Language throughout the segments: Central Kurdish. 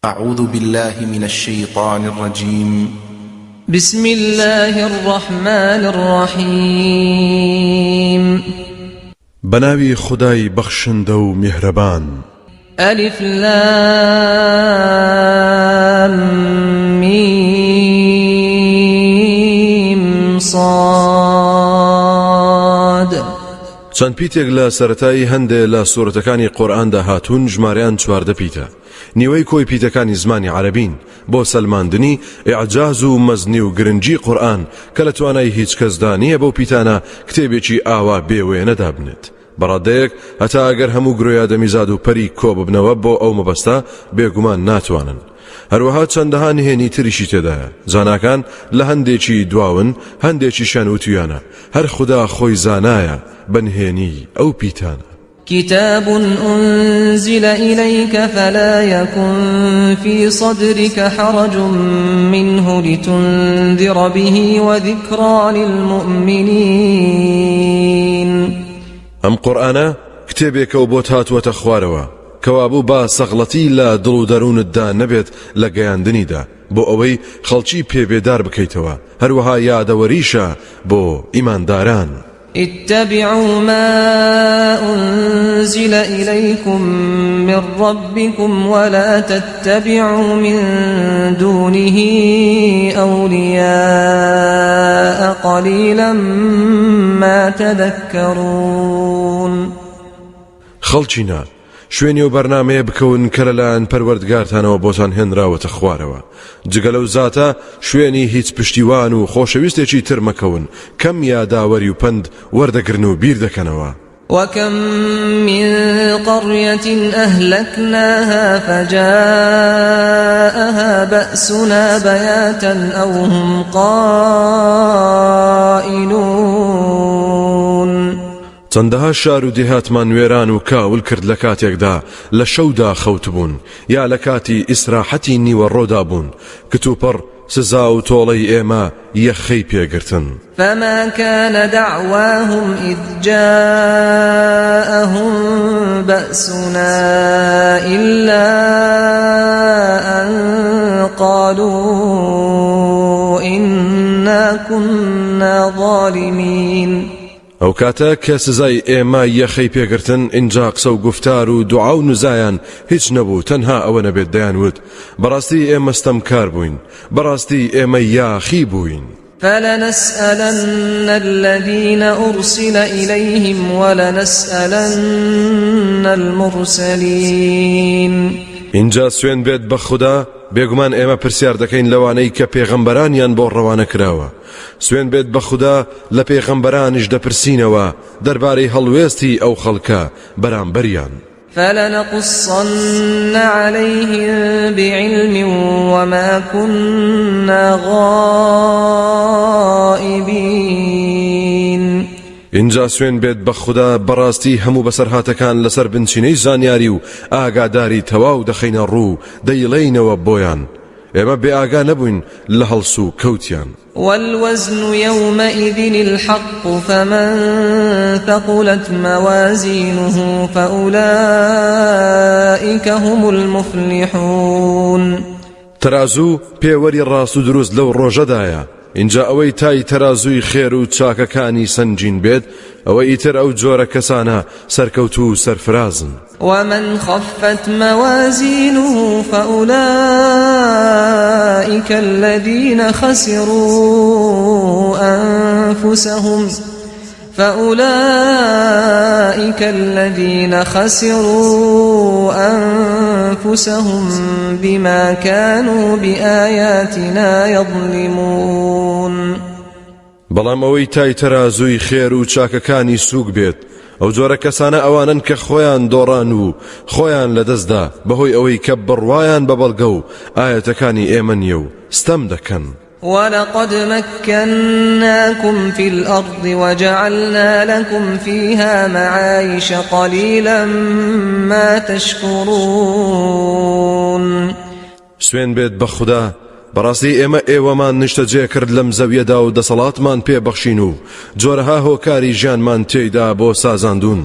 أعوذ بالله من الشيطان الرجيم. بسم الله الرحمن الرحيم. بناوي خداي بخشندو مهربان. ألف لام ميم صاد. چەند پیتێک لە سەرەتایی هەندێک لە سوورەتەکانی قورئاندا هاتوون ژمارەیان 14 پیتە. نیوەی کۆی پیتەکانی زمانی عەرەبین بۆ سەلماندنی ئیعجاز و مەزنی و گرنگی قورئان کە لە توانای هیچ کەسدا نییە بەو پیتانە کتێبێکی ئاوا بێوێنەدا بنێت. بەڕادەیەک هەتا ئەگەر هەموو گرۆیا دەمیزاد و پەری کۆ ببنەوە بۆ ئەو مەبەستە بێگومان ناتوانن. هەروەها چەندەها نهێنی تریشی تێدایە. زاناکان لە هەندێکی دواون هەندێکیشیان وتویانە هەر خوددا خۆی زانایە بەنهێنی ئەو پیتانە. كتاب أنزل إليك فلا يكن في صدرك حرج منه لتنذر به وذكرى للمؤمنين. ئەم قورئانە کتێبێکە و بۆت هاتووەتە خوارەوە کەوابوو با سەغڵەتی لە دڵ و دەروونتدا نەبێت لە گەیاندنیدا بۆ ئەوەی خەڵکی پێبێدار بکەیتەوە هەروەها یادەوەریشە بۆ ئیمانداران. اتبعوا ما أنزل إليكم من ربكم ولا تتبعوا من دونه أولياء قليلا ما تذكرون. خەڵچینە شوێنی و بەرنامەیە بکەون کە لەلایەن پەروەردگارتانەوە بۆتان هێنراوەتە خوارەوە. جگە لەو زاتە شوێنی هیچ پشتیوان و خۆشەویستێکی تر مەکەون کەم یاداوەری و پند وەردەگرن و بیر دەکەنەوە. وكم من قرية أهلكناها فجاءها بأسنا بياتا أو هم قائلون. چەندەها شار و دێهاتمان وێران و کاول کرد لە کاتێکدا لە شەودا خەوت بوون یا لە کاتی ئیسراحەتی نیوەڕۆدا بوون کتوپڕ سزا و تۆڵەی ئێمە یەخەی پێگرتن. فما كان دعواهم إذ جاءهم بأسنا إلا أن قالوا إنا كنا ظالمين. ئەو کاتە کە سزای ئێمە یەخەی پێگرتن ئینجا قسە و گفتار و دوعا و نزایان هیچ نەبوو تەنها ئەوە نەبێت دەیانوت بەڕاستی ئێمە ستەمکار بووین بەڕاستی ئێمە یاخی بووین. فلنسألن الذين أرسل إليهم ولنسألن المرسلين. اینجا سوێن بێت بە خوددا بێگومان ئێمە پرسیار دەکەین لەوانەی کە پێغەمبەرانیان بۆ ڕەوانە کراوە. سوێن بێت بە خوددا لە پێغەمبەرانیش دەپرسینەوە دەربارەی هەڵوێستی ئەو خەڵکە بەرامبەریان. فلنقصن عليهم بعلم وما كنا غائبين. اینجا سوێن بێت بە خوددا بەڕاستی هەموو بەسەرهاتەکان لەسەر بنچینەی زانیاری و ئاگاداری تەواو دەخەینە ڕوو دەیڵێینەوە بۆیان ئێمە بێ ئاگا نەبووین لە هەڵس و کەوتیان. والوزن يومئذ الحق فمن ثقلت موازينه فأولئك هم المفلحون. ترازو پێوەری ڕاست و دروست لەو ڕۆژەدایە. اینجا ئەوەی تای تەرازووی خێر و چاکەکانی سنجین بێت ئەوە ئیتر ئەو جۆرە کەسانە سەرکەوت و سەرفرازن. ومن خفت موازينه فأولئك الذين خسروا أنفسهم بما كانوا بآياتنا يظلمون. بەڵام ئەوەی تای تەرازووی خێر و چاکەکانی سووک بێت ئەو جۆرە کەسانە ئەوانن کە خۆیان دۆڕان و خۆیان لەدەستدا بەهۆی ئەوەی کە بڕوایان بە بەڵگە و ئاەتەکانی ئێمە نیە و ستەم دەکەن. ولقد مكناكم في الأرض وجعلنا لكم فيها معايش قليلا ما تشكرون. سوێن بێت بە خوددا بەڕاستی ئێمە ئێوەمان نیشتەجێ کرد لەم زەویەدا و دەسەڵاتمان پێبەخشین و جۆرەها هۆکاری ژیانمان تێیدا بۆ سازاندون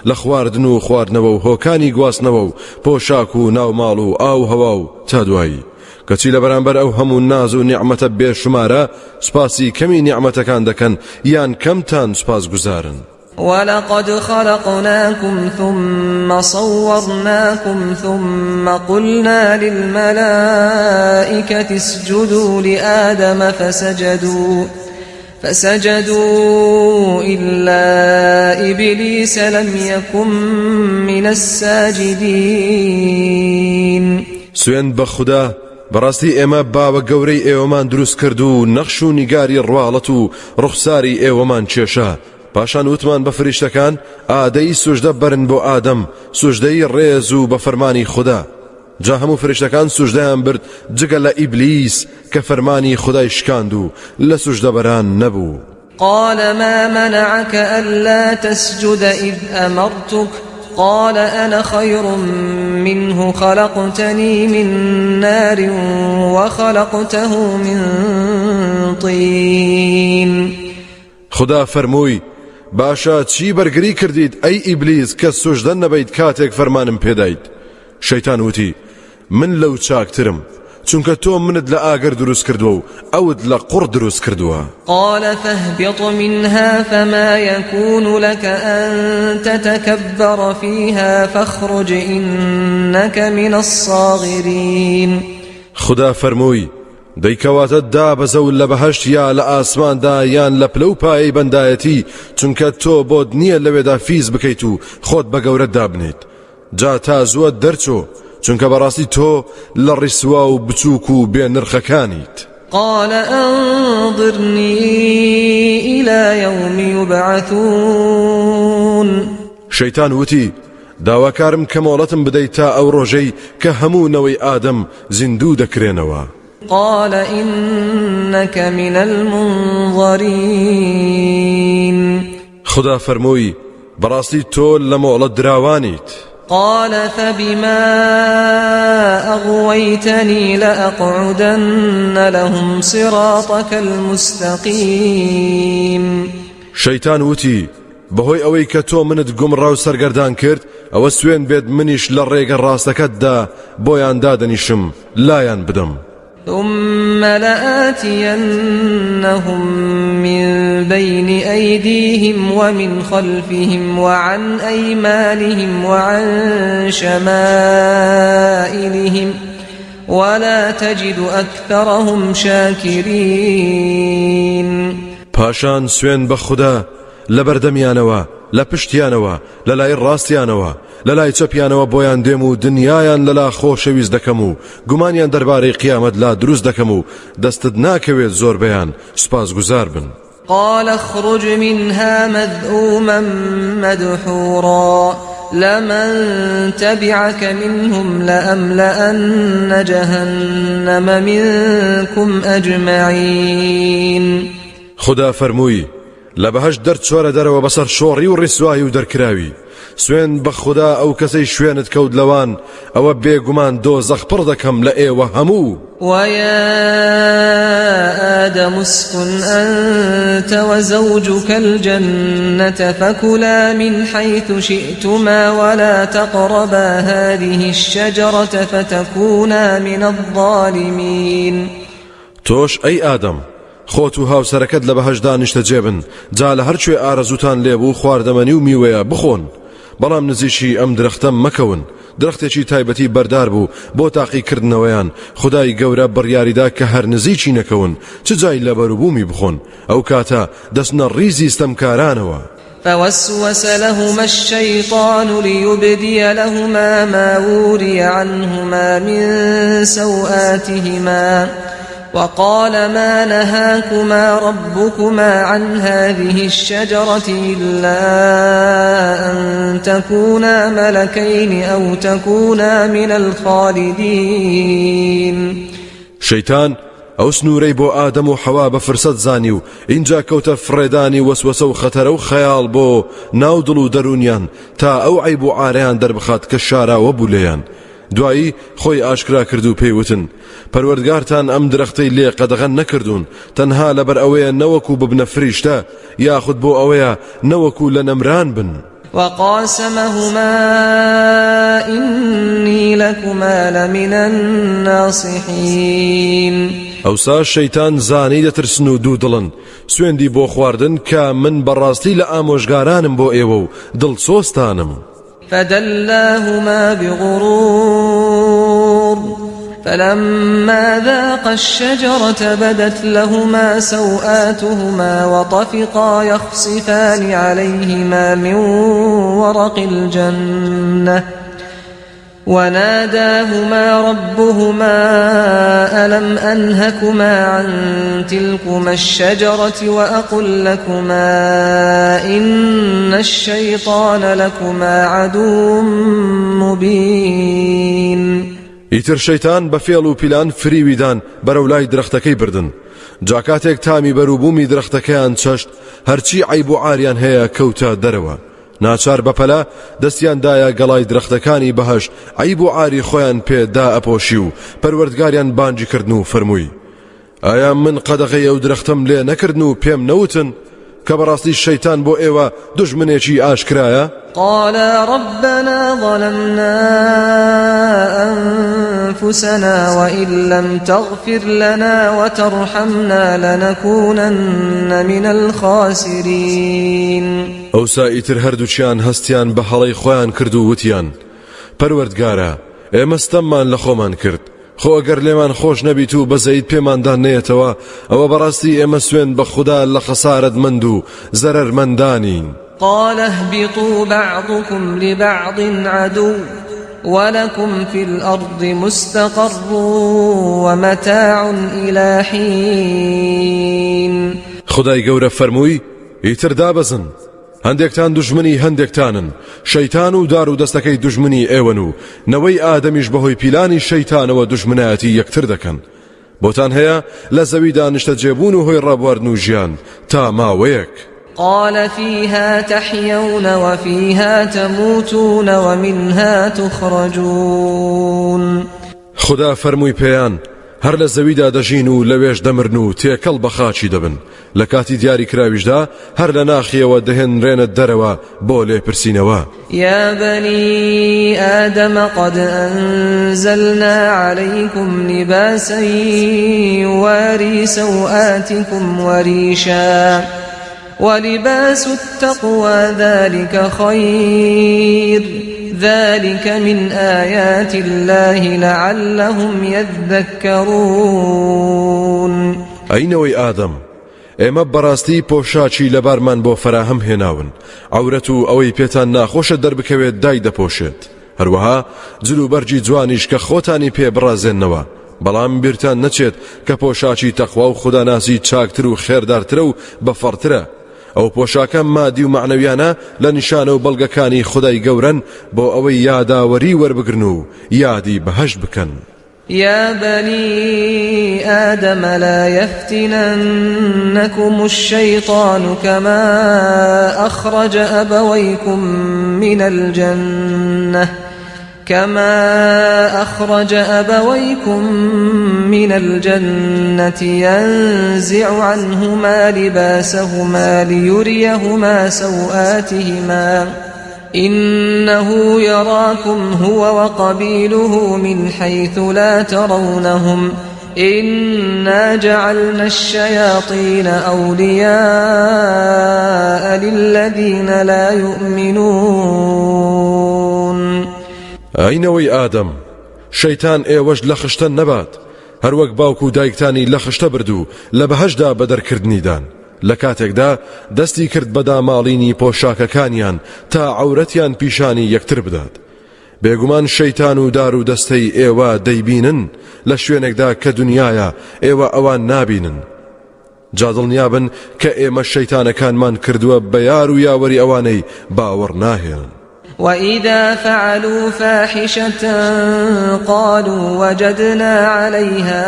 لە خواردن و خواردنەوە و هۆکانی گواستنەوە و پۆشاک و ناوماڵ و ئاو هەوا و تا دوایی کەچی لە بەرامبەر ئەو هەموو ناز و نیعمەتە بێشمارە سوپاسی کەمی نیعمەتەکان دەکەن یان کەمتان سوپاس گوزارن. ولقد خلقناكم ثم صورناكم ثم قلنا للملائكة اسجدوا لآدم فسجدوا إلا إبليس لم يكن من الساجدين. سوێن بە خوددا بەڕاستی ئێمە باوە گەورەی ئێوەمان دروست کرد و نەخش و نیگاری ڕواڵەت و ڕوخساری ئێوەمان کێشا. پاشان وتمان بە فریشتەکان ئادەی سوژدە بەرن بۆ ئادەم سوژدەی ڕێز و بە فەرمانی خوددا. جا هەموو فریشتەکان سوژدەیان برد جگە لە ئیبلیس کە فەرمانی خودای شکاند و لە سوژدەبەران نەبوو. قال ما منعك ألا تسجد إذ أمرتك قال أنا خير منه خلقتني من نار وخلقته من طين. خدا فەرمووی باشە چی بەرگری کردیت ئەی ئیبلیس کە سوژدە نەبەیت کاتێک فەرمانم پێدایت؟ شەیتان وتی من لەو چاکترم چونکە تۆ منت لە ئاگر دروست کردووە و ئەوت لە قوڕ دروست کردووە. قال فاهبط منها فما يكون لك أن تتكبر فيها فاخرج إنك من الصاغرين. خدا فەرمووی دەیکەواتە دابەزە لە بەهەشت یا لە ئاسماندا یان لە پلە و پایەی بەندایەتی چونکە تۆ بۆت نییە لەوێدا فیز بکەیت و خۆت بە گەورە دابنێت. جا تا زووە دەرچۆ چونکە بەڕاستی تۆ لە ڕیسوا و بچووک و بێنرخەکانیت. قال أنظرني إلى يوم يبعثون. شەیتان وتی داواکارم کە مۆڵەتم بدەیت تا ئەو ڕۆژەی کە هەموو نەوەی ئادەم زیندوو دەکرێنەوە. قال إنك من المنظرين. خدا فەرمووی بەڕاستی تۆ لە مۆڵەت دراوانیت. قال فبما أغويتني لأقعدن لهم صراطك المستقيم. شەیتان وتی بەهۆی ئەوەی کە تۆ منت گومڕا و سەرگەردان کرد ئەوە سوێن بێت منیش لە ڕێگە ڕاستەکەتدا بۆیان دادەنیشم لایان بدەم. ثم لآتينهم من بين أيديهم ومن خلفهم وعن أيمانهم وعن شمائلهم ولا تجد أكثرهم شاكرين. پاشان سوێن بە خوددا لە بەردەمیانەوە لە پشتیانەوە لە لای ڕاستیانەوە لە لای چەپیانەوە بۆیان دێم و دنیایان لەلا خۆشەویست دەکەم و گومانیان دەربارەی قیامەت لا دروست دەکەم و دەستت ناکەوێت زۆربەیان سوپاسگوزار بن. قال اخرج منها مذءوما مدحورا لمن تبعك منهم لأملأن جهنم منكم أجمعين. خدا فەرمووی لە بەهەشت دەرچۆرە دەرەوە بەسەر شۆڕی و ڕیسوایی و دەرکراوی. سوێن بە خوددا ئەو کەسەی شوێنت کەوت لەوان ئەوە بێگومان دۆزەخ پڕ دەکەم لە ئێوە هەموو. ويا آدم اسكن أنت وزوجك الجنة فكلا من حيث شئتما ولا تقربا هذه الشجرة فتكونا من الظالمين. تۆش ئەی ئادەم خۆت و هاوسەرەکەت لە بەهەشتدا نیشتەجێبن جا لە هەرکوێ ئارەزوتان لێبوو خواردەمەنی و میوەیە بخۆن بەڵام نزیشی ئەم درەختە مەکەون. درەختێکی تایبەتی بەردار بوو بۆ تاقیکردنەوەیان خدای گەورە بڕیاریدا کە هەر نزیکی نەکەون چ جای لەبەروبوومی بخۆن ئەو کاتە دەستنە ڕیزی ستەمکارانەوە. فوسوس لهما الشيطان ليبدي لهما ما وري عنهما من سوآتهما وقال ما نهاكما ربكما عن هذه الشجرة إلا أن تكونا ملكين أو تكونا من الخالدين. شيطان ئەو سنوورەی بۆ ئادەم و حەوا بە فرسەت زانی و اینجا کەوتە فڕێدانی وەسوەسە و خەتەرە و خەیاڵ بۆ ناو دڵ و دەرونیان تا ئەو عیب و ئارەیان دەربخات کە شاراوە بوو لێیان. دوایی خۆی ئاشکرا کرد و پێیوتن پەروەردگارتان ئەم درەختەی لێ قەدەغەن نەکردوون تەنها لەبەر ئەوەیە نەوەکو ببنە فریشتە یاخود بۆ ئەوەیە نەوەکو لە نەمران بن. وقاسمهما إني لكما لمن الناصحين. ئەوسا شەیتان زانی دەترسن و دوو دڵن سوێندی بۆ خواردن کە من بەڕاستی لە ئامۆژگارانم بۆ ئێوە و دڵسۆستانم. فدلاهما بغرور فلما ذاقا الشجرة بدت لهما سوآتهما وطفقا يخصفان عليهما من ورق الجنة وناداهما ربهما ألم أنهكما عن تلكما الشجرة وأقل لكما إن الشيطان لكما عدو مبين. ئیتر شەیتان بە فێڵ و پیلان فریویدان بەرەو لای درەختەکەی بردن. جاکاتێک تامی بەروبوومی درەختەکەیان چەشت هەرچی عیب و عاریان هەیە کەوتە دەرەوە. ناچار بەپەلا دەستیاندایە گەڵای درەختەکانی بەهەشت عیب و عاری خۆیان پێدا ئەپۆشی و پەروەردگاریان بانگی کردن و فەرمووی ئایا من قەدەغەی ئەو درەختەم لێ نەکردن و پێم نەوتن کە بەڕاستی شەیتان بۆ ئێوە دوژمنێکی ئاشکرایە؟ قالا ربنا ظلمنا أنفسنا وإن لم تغفر لنا وترحمنا لنكونن من الخاسرين. ئەوسا ئیتر هەردووچیان هەستیان بە هەڵەی خۆیان کرد و وتیان پەروەردگارە ئێمە ستەممان لە خۆمان کرد خۆ ئەگەر لێمان خۆش نەبیت و بەزەیت پێماندان نێتەوە ئەوە بەڕاستی ئێمە سوێن بە خودا لە خەسارەتمەند و زەرەرمەندانین. قال اهبطوا بعضكم لبعض عدو ولكم في الأرض مستقر ومتاع إلى حين. خدای گەورە فەرمووی ئیتر دابەزن هەندێکتان دوژمنی هەندێکتانن شەیتان و دار و دەستەکەی دوژمنی ئێوەن و نەوەی ئادەمیش بەهۆی پیلانی شەیتانەوە دوژمنایەتی یەکتر دەکەن. بۆتان هەیە لە زەویدا نیشتە جێبوون و هۆی ڕابواردن و ژیان تا ماوەیەک. قال فيها تحيون وفيها تموتون ومنها تخرجون. خدا فەرمووی پێیان هەر لە زەویدا دەژین و لەوێش دەمرن و تێکەڵ بە خاچی دەبن لە کاتی دیاری کراویشدا هەر لە ناخیەوە دەهێنرێنە دەرەوە بۆ لێپرسینەوە. يا بني آدم قد أنزلنا عليكم لباسا يواري سوآتكم وريشا ولباس التقوى ذلك خير ذلك من آيات الله لعلهم يذكرون. ئەینەوەی ئادەم ئێمە بەڕاستی پۆشاچی لەبارمان بۆ فراهەم هێناون عەورەت و ئەوەی پێتان ناخۆشە دەربکەوێت دای دەپۆشێت هەروەها جل و بەرجی جوانیش کە خۆتانی پێ بڕازێننەوە بەڵام بیرتان نەچێت کە پۆشاچی تەقوا و خوداناسی چاکتر و خێردارترە و بەفەڕترە. ئەو پۆشاکە مادی و معنەویانە لە نیشانە و بەڵگەکانی خودای گەورەن بۆ ئەوەی یاداوەری وەربگرن و یادی بەهەشت بکەن. يا بني آدم لا يفتننكم الشيطان كما أخرج أبويكم من الجنة ينزع عنهما لباسهما ليريهما سوآتهما إنه يراكم هو وقبيله من حيث لا ترونهم إنا جعلنا الشياطين أولياء للذين لا يؤمنون. ئەینەوەی ئادەم شەیتان ئێوەش لە خشتە نەبات هەروەک باوک و دایکتانی لە خشتە بردو لە بەهەشدا بەدەرکردنیدان لە کاتێکدا دەستی کرد بە داماڵینی پۆشاکەکانیان تا عەورەتیان پیشانی یەکتر بدات. بێگومان شەیتان و دار و دەستەی ئێوە دەیبینن لە شوێنێکدا کە دنیایە ئێوە ئەوان نابینن. جادڵنیابن کە ئێمە شەیتانەکانمان کردووە بە یار و یاوەری ئەوانەی باوەڕ ناهێنن. وإذا فعلوا فاحشة قالوا وجدنا عليها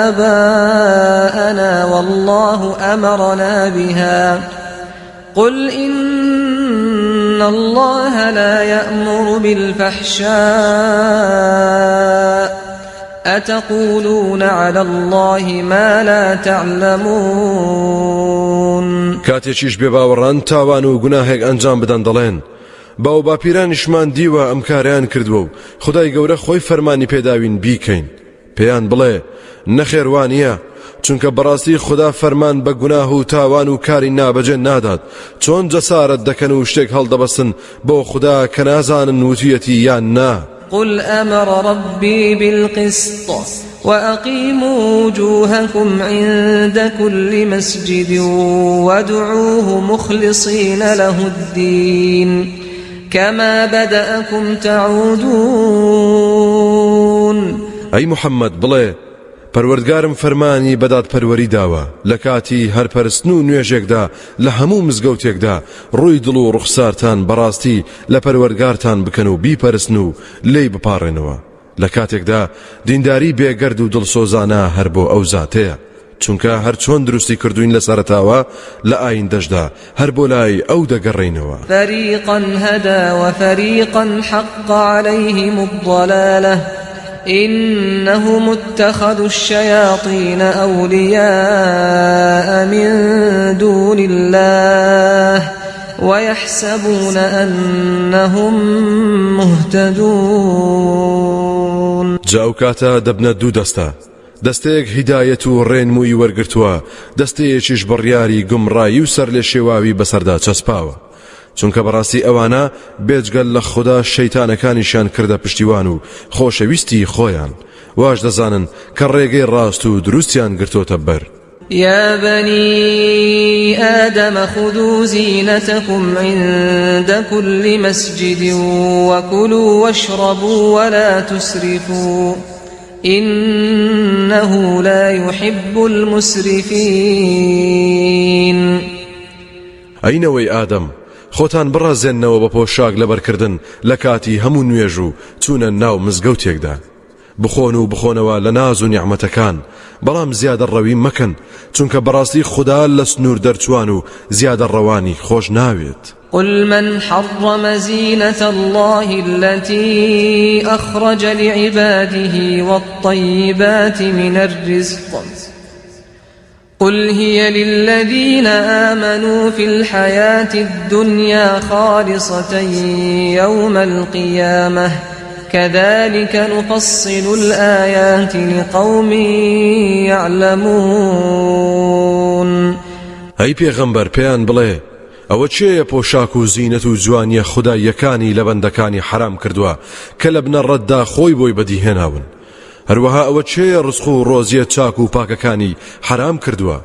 آباءنا والله أمرنا بها قل إن إن الله لا يأمر بالفحشاء أتقولون على الله ما لا تعلمون کاتێکیش بێباوەڕان تاوان و گوناهێک ئەنجام بدەن دەڵێن باو باپیرانیشمان دیوە ئەم کاریان کردووە و خدای گەورە خۆی فەرمانی پێداوین بیکەین پێیان بڵێ نەخێوانیە چونکە بەڕاستی خدا فەرمان بە گوناه و تاوان و کاری نابەجێ نادات چۆن جەسارەت دەکەن و شتێک هەڵدەبەستن بۆ خدا کە نازانن وتویەتی یان نا قل أمر ربي بالقسط وأقيموا وجوهكم عند كل مسجد وادعوه مخلصين له الدين كما بدأكم تعودون أي محمد بڵێ پەروەردگارم فەرمانی بەدات پەروەری داوە لە کاتی هەرپەرستن و نوێژێکدا لە هەموو مزگەوتێکدا ڕووی دڵ و ڕوخسارتان بەڕاستی لە پەروەردگارتان بکەن و بیپەرستن و لێی بپاڕێنەوە لە کاتێکدا دینداری بێگەرد و دڵسۆزانە هەر بۆ ئەو زاتەیە چونکە هەر چۆن دروستی کردوین لە سەرەتاوە لە ئایندەشدا هەر بۆ لای ئەو دەگەڕێینەوە فەریقا هەدا وفەریقا حەقە عەلەیهیم الضەلالە إنهم اتخذوا الشياطين أولياء من دون الله ويحسبون أنهم مهتدون جاو كاتا دبنا دو دستا دەستەیەک هیدایەت و ڕێنمووی وەرگرتووە دەستەیەکیش بڕیاری گومڕایی و سەر لێ شێواوی بەسەردا چەسپاوە چونکە بەڕاستی ئەوانە بێجگەل لە خوددا شەیتانەکانیشان کردە پشتیوان و خۆشەویستی خۆیان واش دەزانن کە ڕێگەی ڕاست و دروستیان گرتۆتە بەر يا بني آدم خذوا زينتكم عند كل مسجد وكلوا واشربوا ولا تسرفوا إنه لا يحب المسرفين ئەینەوەی ئادەم خۆتان بڕازێننەوە بە پۆشاک لەبەرکردن لە کاتی هەموو نوێژ و چوونە ناو مزگەوتێکدا بخۆن و بخۆنەوە لە ناز و نیعمەتەکان بەڵام زیادە ڕەوی مەکەن چونکە بەڕاستی خوددا لە سنوور دەرچوان و زیادە ڕەوانی خۆش ناوێت قل من حرم زينة الله التي أخرج لعباده والطيبات من الرزق قل هي للذين آمنوا في الحياة الدنيا خالصة يوم القيامة كذلك نفصل الآيات لقوم يعلمون أي پیغمبر پیان بڵێ ئەوە چێیە پۆشاک و زینەت و جوانیە خوداییەکانی لە بەندەکانی حرام کردووە کە لە بنە ڕەتدا خۆی بۆی بەدیهێناون هەروەها ئەوە چێیە ڕزق و ڕۆزیە چاک و پاکەکانی حرام کردووە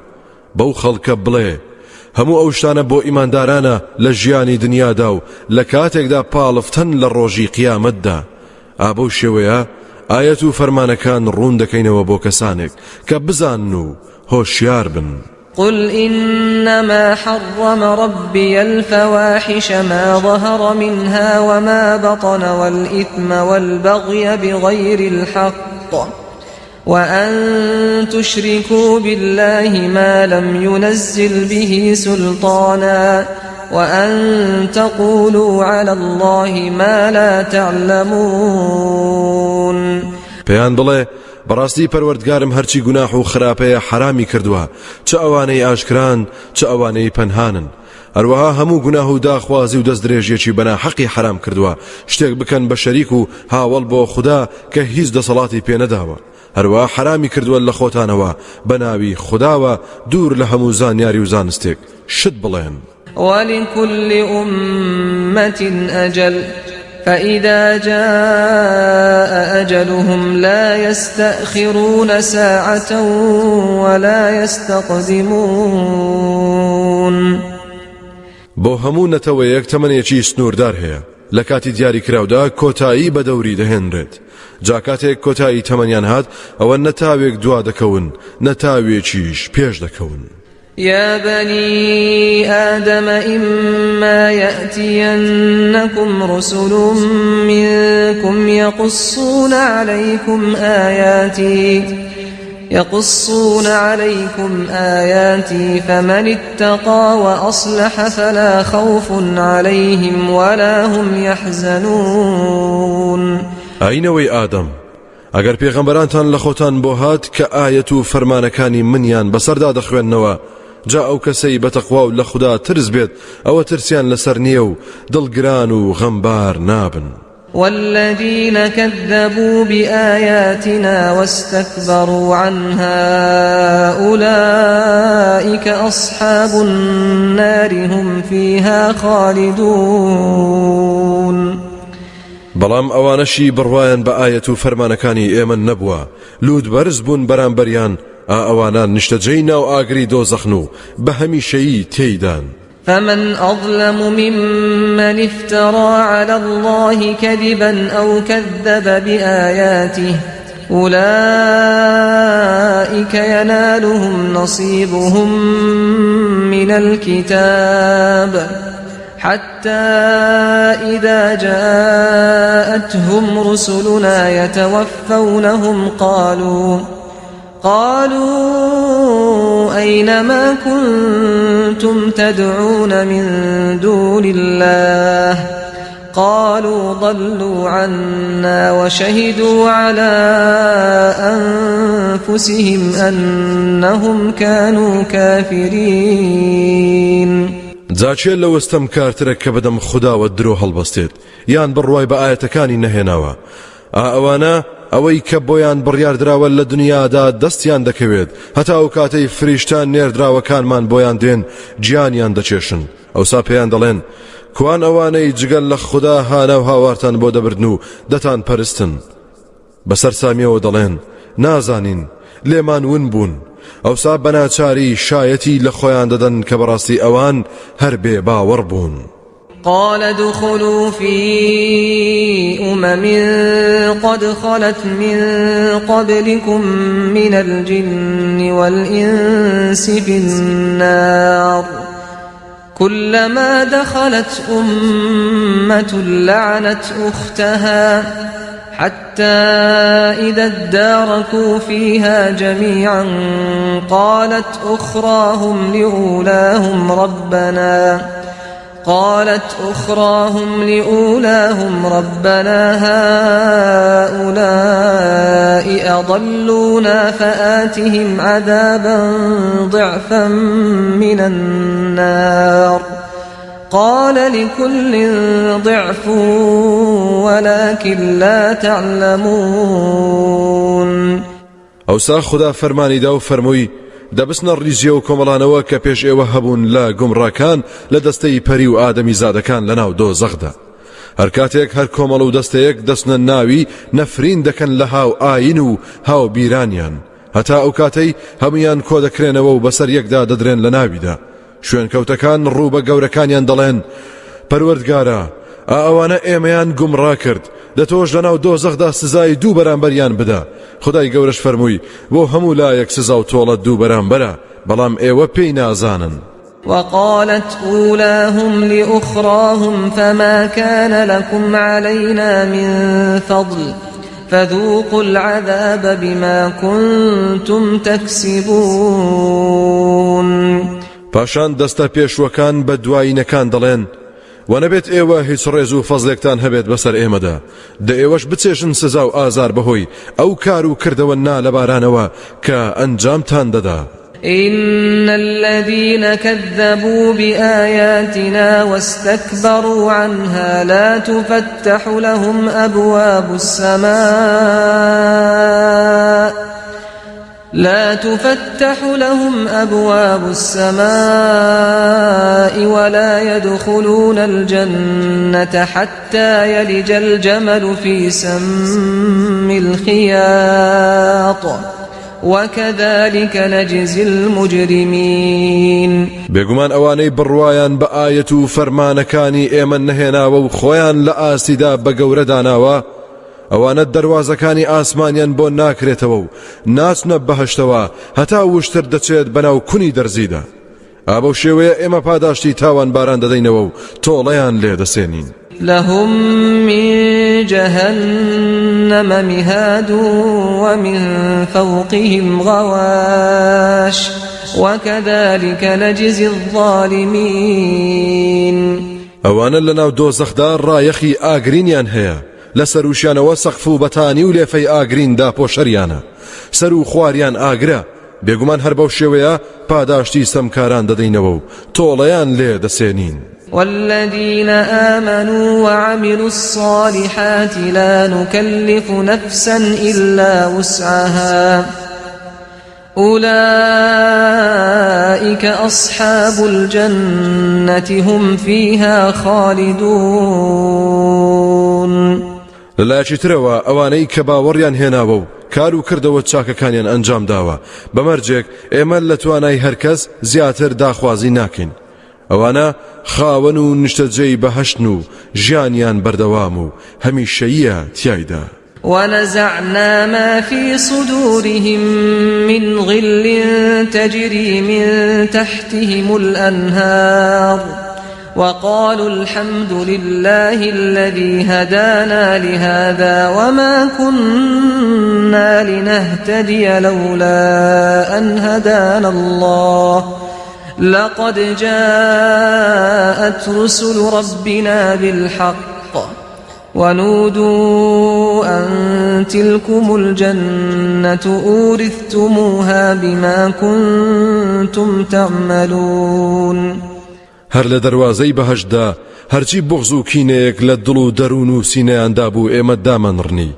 بەو خەڵکە بڵێ هەموو ئەو شتانە بۆ ئیماندارانە لە ژیانی دنیادا و لە کاتێکدا پاڵفتن لە ڕۆژی قیامەتدا ئابەو شێوەیە ئاەت و فەرمانەکان ڕوون دەکەینەوە بۆ کەسانێک کە بزانن و هۆشیار بن قل إنما حرم ربي الفواحش ما ظهر منها وما بطن والإثم والبغي بغير الحق وأن تشركوا بالله ما لم ينزل به سلطانا وأن تقولوا على الله ما لا تعلمون پێیان بڵێ بەڕاستی پەروەردگارم هەرچی گوناح و خراپەیە حرامی کردووە چ ئەوانەی ئاشکران چ ئەوانەی پەنهانن هەروەها هەموو گوناح و داخوازی و دەستدرێژیەکی بەنا حەقی حرام کردووە شتێک بکەن بە شەریک و هاوڵ بۆ خوددا کە هیچ دەسەڵاتی پێ نەداوە هەروەها حرامی کردووە لە خۆتانەوە بە ناوی خودداوە دوور لە هەموو زانیاری و زانستێک شت بڵێن ولكل أمة أجل فإذا جاء أجلهم لا يستأخرون ساعة ولا يستقدمون بۆ هەموو نەتەوەیەک تەمەنێکی سنووردار هەیە لە کاتی دیاری کراودا کۆتایی بە دەوری دەهێنرێت جا کاتێک کۆتایی تەمەنیان هات ئەوە نەتاوێک دوا دەکەون نەتاوێکیش پێش دەکەون يا بني آدم إما يأتينكم رسل منكم يقصون عليكم يقصون عليكم آياتي فمن اتقى وأصلح فلا خوف عليهم ولا هم يحزنون. ئاینەوەی ئادەم ئەگەر پێغەمبەرانتان لە خۆتان بۆ هات کە ئایەت و فەرمانەکانی منیان بەسەردا دەخوێننەوە جا ئەو کەسەی بەتەقوا و لە خوددا ترس بێت ئەوە ترسیان لەسەر نییە و دڵگران و غەمبار نابن. والذين كذبوا بآياتنا واستكبروا عنها أولئك أصحاب النار هم فيها خالدون. بەڵام ئەوانەشی بڕوایان بە ئایەت و فەرمانەکانی ئێمە نەبووە لود بەرز بوون بەرامبەریان ئەوانان نیشتەجێی ناو ئاگری دۆزەخن و بە هەمیشەیی تێیدان. فمن أظلم ممن افترى على الله كذبا أو كذب بآياته أولئك ينالهم نصيبهم من الكتاب حتى إذا جاءتهم رسلنا يتوفونهم قالوا أين ما كنتم تدعون من دون الله قالوا ضلوا عنا وشهدوا على أنفسهم أنهم كانوا كافرين. جاچێ لە وەستەم کارترە کە بەدەم خودداوە درۆ هەڵبەستێت یان بڕوای بە ئاەتەکانی نەهێناوە ئەوانە ئەوەی کە بۆیان بڕیار دراوە لە دنیادا دەستیان دەکەوێت هەتا ئەو کاتەی فریشتان نێردراوەکانمان بۆیان دێن گیانیان دەچێشن ئەوسا پێیان دەڵێن کوان ئەوانەی جگەل لە خوددا هانە و هاوارتان بۆ دەبردن و دەتان پەرستن بەسەر سامیەوە دەڵێن نازانین لێمان ون بوون ئەوسا بەناچاری شایەتی لە خۆیان دەدەن کە بەڕاستی ئەوان هەر بێ باوەڕ بوون. قال ادخلوا في أمم قد خلت من قبلكم من الجن والإنس في النار كلما دخلت أمة لعنت أختها حتى إذا اداركوا فيها جميعا قالت أخراهم لأولاهم ربنا هؤلاء أضلونا فآتهم عذابا ضعفا من النار قال لكل ضعف ولكن لا تعلمون. ئەوسا خوددا فەرمانی دا و فەرمووی دەبستنە ڕیزیە و کۆمەڵانەوە کە پێش ئێوە هەبوون لە گومڕاکان لە دەستەی پەری و ئادەمی زادەکان لەناو دۆزەخدا هەر کاتێک هەر کۆمەڵ و دەستەیەک دەستنە ناوی نەفرین دەکەن لە هاو ئاین و هاو بیرانیان هەتا ئەو کاتەی هەمویان کۆ دەکرێنەوە و بەسەر یەکدا دەدرێن لە ناویدا شوێنکەوتەکان ڕوو بە گەورەکانیان دەڵێن پەروەردگارە ئەوانە ئێمەیان گومڕا کرد دەتۆش لەناو دۆزەخدا سزای دوو بەرامبەریان بدە. خدای گەورەش فەرمووی بۆ هەموو لایەک سزا و تۆڵە دوو بەرامبەرە بەڵام ئێوە پێی نازانن. وقالت أولاهم لأخراهم فما كان لكم علينا من فضل فذوقوا العذاب بما كنتم تكسبون. پاشان دەستە پێشوەکان بە دوایینەکان دەڵێن وەنەبێت ئێوە هیچ ڕێز و فەزلێکتان هەبێت بەسەر ئێمەدا دە ئێوەش بچێشن سزا و ئازار بەهۆی ئەو کار و کردەوە نا لەبارانەوە کە ئەنجامتان دەدا. إن الذين كذبوا بآياتنا واستكبروا عنها لا تفتح لهم أبواب السماء ولا يدخلون الجنة حتى يلج الجمل في سم الخياط وكذلك نجزي المجرمين. بێگومان ئەوانەی بڕوایان بە ئایەت و فەرمانەکانی ئێمە نەهێناوە و خۆیان لە ئاستیدا بە گەورە داناوە ئەوانە دەواازەکانی ئاسمانیان بۆ ناکرێتەوە و ناچنە بەهەشتەوە هەتا وشتر دەچێت بەناو کونی دەرزیدا ئابە شێوەیە ئێمە پاداشتی تاوان باران دەدەینەوە و تۆڵەیان لێ دەسێنین. لهم من جهنم مهاد ومن فوقهم غواش وكذلك نجزي الظالمين ئەوانە لەناو دۆزەخدا ڕایەخی ئاگرینیان هەیە لە سەروشیانەوە سەقف و بەتانی و لێفەی ئاگریندا پۆشەریانە سەر و خواریان ئاگرە بێگومان هەر بەو شێوەیە پاداشتی سەمکاران دەدەینەوە و تۆڵەیان لێ دەسێنین والذين آمنوا وعملوا الصالحات لا نكلف نفسا إلا وسعها أولئك أصحاب الجنة هم فيها خالدون لەلایەکی ترەوە ئەوانەی کە باوەڕیان هێناوە و کار و کردەوە چاکەکانیان ئەنجام داوە بەمەرجێک ئێمە لە توانای هەرکەس زیاتر داخوازی ناکەین ئەوانە خاوەن و نیشتەجێی بەهەشتن و ژیانیان بەردەوام و هەمیشەییە تیایدا ونزعنا ما في صدورهم من غل تجري من تحتهم الأنهار وقالوا الحمد لله الذي هدانا لهذا وما كنا لنهتدي لولا أن هدانا الله لقد جاءت رسل ربنا بالحق ونودوا أن تلكم الجنة أورثتموها بما كنتم تعملون هەر لە دەواازەی بەهەشدا هەرچی بغز و کینەیەک لە دڵ و دەروون و سینەیاندا بوو ئێمە دامەنڕنی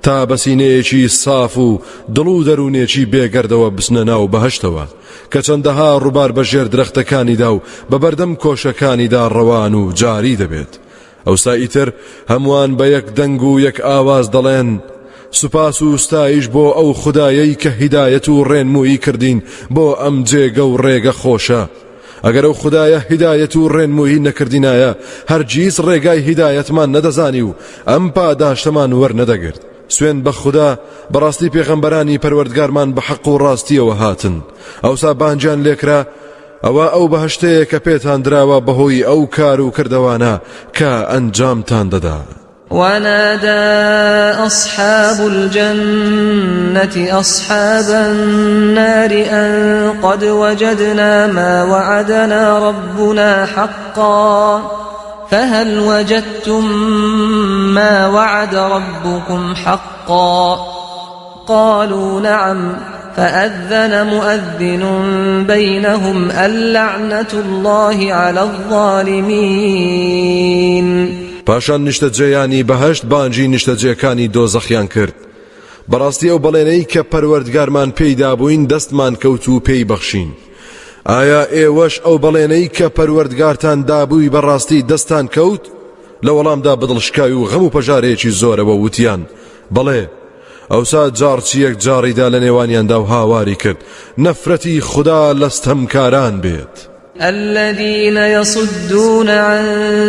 تا بە سینەیەکی ساف و دڵ و دەروونێکی بێگەردەوە بسنە ناو بەهەشتەوە کە چەندەها ڕووبار بەژێر درەختەکانیدا و بەبەردەم کۆشەکانیدا ڕەوان و جاری دەبێت ئەوسا ئیتر هەمووان بە یەک دەنگ و یەک ئاواز دەڵێن سوپاس و ستایش بۆ ئەو خودایەی کە هیدایەت و ڕێنمویی کردین بۆ ئەم جێگە و ڕێگە خۆشە ئەگەر ئەو خودایە هیدایەت و ڕێنمویی نەکردینایە هەرگیز ڕێگای هیدایەتمان نەدەزانی و ئەم پاداشتەمان وەرنەدەگرت سوێن بە خوددا بەڕاستی پێغەمبەرانی پەروەردگارمان بە حەق و ڕاستیەوە هاتن ئەوسا بانجیان لێکرا ئەوە ئەو بەهەشتەیە کە پێتان دراوە بەهۆی ئەو کار و کردەوانە کە ئەنجامتان دەدا ونادى أصحاب الجنة أصحاب النار أن قد وجدنا ما وعدنا ربنا حقا فهل وجدتم ما وعد ربكم حقا قالوا نعم فأذن مؤذن بينهم اللعنة الله على الظالمين پاشان نیشتەجێیانی بەهەشت بانجی نیشتەجێکانی دۆزەخیان کرد بەڕاستی ئەو بەڵێنەی کە پەروەردگارمان پێیدا بووین دەستمان کەوت و پێی بەخشین ئایا ئێوەش ئەو بەڵێنەی کە پەروەردگارتان دابووی بەڕاستی دەستان کەوت لە وەڵامدا بەدڵشکاوی و غەم و پەژارێکی زۆرەوە وتیان بەڵێ ئەوسا جارچیەک جاڕیدا لە نێوانیاندا و هاواری کرد نەفرەتی خوددا لەستەمکاران بێت الذين يصدون عن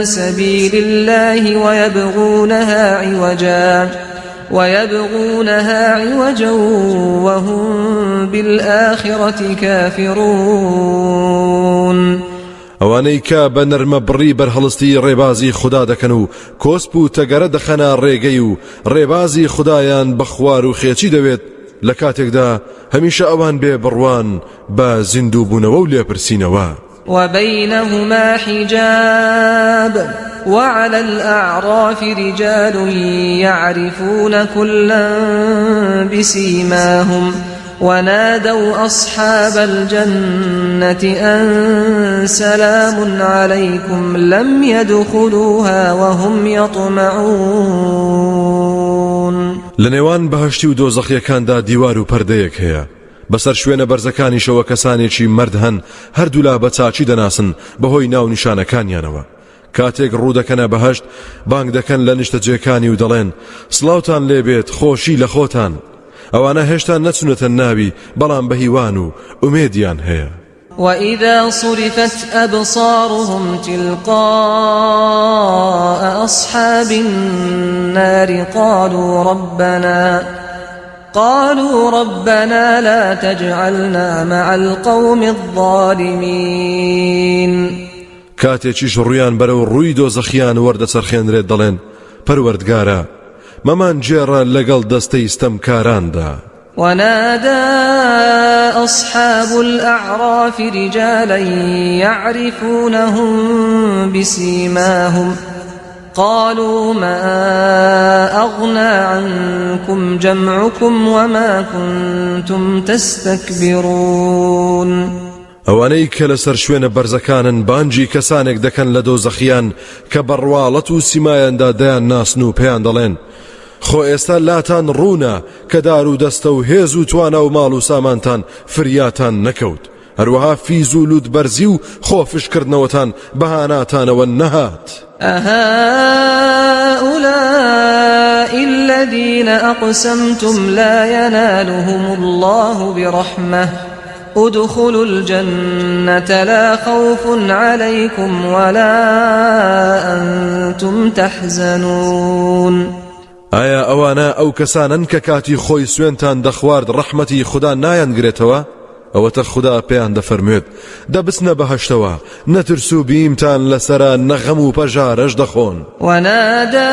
سبيل الله ويبغونها عوجا وهم بالآخرة كافرون ئەوانەی کە بە نەرمە بڕی بەرهەڵستی ڕێبازی خوددا دەکەن و کۆسپ و تەگەرە دەخەنە ڕێگەی و ڕێبازی خوددایان بە خوار و خێچی دەوێت لە کاتێکدا هەمیشە ئەوان بێ بڕوان بە زیندوو بوونەوە و لێپرسینەوە وبينهما حجاب وعلى الأعراف رجال يعرفون كلا بسيماهم ونادوا أصحاب الجنة أن سلام عليكم لم يدخلوها وهم يطمعون لنێوان بەهەشتی و دۆزەخیەکاندا دیوار و پەردەیەک هەیە بەسەر شوێنە بەرزەکانیشەوە کەسانێکی مرد هەن هەردوولا بە چاچی دەناسن بەهۆی ناو نیشانەکانیانەوە کاتێک ڕوودەکەنە بەهەشت بانگ دەکەن لە نیشتەجێکانی و دەڵێن سڵاوتان لێبێت خۆشی لە خۆتان ئەوانە هێشتا نەچونەتە ناوی بەڵام بە هیوان و ئومێدیان هەیە وإذا صرفت أبصارهم تلقاء أصحاب النار قالوا ربنا لا تجعلنا مع القوم الظالمين کاتێکیش ڕویان بەرەو ڕووی دۆزەخیان وەردەچەرخێنرێت دەڵێن پەروەردگارە مەمان جێڕە لەگەڵ دەستەی ستەمکاراندا. ونادى أصحاب الأعراف رجالا يعرفونهم بسيماهم قالوا ما أغنى عنكم جمعكم وما كنتم تستكبرون. ئەوانەی کە لەسەر شوێنە بەرزەکانن بانجی کەسانێک دەکەن لە دۆزەخیان کە بەڕواڵەت و سیمایاندا دەیان ناسن و پێیان دەڵێن خۆ ئێستا لاتان ڕوونە کە دار و دەستە و هێز و توانە و ماڵ و سامانتان فریاتان نەکەوت هەروەها فیز و لوت بەرزی و خۆفشکردنەوەتان بەهاناتانەوە نەهات. أهؤلاء الذين أقسمتم لا ينالهم الله برحمة ادخلوا الجنة لا خوف عليكم ولا أنتم تحزنون. ئایا ئەوانە ئەو کەسانن کە کاتی خۆی سوێنتان دەخوارد ڕەحمەتی خوددا نایەنگرێتەوە؟ ئەوەتە خوددا پێیان دەفەرموێت دەبچنە بەهەشتەوە نەترس و بیمتان لەسەرە نەغەم و پەژارەش دەخۆن. ونادى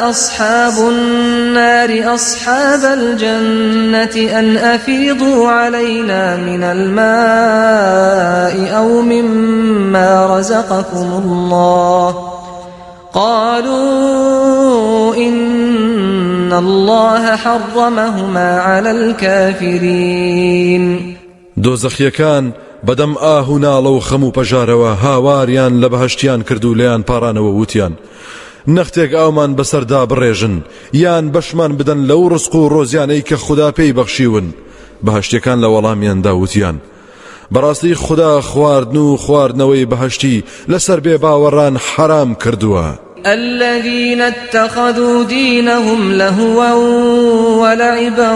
أصحاب النار أصحاب الجنة أن أفيضوا علينا من الماء أو مما رزقكم الله قالوا إن الله حرمهما على الكافرين. دۆزەخیەکان بەدەم ئاه و ناڵە و خەم و پەژارەوە هاواریان لە بەهەشتیان کرد و لێیان پارانەوە وتیان نەختێک ئاومان بەسەردا بڕێژن یان بەشمان بدەن لەو ڕزق و ڕۆزیانەی کە خوددا پێی بەخشیون. بەهەشتیەکان لە وەڵامیاندا وتیان بەڕاستی خوددا خواردن و خواردنەوەی بەهەشتی لەسەر بێ باوەڕان حرام کردووە. الذين اتخذوا دينهم لهوا ولعبا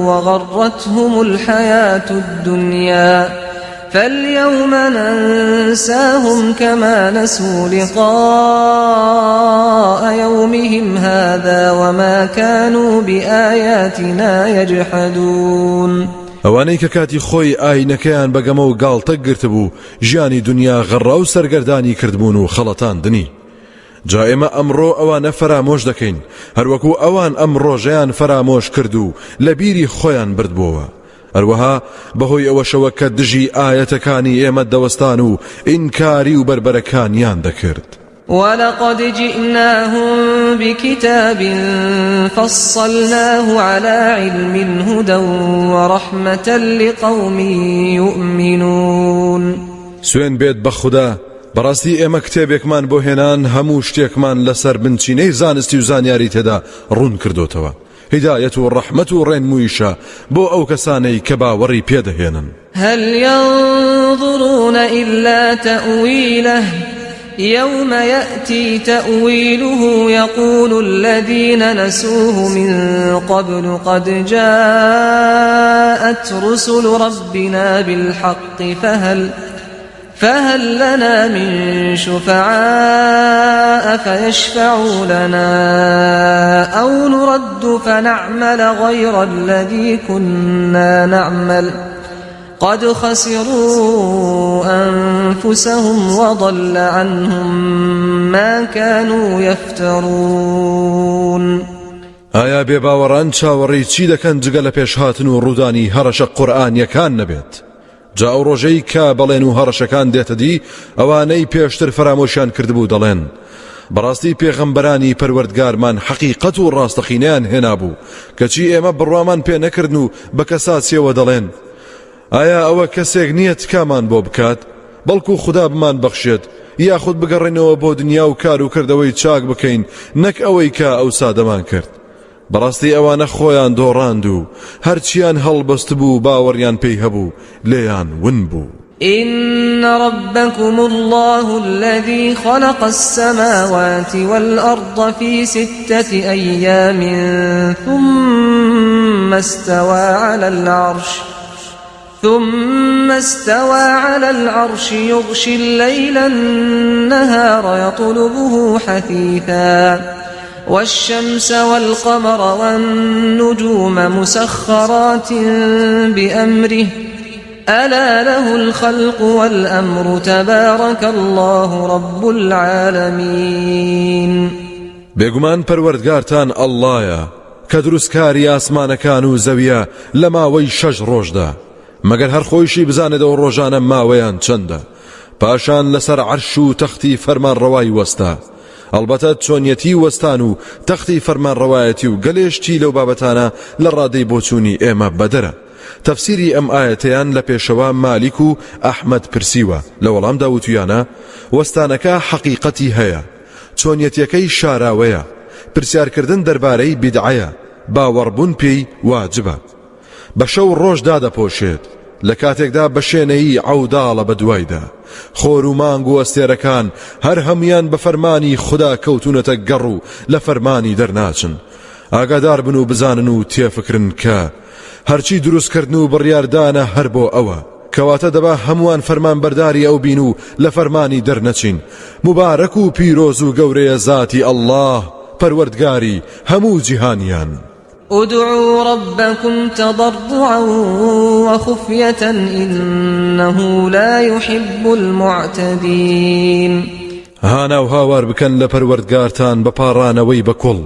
وغرتهم الحياة الدنيا فاليوم ننساهم كما نسوا لقاء يومهم هذا وما كانوا بآياتنا يجحدون. ئەوانەی کە کاتی خۆی ئاینەکەیان بەگەمە و گاڵتە گرتبوو ژیانی دنیا غەڕا و سەرگەردانی کردبوون و خەڵەتاندنی. جا ئێمە ئەمڕۆ ئەوانە فرامۆش دەکەین هەروەکو ئەوان ئەم ڕۆژەیان فرامۆش کرد و لە بیری خۆیان بردبووە. هەروەها بەهۆی ئەوەشەوە کە دژی ئاەتەکانی ئێمە دەوەستان و ئینکاری و بربەرەکانیان دەکرد. ولقد جئناهم بكتاب فصلناه على علم هدى ورحمة لقوم يؤمنون. سوێن بێت بە خوددا بەڕاستی ئێمە کتێبێکمان بۆ هێنان هەموو شتێکمان لەسەر بنچینەی زانستی و زانیاری تێدا ڕوون کردوتەوە هدایەت و ڕەحمەت و ڕێنموویشە بۆ ئەو کەسانەی کە باوەڕی پێدەهێنن. هل ينظرون إلا تأويله يوم يأتي تأويله يقول الذين نسوه من قبل قد جاءت رسل ربنا بالحق فهل لنا من شفعاء فيشفعوا لنا أو نرد فنعمل غير الذي كنا نعمل قد خسروا أنفسهم وضل عنهم ما كانوا يفترون. ئایا بێباوەڕان چاوەڕێی چی دەکەن جگە لە پێشهاتن و ڕوودانی هەڕەشە قورئانیەکان نەبێت؟ جا ئەو ڕۆژەی کە بەڵێن و هەڕەشەکان دێتە دی ئەوانەی پێشتر فرامۆشیان کردبوو دەڵێن بەڕاستی پێغەمبەرانی پەروەردگارمان حەقیقەت و ڕاستەقینەیان هێنابوو کەچی ئێمە بڕوامان پێ نەکردن و بە کەساتیەوە دەڵێن ئایا ئەوە کەسێک نییە تکامان بۆ بکات بەڵکو خوددا بمان بەخشێت یاخود بگەڕێنەوە بۆ دنیا و کار و کردەوەی چاک بکەین نەک ئەوەی کە ئەو سادەمان کرد. بەڕاستی ئەوانە خۆیان دۆڕاند و هەرچیان هەڵبەست بوو باوەڕیان پێی هەبوو لێیان ون بوو. إن ربكم الله الذي خلق السماوات والأرض في 6 أيام ثم استوى على العرش يغشي الليل النهار يطلبه حثيثا والشمس والقمر والنجوم مسخرات بأمره ألا له الخلق والأمر تبارك الله رب العالمين. بێگومان پەروەردگارتان ئەڵڵایە کە دروستکاری ئاسمانەکان و زەویە لە ماوەی 6 ڕۆژدا مەگەر هەر خۆیشی بزانێتەوە ڕۆژانە ماوەیان چەندە پاشان لەسەر عەرش و تەختی فەرمانڕەوایی وەستا ئەلبەتە چۆنیەتی وەستان و تەختی فەرمانڕەوایەتی و گەلێشتی لەو بابەتانە لە ڕادەی بۆچوونی ئێمە بەدەرە. تەفسیری ئەم ئاەتەیان لە پێشەوە مالیک و ئەحمەد پرسیوە لە وەڵامدا وتویانە وەستانەکە حەقیقەتی هەیە چۆنیەتیەکەی شاراوەیە پرسیارکردن دەربارەی بیدعەیە باوەڕبوون پێی واجبە بە شەو ڕۆژ دادەپۆشێت لە کاتێکدا بە شوێنەی عەوداڵە بە دوایدا خۆر و مانگ و ئەستێرەکان هەر هەمویان بە فەرمانی خوددا کەوتونەتە گەڕ و لە فەرمانی دەرناچن. ئاگادار بن و بزانن و تێفکرن کە هەرچی دروستکردن و بڕیاردانە هەر بۆ ئەوە کەواتە دەبا هەمووان فەرمان بەرداری ئەو بین و لە فەرمانی دەرنەچین. مبارەک و پیرۆز و گەورەیە ذاتی ئەڵڵاه پەروەردگاری هەموو جیهانیان. ادعوا ربكم تضرعا وخفية إنه لا يحب المعتدين. هانا و هاوار بکەن لە پەروەردگارتان بە پاڕانەوەی بەکوڵ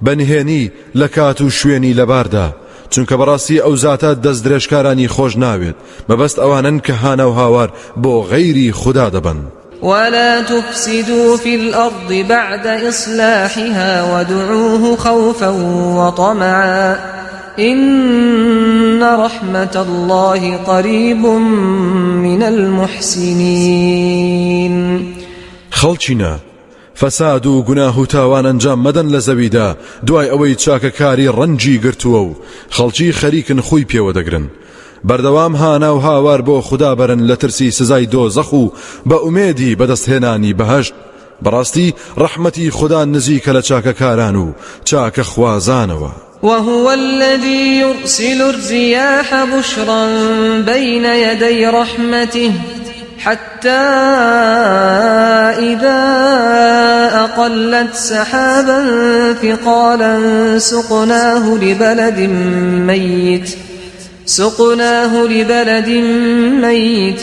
بەنهێنی لە کات و شوێنی لەباردا چونکە بەڕاستی ئەو زاتە دەست درێژکارانی خۆش ناوێت مەبەست ئەوانن کە هانا و هاوار بۆ غەیری خوددا دەبن. ولا تفسدوا في الأرض بعد إصلاحها وادعوه خوفا وطمعا إن رحمة الله قريب من المحسنين. خەڵچینە فەساد و گوناه و تاوان ئەنجام مەدەن لە زەویدا دوای ئەوەی چاکەکاری ڕەنجی گرتووە و خەڵکی خەریکن خۆی پێوە دەگرن. بەردەوام هانا و هاوار بۆ خوددا بەرن لە ترسی سزای دۆزەخ و بە ئومێدی بەدەستهێنانی بەهەشت. بەڕاستی ڕەحمەتی خوددا نزیکە لە چاکەکاران و چاکە خوازانەوە. وهو الذي يرسل الرياح بشرا بين يدي رحمته حتى إذا أقلت سحابا ثقالا سقناه لبلد ميت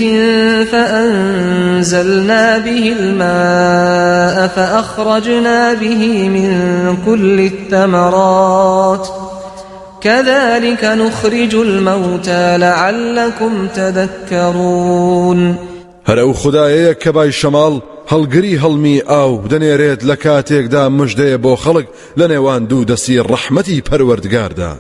فأنزلنا به الماء فأخرجنا به من كل الثمرات كذلك نخرج الموتى لعلكم تذكرون. هەر ئەو خوددایەیە کە بای شەماڵ هەڵگری هەڵمی ئاو دەنێرێت لە کاتێکدا مژدەیە بۆ خەڵک لە نێوان دوو دەستی ڕەحمەتی پەروەردگاردا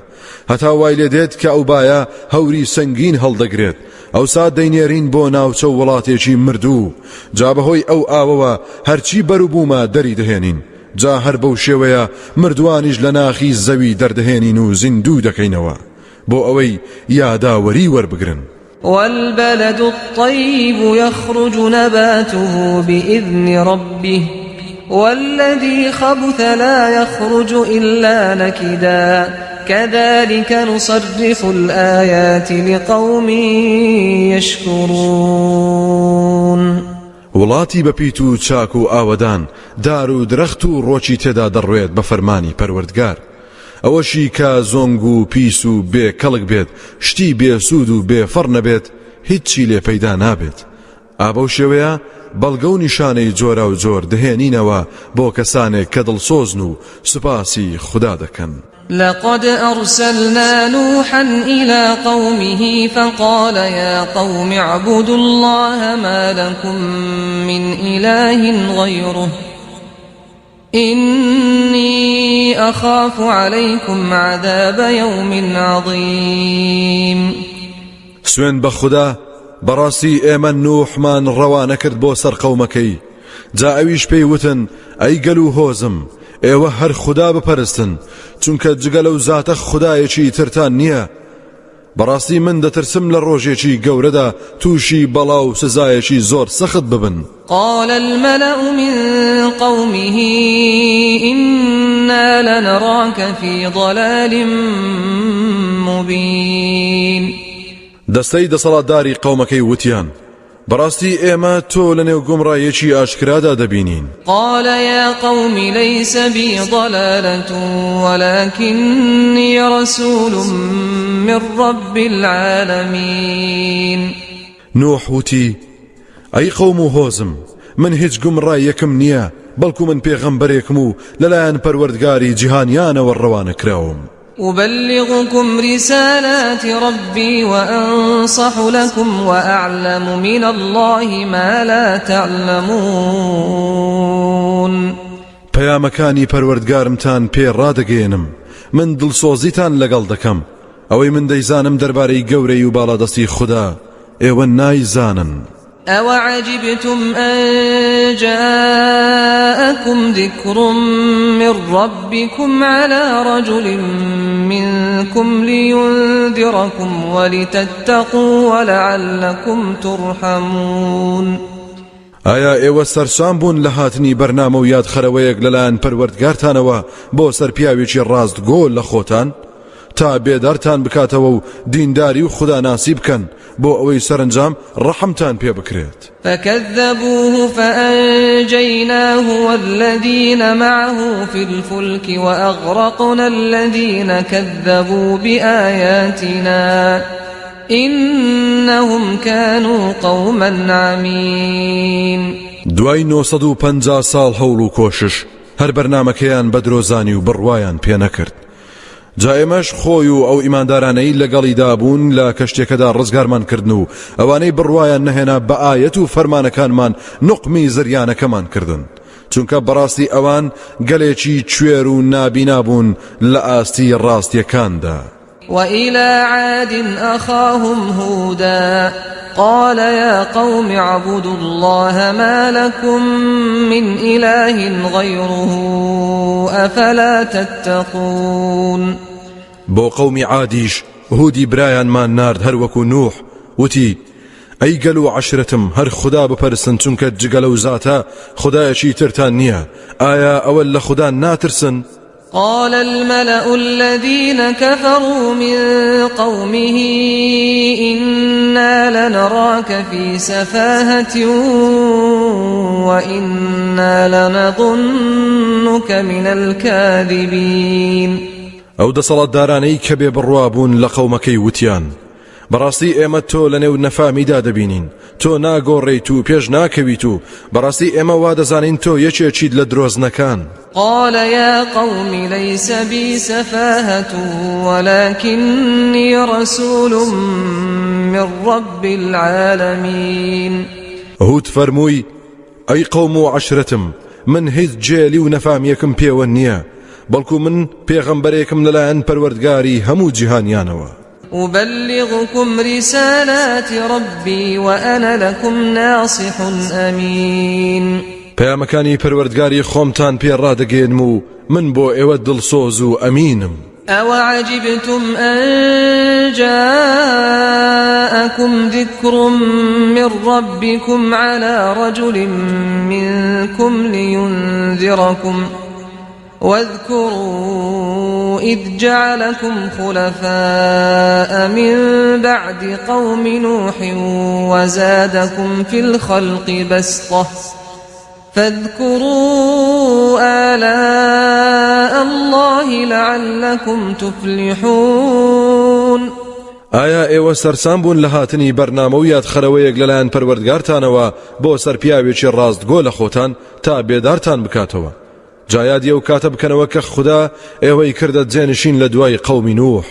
هەتا وای لێ دێت کە ئەو بایە هەوری سەنگین هەڵدەگرێت ئەوسا دەینێرین بۆ ناوچە وڵاتێکی مردوو جا بەهۆی ئەو ئاوەوە هەرچی بەروبوومە دەری دەهێنین جا هەر بەو شێوەیە مردوانیش لە ناخی زەوی دەردەهێنین و زیندوو دەکەینەوە بۆ ئەوەی یاداوەری وەربگرن. والبلد الطيب يخرج نباته بإذن ربه والذي خبث لا يخرج إلا نكدا كذلك نصرف الآيات لقوم يشكرون. وڵاتی بەپیت و چاک و ئاوەدان دار و درەخت و ڕۆکی تێدا دەڕوێت بە فەرمانی پەروەردگار ئەوەشی کە زۆنگ و پیس و بێ کەڵک بێت شتی بێسوود و بێفەڕ نەبێت هیچی لێ پەیدا نابێت. ئابە شێوەیە بەڵگە و نیشانەی جۆرا و جۆر دەهێنینەوە بۆ کەسانێک کە دڵسۆزن و سوپاسی خوددا دەکەن. لقد أرسلنا نوحا إلى قومه فقال يا قوم اعبدوا الله ما لكم من إله غيره إني أخاف عليكم عذاب يوم عظيم. سوێن بە خوددا بەڕاستی ئێمە نوحمان ڕەوانە کرد بۆ سەر قەومەکەی جا ئەویش پێی وتن ئەی گەل و هۆزم ئێوە هەر خوددا بپەرستن چونکە جگە لەو زاتە خودایەکی ترتان نییە. بەڕاستی من دەترسم لە ڕۆژێکی گەورەدا تووشی بەڵا و سزایەکی زۆر سەخت ببن. قال الملأ من قومه إنا لنراك في ضلال مبين. دەستەی دەسەڵاتداری قەومەکەی وتیان بەڕاستی ئێمە تۆ لە نێو گومڕایەکی ئاشکرادا دەبینین. قال يا قوم ليس بي ضلالة ولكني رسول من رب العالمين. نوح وتی ئەی قەوم و هۆزم من هیچ گومڕایەکم نییە بەڵکو من پێغەمبەرێکم و لەلایەن پەروەردگاری جیهانیانەوە ڕەوانە کراوم. أبلغكم رسالات ربي وأنصح لكم وأعلم من الله ما لا تعلمون. پەیامەکانی پەروەردگارمتان پێ ڕادەگەێنم من دڵسۆزیتان لەگەڵ دەکەم ئەوەی من دەیزانم دەربارەی گەورەی و باڵادەستی خوددا ئێوە نایزانن. أوعجبتم أن جاءكم ذكر من ربكم على رجل منكم لينذركم ولتتقوا ولعلكم ترحمون. ئایا ئێوە سەرسام بوون لە هاتنی بەرنامە و یادخەرەوەیەک لەلایەن پەروەردگارتانەوە بۆ سەرپیاوێکی ڕاستگۆ لە خۆتان تا بێدارتان بکاتەوە و دینداری و خوداناسی بکەن بۆ ئەوەی سەرنجام ڕەحمتان پێ بکرێت. فكذبوه فأنجيناه والذين معه في الفلك وأغرقنا الذين كذبوا بآياتنا إنهم كانوا قوما عمين. دوای 950 ساڵ هەوڵ و کۆشش هەر بەرنامەکەیان بە درۆزانی و بڕوایان پێ نەکرد. جا ئێمەش خۆی و ئەو ئیماندارانەی لەگەڵیدا بوون لە کەشتێکەدا ڕزگارمان کردن و ئەوانەی بڕوایان نەهێنا بە ئایەت و فەرمانەکانمان نوقمی زریانەکەمان کردن چونکە بەڕاستی ئەوان گەلێکی کوێر و نابینا بوون لە ئاستی ڕاستیەکاندا. وإلى عاد أخاهم هودا قال يا قوم اعبدوا الله ما لكم من إله غيره أفلا تتقون. بۆ قەومی عادیش هودی برایانمان نارد هەروەکو نوح وتی ئەی گەل و عەشرەتم هەر خوددا بپەرستن چونکە جگە لەو زاتە خودایەکی ترتان نییە ئایا ئەوە لە خوددا ناترسن؟ قال الملأ الذين كفروا من قومه إنا لنراك في سفاهة وإنا لنظنك من الكاذبين. ئەو دەسەڵاتدارانەی کە بێ بڕوابوون لە قەومەکەی وتیان بەڕاستی ئێمە تۆ لەنێو نەفامیدا دەبینین تۆ ناگۆڕیت و پێش ناکەویت و بەڕاستی ئێمە وا دەزانین تۆ یەکێکیت لە درۆزنەکان. قال يا قوم ليس بي سفاهة ولكني رسول من رب العالمين. هود فەرمووی ئەی قەوم و عەشرەتم من هیچ جێلی و نەفامیەکم پێوە نییە بەڵکو من پێغەمبەرێکم لەلایەن پەروەردگاری هەموو جیهانیانەوە. أبلغكم رسالات ربي وأنا لكم ناصح أمين. پەیامەکانی پەروەردگاری خۆمتان پێ ڕادەگەێنم و من بۆ ئێوە دڵسۆز و ئەمینم. أوعجبتم أن جاءكم ذكر من ربكم على رجل منكم لينذركم واذكروا إذ جعلكم خلفاء من بعد قوم نوح وزادكم في الخلق بسطة فاذكروا آلاء الله لعلكم تفلحون. ئایا ئێوە سەرسام بوون لە هاتنی بەرنامە و یادخەرەوەیەک لەلایەن پەروەردگارتانەوە بۆ سەرپیاوێکی ڕاستگۆ لە خۆتان تا بێدارتان بکاتەوە جایادیە و کاتە بکەنەوە کە خوددا ئێوەی کردە جێنشین لە دوای قەومی نوح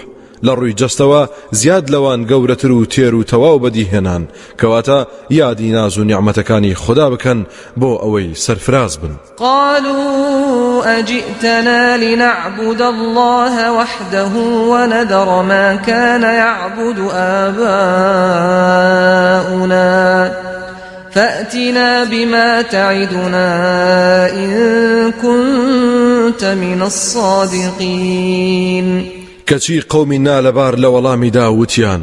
لە ڕووی جەستەوە زیاد لەوان گەورەتر و تێر و تەواو بەدیهێنان کەواتە یادی ناز و نیعمەتەکانی خوددا بکەن بۆ ئەوەی سەرفراز بن. قالوا أجئتنا لنعبد الله وحده ونذر ما كان يعبد آباؤنا فأتنا بما تعدنا إن كنت من الصادقين. کەچی قەومی نالەبار لە وەڵامی داوتیان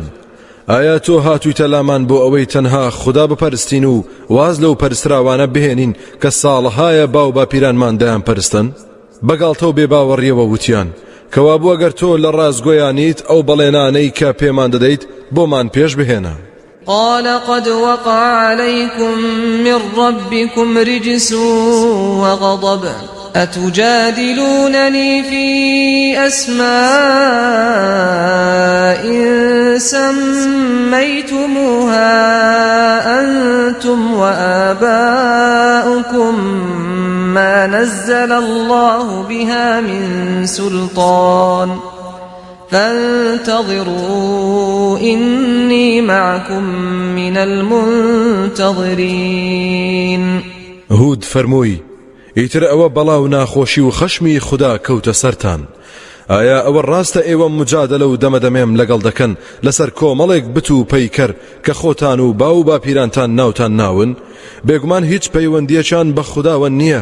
ئایا تۆ هاتوویتە لامان بۆ ئەوەی تەنها خوددا بپەرستین و واز لەو پەرستراوانە بهێنین کە ساڵەهایە باو باپیرانمان دایان پەرستن؟ بەگاڵتە و بێباوەڕیەوە وتیان کەوا بوو ئەگەر تۆ لە ڕازگۆیانیت ئەو بەڵێنانەی کە پێمان دەدەیت بۆمان پێش بهێنە. قال قد وقع عليكم من ربكم رجس وغضب أتجادلونني في أسماء سميتموها أنتم وآباؤكم ما نزل الله بها من سلطان فانتظروا إني معكم من المنتظرين. هود فرمووی ئیتر ئەوە بەڵاو ناخۆشی و خەشمی خوددا کەوتە سەرتان. ئایا ئەوە ڕاستە ئێوە مجادلە و دەمەدەمێم لەگەڵ دەکەن لەسەر کۆمەڵێک بت و پەیکەر کە خۆتان و باو باپیرانتان ناوتان ناون؟ بێگومان هیچ پەیوەندیەکان بە خودداوە نییە،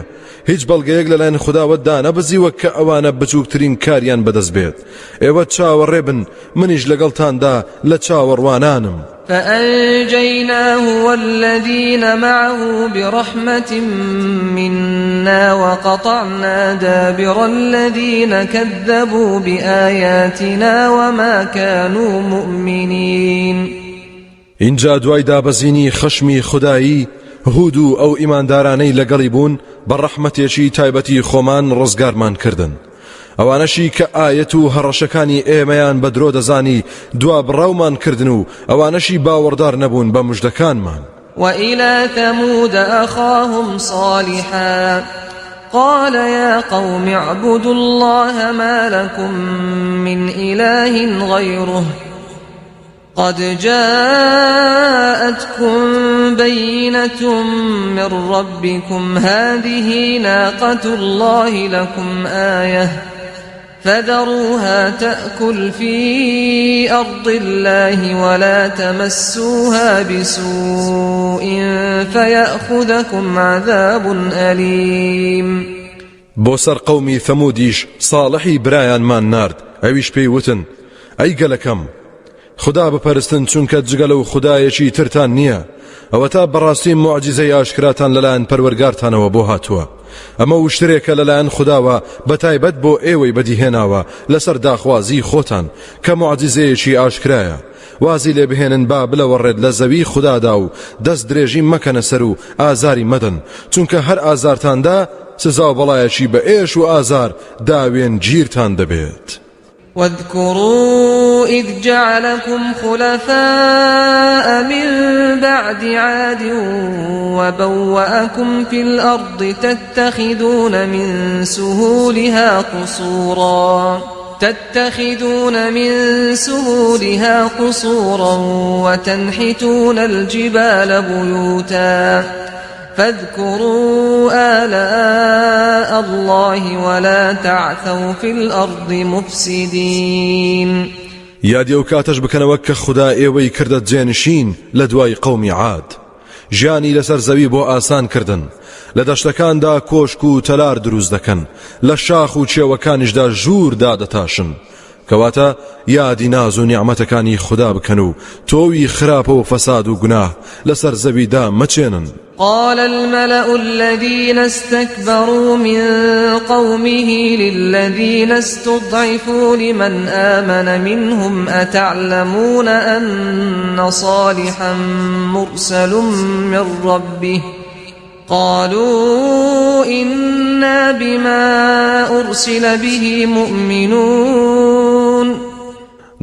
هیچ بەڵگەیەک لەلایەن خودداوە دانەبزیوە کە ئەوانە بچووکترین کاریان بەدەست بێت. ئێوە چاوەڕێ بن، منیش لەگەڵتاندا لە چاوەڕوانانم. فأنجيناه والذين معه برحمة منا وقطعنا دابر الذين كذبوا بآياتنا وما كانوا مؤمنين. اینجا دوای دابەزینی خەشمی خودایی هود و ئەو ئیماندارانەی لەگەڵی بوون بە ڕەحمەتێکی تایبەتی خۆمان ڕزگارمان کردن. ئەوانەشی کە ئایەت و هەڕەشەکانی ئێمەیان بە درۆ دەزانی دوا بڕاومان کردن و ئەوانەشی باوەڕدار نەبوون بە موژدەکانمان. وإلى ثمود أخاهم صالحا قال يا قوم اعبدوا الله ما لكم من إله غيره قد جاءتكم بينة من ربكم هذه ناقة الله لكم آية فذروها تأكل في أرض الله ولا تمسوها بسوء فيأخذكم عذاب أليم. بوسر قومي ثموديش صالحي برايان مان نارد ئەویش پێی وتن ئەی گەلەکەم خدا بپەرستن چونکە جگە لەو خدایەکی ترتان نییە، ئەوە تا بەڕاستی معجزەی ئاشکراتان لەلایەن پەروەرگارتانەوە بۆ هاتووە. ئەمە وشترێکە لەلایەن خداوە بەتایبەت بۆ ئێوەی بەدیهێناوە لەسەر داخوازی خۆتان کە معجزەیەکی ئاشکرایە. وازی لێ بهێنن با بلەوەڕێت لە زەوی خوددادا و دەست درێژی مەکەنە سەر و ئازاری مەدەن، چونکە هەر ئازارتاندا سزا و بەڵایەکی بە ئێش و ئازار داوێن گیرتان دەبێت. واذكروا إذ جعلكم خلفاء من بعد عاد وبوأكم في الأرض تتخذون من سهولها قصورا وتنحتون الجبال بيوتا فاذكروا آلاء الله ولا تعثوا في الأرض مفسدين. یادی ئەو کاتەش بکەنەوە کە خوددا ئێوەی کردە جێنشین لە دوای قەومی عاد، ژیانی لەسەر زەوی بۆ ئاسان کردن، لە دەشتەکاندا کۆشک و تەلار دروست دەکەن، لە شاخ و چێوەکانیشدا ژوور دادەتاشن، کەواتە یادی ناز و نیعمەتەکانی خوددا بکەن و تۆوی خراپە و فەساد و گوناه لەسەر زەویدا مەچێنن. قال الملأ الذين استكبروا من قومه للذين استضعفوا لمن آمن منهم أتعلمون أن صالحا مرسل من ربه قالوا إنا بما أرسل به مؤمنون.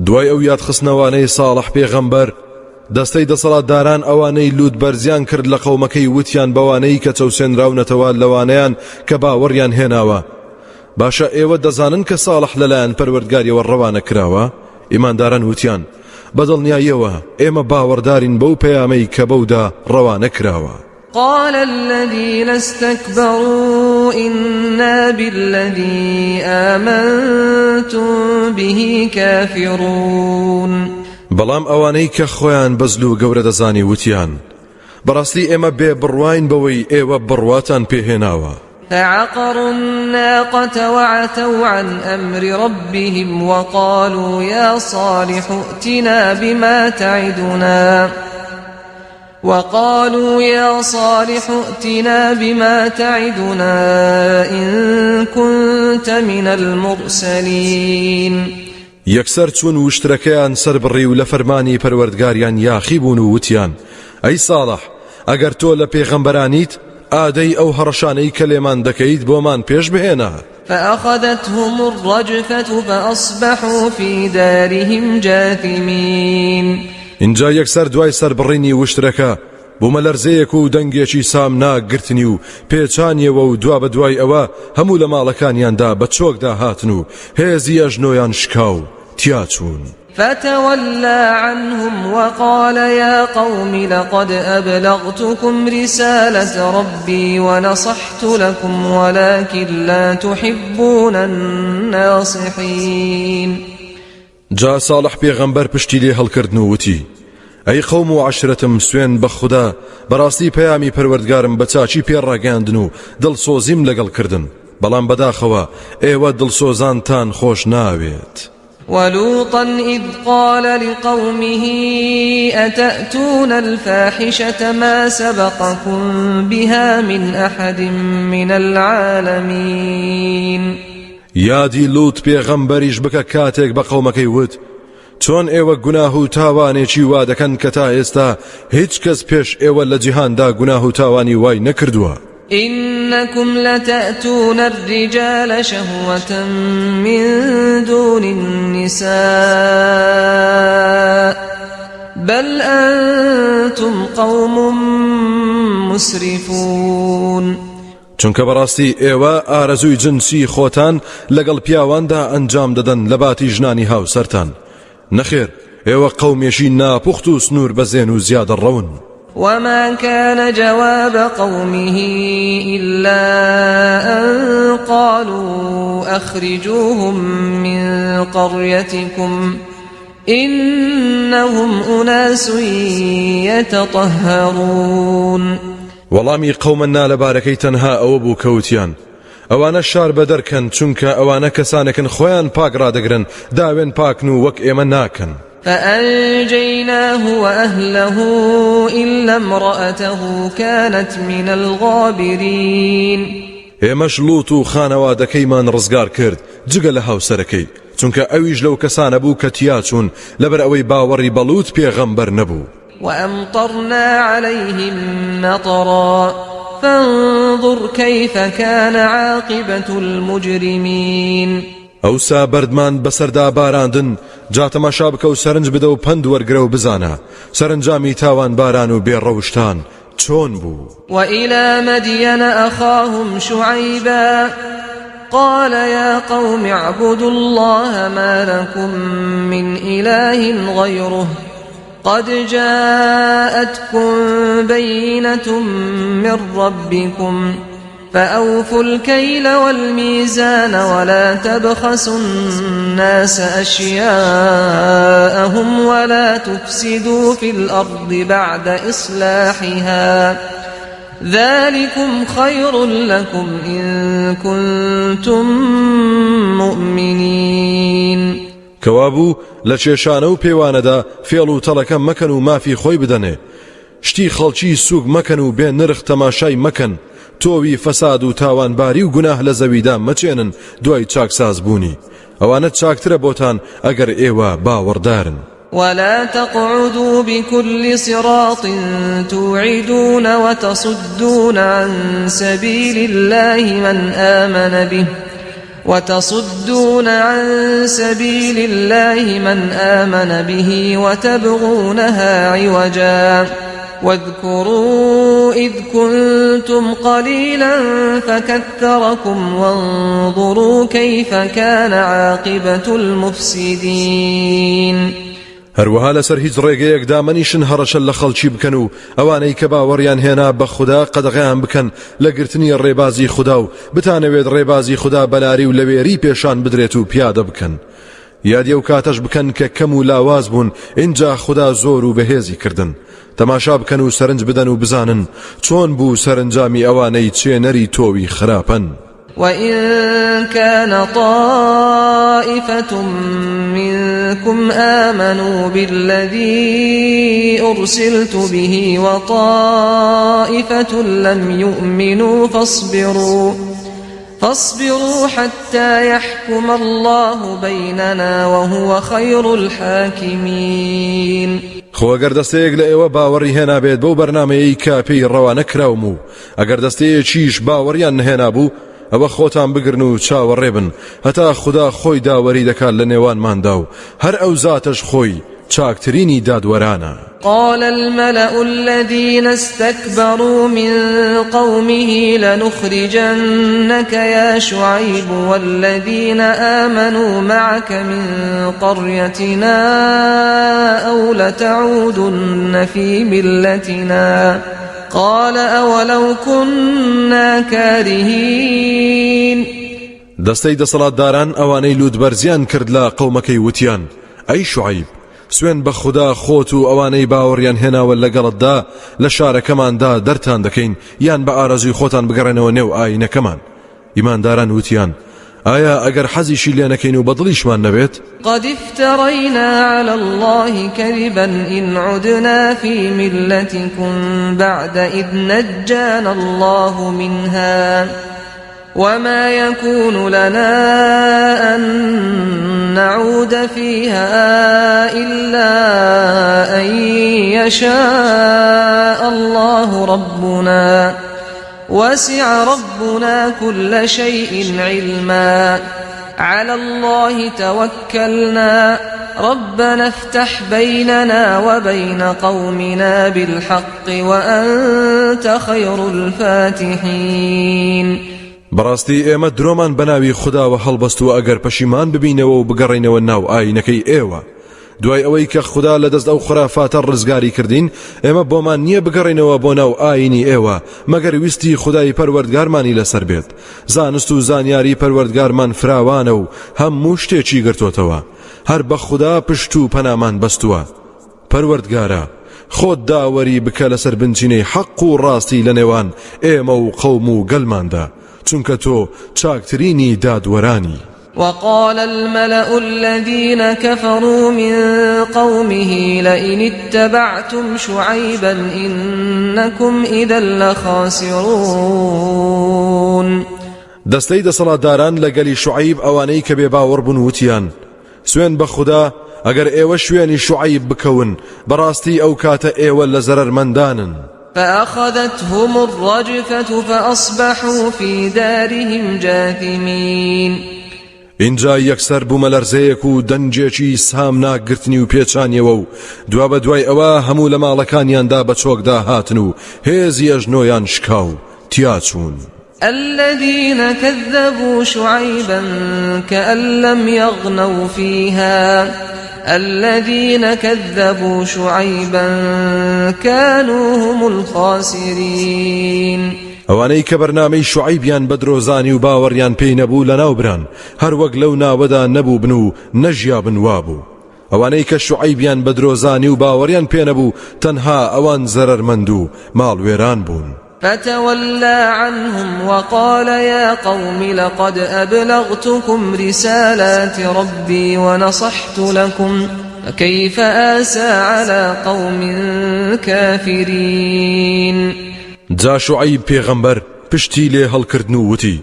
دوای ئەو یادخستنەوانەی ساڵح پێغەمبەر دەستەی دەسەڵاتداران ئەوانەی لوت بەرزیان کرد لە قەومەکەی وتیان بەوانەی کە چەوسێنراونەتەوە لەوانەیان کە باوەڕیان هێناوە، باشە ئێوە دەزانن کە ساڵح لەلایەن پەروەردگاریەوە ڕەوانە کراوە؟ ئیمانداران وتیان بەدڵنیاییەوە ئێمە باوەڕدارین بەو پەیامەی کە بەودا ڕەوانە کراوە. قال الذين استكبروا إنا بالذي آمنتم به كافرون. بەڵام ئەوانەی کە خۆیان بەزل و گەورە دەزانی وتیان بەڕاستی ئێمە بێ بڕواین بەوەی ئێوە بڕواتان پێهێناوە. فعقروا الناقة وعتوا عن أمر ربهم وقالوا يا صالح ائتنا بما تعدنا إن كنت من المرسلين. یەکسەر چون وشترەکەیان سەر بڕی و لە فەرمانی پەروەردگاریان یاخی بوون و وتیان ئەی ساڵح ئەگەر تۆ لە پێغەمبەرانیت ئادەی ئەو هەڕەشانەی کە لێمان دەکەیت بۆمان پێش بهێنا. فأخذتهم الرجفة فأصبحوا في دارهم جاثمين. اینجا یەکسەر دوای سەربڕینی وشترەکە بوومە لەرزەیەک و دەنگێکی سامناک گرتنی و پێچانیەوە و دوا بە دوای ئەوە هەموو لە ماڵەکانیاندا بە چۆکدا هاتن و هێزی ئەژنۆیان شکاو تیا چوون. فتولى عنهم وقال يا قوم لقد أبلغتكم رسالة ربي ونصحت لكم ولكن لا تحبون الناصحين. جا صالح پێغەمبەر پشتی لێ هەڵکردن و وتی ئەی قەوم و عەشرەتم سوێن بە خوددا بەڕاستی پەیامی پەروەردگارم بە چاچی پێڕاگەاندن و دڵسۆزیم لەگەڵ کردن بەڵام بەداخەوە ئێوە دڵسۆزانتان خۆش ناوێت. ولوطا إذ قال لقومه أتأتون الفاحشة ما سبقكم بها من أحد من العالمين. یادی لوت پێغەمبەریش بکە کاتێک بە قەومەکەی وت چۆن ئێوە گوناه و تاوانێکی وا دەکەن کە تا ئێستا هیچ کەس پێش ئێوە لە جیهاندا گوناه و تاوانی وای نەکردووە. إنكم لتأتون الرجال شهوة من دون النساء بل أنتم قوم مسرفون. چونکە بەڕاستی ئێوە ئارەزووی جنسی خۆتان لەگەڵ پیاواندا ئەنجام دەدەن لە باتی ژنانی هاوسەرتان. نەخێر ئێوە قەومێکی ناپوخت و سنوور بەزێن و زیادە ڕەون. وما كان جواب قومه إلا أن قالوا أخرجوهم من قريتكم إنهم أناس يتطهرون. وەڵامی قەومەنا لەبارەکەی تەنها ئەوە بوو کەوتیان ئەوانە شار بەدەرکەن چونکە ئەوانە کەسانێکن خۆیان پاک ڕادەگرن داوێن پاکن و وەک ئێمە ناکەن. فأنجيناه وأهله إلا امرأته كانت من الغابرين. ئێمەش لوت و خانەوادەکەیمان ڕزگار کرد جگە لە هاوسەرەکەی چونکە ئەویش لەو کەسانە بوو کە تیا چوون لەبەر ئەوەی باوەڕی بەلوت پێغەمبەر نەبوو. وأمطرنا عليهم مطرا فانظر كيف كان عاقبة المجرمين. ئەوسا بەردمان بەسەردا باراندن جا تەماشا بکە و سەرنج بدە و پند وەرگرە و بزانە سەرنجامی تاوان باران و بێڕەوشتان چۆن بوو. وإلى مدين أخاهم شعيبا قال يا قوم اعبدوا الله ما لكم من إله غيره قد جاءتكم بينة من ربكم فأوفوا الكيل والميزان ولا تبخسوا الناس أشياءهم ولا تفسدوا في الأرض بعد إصلاحها ذلكم خير لكم إن كنتم مؤمنين. کەوابوو لە کێشانە و پێوانەدا فێڵ و تەڵەکە مەکەن و مافی خۆی بدەنێ شتی خەڵکی سوگ مەکەن و بێ نرخ تەماشای مەکەن تۆوی فەساد و تاوانباری و گوناه لە زەویدا مەچێنن دوای چاکساز بوونی ئەوانە چاکترە بۆتان ئەگەر ئێوە باوەڕدارن. ولا تقعدوا بكل صراط توعدون وتصدون عن سبيل الله من آمن به وتبغونها عوجا واذكروا إذ كنتم قليلا فكثركم وانظروا كيف كان عاقبة المفسدين. هەروەها لەسەر هیچ ڕێگەیەک دامەنیشن هەڕەشە لە خەڵکی بکەن و ئەوانەی کە باوەڕیان هێنا بە خوددا قەدەغەیان بکەن لە گرتنی ڕێبازی خوددا و بتانەوێت ڕێبازی خوددا بەلاری و لەوێری پێشان بدرێت و پیادە بکەن. یادی ئەو کاتەش بکەن کە کەم و لاواز بوون اینجا خوددا زۆر و بەهێزی کردن. تەماشا بکەن و سەرنج بدەن و بزانن چۆن بوو سەرنجامی ئەوانەی چێنەری تۆوی خراپەن. وإن كان طائفة منكم آمنوا بالذي أرسلت به وطائفة لم يؤمنوا فاصبروا حتى يحكم الله بيننا وهو خير الحاكمين. خۆگەر دەستەیەک لە ئێوە باوەڕی هێنابێت بەو بەرنامەیەی کە پێی ڕەوانە کراوم و ئەگەر دەستەیەکیش باوەڕیان نهێنابوو ئەوە خۆتان بگرن و چاوەڕێ بن هەتا خوددا خۆی داوەری دەکات لە نێوانماندا و هەر ئەو زاتەش خۆی چاکترینی دادوەرانە. قال الملأ الذين استكبروا من قومه لنخرجنك يا شعيب والذين آمنوا معك من قريتنا أو لتعودن في ملتنا قال أولو كنا كارهين. دەستەی دەسەڵاتداران ئەوانەی لوودبەرزیان کرد لە قەومەکەی وتیان ئەی شوعیب سوێن بە خوددا خۆت و ئەوانەی باوەڕیان هێناوە لەگەڵتدا لە شارەکەماندا دەرتان دەکەین یان بە ئارەزوی خۆتان بگەڕێنەوە نێو ئاینەکەمان. ئیمانداران وتیان ئایا ئەگەر حەزیشی لێ نەکەین و بەدڵیشمان نەبێت؟ قد افترينا على الله كذبا إن عدنا في ملتكم بعد إذ نجانا الله منها وما يكون لنا أن نعود فيها إلا أن يشاء الله ربنا وسع ربنا كل شيء علما على الله توكلنا ربنا افتح بيننا وبين قومنا بالحق وأنت خير الفاتحين. بەڕاستی ئێمە درۆمان بەناوی خودداوە هەڵبەستووە ئەگەر پەشیمان ببینەوە و بگەڕێنەوە ناو ئاینەکەی ئێوە دوای ئەوەی کە خوددا لەدەست ئەو خورافاتە ڕزگاری کردین ئێمە بۆمان نییە بگەڕێنەوە بۆ ناو ئاینی ئێوە مەگەر ویستی خودای پەروەردگارمانی لەسەر بێت. زانست و زانیاری پەروەردگارمان فراوانە و هەموو شتێکی گرتوتەوە هەر بە خوددا پشت و پەنامان بەستووە. پەروەردگارە خۆت داوەری بکە لەسەر بنچینەی حەق و ڕاستی لە نێوان ئێمە و قەوم و گەلماندا چونکە تۆ چاکترینی دادوەرانی. وقال الملأ الذين كفروا من قومه لئن اتبعتم شعيبا إنكم إذا لخاسرون. دەستەی دەسەڵاتداران لەگەلی شوعیب ئەوانەی کە بێباوەڕ بوون وتیان سوێن بە خوددا ئەگەر ئێوە شوێنی شوعیب بکەون بەڕاستی ئەو کاتە ئێوە لە زەرەرمەندانن. فأخذتهم الرجفة فأصبحوا في دارهم جاثمين. اینجا یەکسەر بوومە لەرزەیەک و دەنجێکی سام ناگرتنی و پێچانیەوە و دوا بە دوای ئەوە هەموو لە ماڵەکانیاندا بە چۆکدا هاتن و هێزی ئەژنۆیان شکاو تیاچوون. الذين كذبوا شعيبا كأن لم يغنوا فيها الذين كذبوا شعيبا كانوا هم الخاسرين. ئەوانەی کە بەرنامەی شوعیبیان بە درۆزانی و باوەڕیان پێی نەبوو لەناوبران هەر وەک لەو ناوەدا نەبوو بن و نەژیابن وابوو. ئەوانەی کە شوعیبیان بە درۆزانی و باوەڕیان پێ نەبوو تەنها ئەوان زەرەرمەند و ماڵوێران بوون. فتولى عنهم وقال يا قوم لقد أبلغتكم رسالات ربي ونصحت لكم فكيف آسى على قوم كافرين. جا شوعیب پێغەمبەر پشتی لێ هەڵکردن و وتی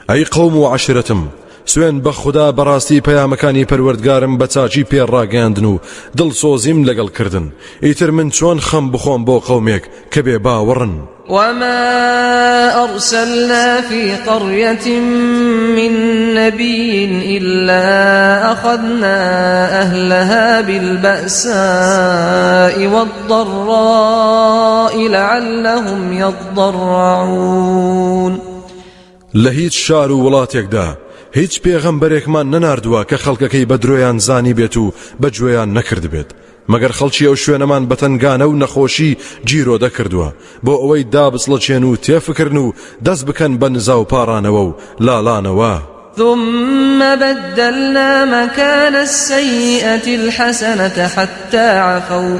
ئەی قەوم و عەشیرەتم سوێن بە خوددا بەڕاستی پەیامەکانی پەروەردگارم بە چاچی پێڕاگەیاندن و دڵسۆزیم لەگەڵ کردن ئیتر من چۆن خەم بخۆم بۆ قەومێک کە بێ باوەڕن. وما أرسلنا في قرية من نبي إلا أخذنا أهلها بالبأساء والضراء لعلهم يضرعون. لهيج شار وڵاتێکدا هیچ پێغەمبەرێکمان نەناردووە کە خەڵکەکەی بە درۆیان زانی بێت و بەگوێیان نەکرد بێت مەگەر خەڵکی ئەو شوێنەمان بەتەنگانە و نەخۆشی جیرۆ دەکردووە بۆ ئەوەی دابسڵەچێن و تێفکردن و دەست بکەن بە نزا و پاڕانەوە و لاڵانەوە. ثم بدلنا مكان السيئة الحسنة حتى عفوا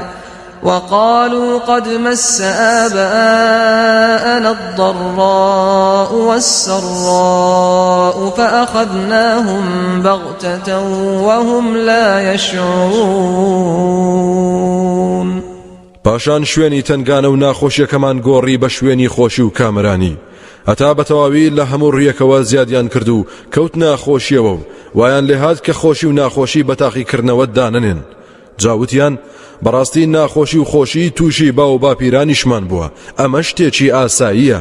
وقالوا قد مس آباءنا الضراء والسراء فأخذناهم بغتة وهم لا يشعرون. پاشان شوێنی تەنگانە و ناخۆشیەکەمان گۆڕی بە شوێنی خۆشی و کامرانی هەتا بەتەواوی لە هەموو ڕیەکەوە زیادیان کرد و کەوت ناخۆشیەوە و وایان لێهات کە خۆشی و ناخۆشی بە تاقیکردنەوە داننێن. جاوتیان بەڕاستی ناخۆشی و خۆشی تووشی باو باپیرانیشمان بووە ئەمە شتێکی ئاساییە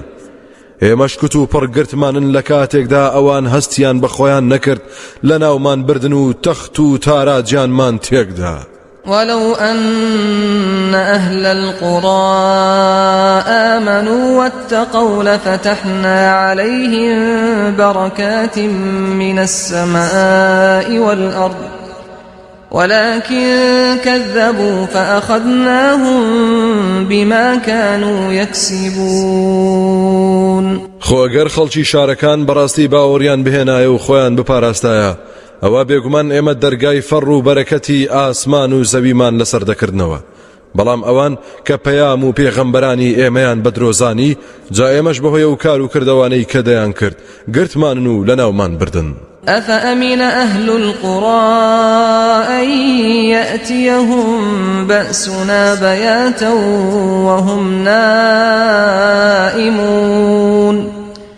ئێمەش کت و پڕگرتمانن لە کاتێکدا ئەوان هەستیان بە خۆیان نەکرد لە ناومان بردن و تەخت و تاراجیانمان تێکدا ولو أن أهل القرى آمنوا واتقوا لفتحنا عليهم بركات من السماء والأرض ولكن كذبوا فأخذناهم بما كانوا يكسبون خۆ ئەگەر خەڵکی شارەکان بەڕاستی باوەڕیان بهێنایە و خۆیان بپاراستایە ئەوە بێگومان ئێمە دەرگای فەڕ و بەرەکەتی ئاسمان و زەویمان لەسەر دەکردنەوە بەڵام ئەوان کە پەیام و پێغەمبەرانی ئێمەیان بەدرۆزانی جا ئێمەش بەهۆی و کار و کردەوانەی کە دەیان کرد گرتمانن و لەناومان بردن أفأمن أهل القرى أن يأتيهم بأسنا بياتا وهم نائمون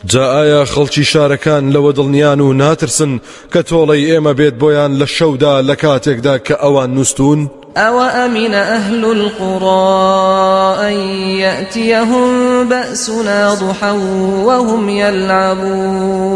جا ئایا خەڵکی شارەکان لەوە دڵنیان و ناترسن کە تۆڵەی ئێمە بێت بۆیان لە شەودا لە کاتێکدا کە ئەوان نووسون أوأمن أهل القرى أن يأتيهم بأسنا ضحى وهم يلعبون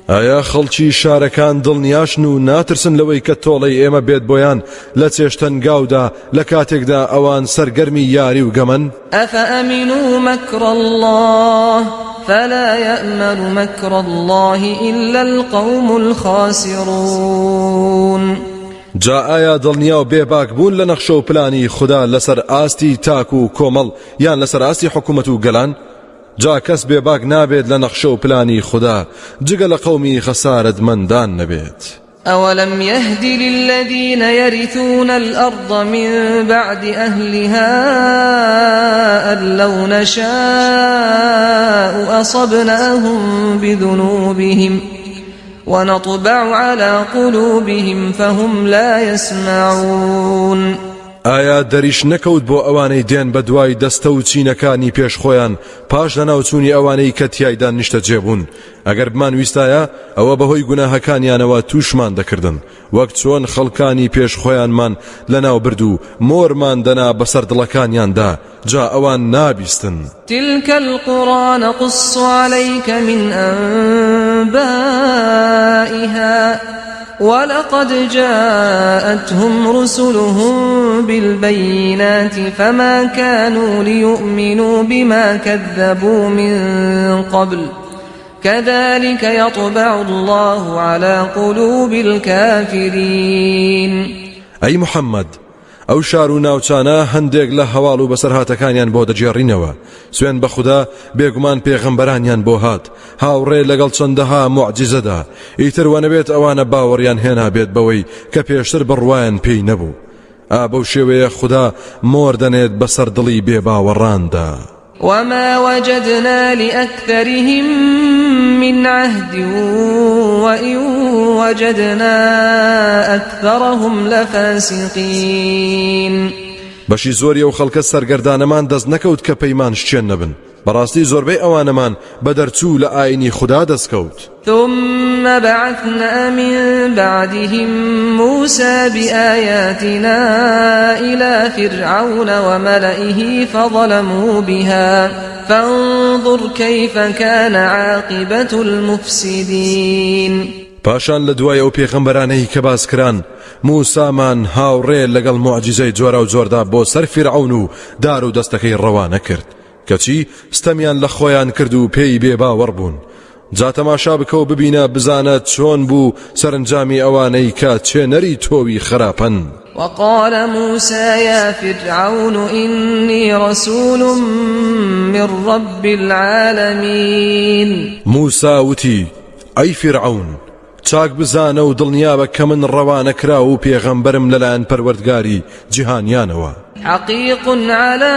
ئایا خەڵکی شارەکان دڵنیاشن و ناترسن لەوەی کە تۆڵەی ئێمە بێت بۆیان لە چێشتەنگاودا لە کاتێکدا ئەوان سەرگەرمی یاری و گەمەن أفأمنوا مكر الله فلا يأمن مكر الله إلا القوم الخاسرون جا ئایا دڵنیا و بێباک بوون لە نەخشە و پلانی خوددا لەسەر ئاستی تاک و کۆمەڵ یان لەسەر ئاستی حکومەت و گەلان جا کەس بێباک نابێت لە نەخشە و پلانی خوددا جگە لە قەومی خەسارەتمەندان نەبێت أولم يهد للذين يرثون الأرض من بعد أهلها أن لو نشاء أصبناهم بذنوبهم ونطبع على قلوبهم فهم لا يسمعون ئایا دەریش نەکەوت بۆ ئەوانەی دێن بە دوای دەستە و چینەکانی پێش خۆیان پاش لە ناوچوونی ئەوانەی کە تیایدا نیشتە جێبوون ئەگەر بمان ویستایە ئەوە بەهۆی گوناهەکانیانەوە تووشمان دەکردن وەک چۆن خەڵکانی پێش خۆیانمان لە ناو برد و مۆرمان دەنا بەسەر دڵەکانیاندا جا ئەوان نابیستن تلك القرى نقص عليك من أنبائها ولقد جاءتهم رسلهم بالبينات فما كانوا ليؤمنوا بما كذبوا من قبل كذلك يطبع الله على قلوب الكافرين أي محمد ئەو شار و ناوچانە هەندێک لە هەواڵ و بەسەرهاتەکانیان بۆ دەجێڕینەوە سوێن بە خوددا بێگومان پێغەمبەرانیان بۆ هات هاوڕێ لەگەڵ چەندەها موعجیزەدا ئیتر وەنەبێت ئەوانە باوەڕیان هێنا بێت بەوەی کە پێشتر بڕوایان پێی نەبوو بەو شێوەیە خوددا مۆر دەنێت بەسەر دڵی بێ باوەڕاندا وما وجدنا لأكثرهم من عهد وإن وجدنا أكثرهم لفاسقين بەشی زۆری ئەو خەڵکە سەرگەردانەمان دەست نەکەوت کە پەیمان شتێن نەبن بەڕاستی زۆربەی ئەوانەمان بە دەرچوو لە ئاینی خوددا دەستکەوت ثم بعثنا من بعدهم موسى بآياتنا إلى فرعون وملئه فظلموا بها فانظر كيف كان عاقبة المفسدين پاشان لە دوای ئەو پێغەمبەرانەی کە باسکران موسامان هاوڕێ لەگەڵ موعجیزەی جۆرە و جۆردا بۆ سەر فیرعون و دار و دەستەکەی ڕەوانە کرد کەچی ستەمیان لە خۆیان کرد و پێی بێ باوەڕ بوون جا تەماشا بکە و ببینە بزانە چۆن بوو سەرنجامی ئەوانەی کە چێنەری تۆوی خراپەن وقال موسى يا فرعون إني رسول من رب العالمين موسى وتي أي فرعون چاک بزانە و دڵنیابە کە من ڕەوانە کرا و پێغەمبەرم لەلایەن پەروەردگاری جیهانیانەوە حقيق على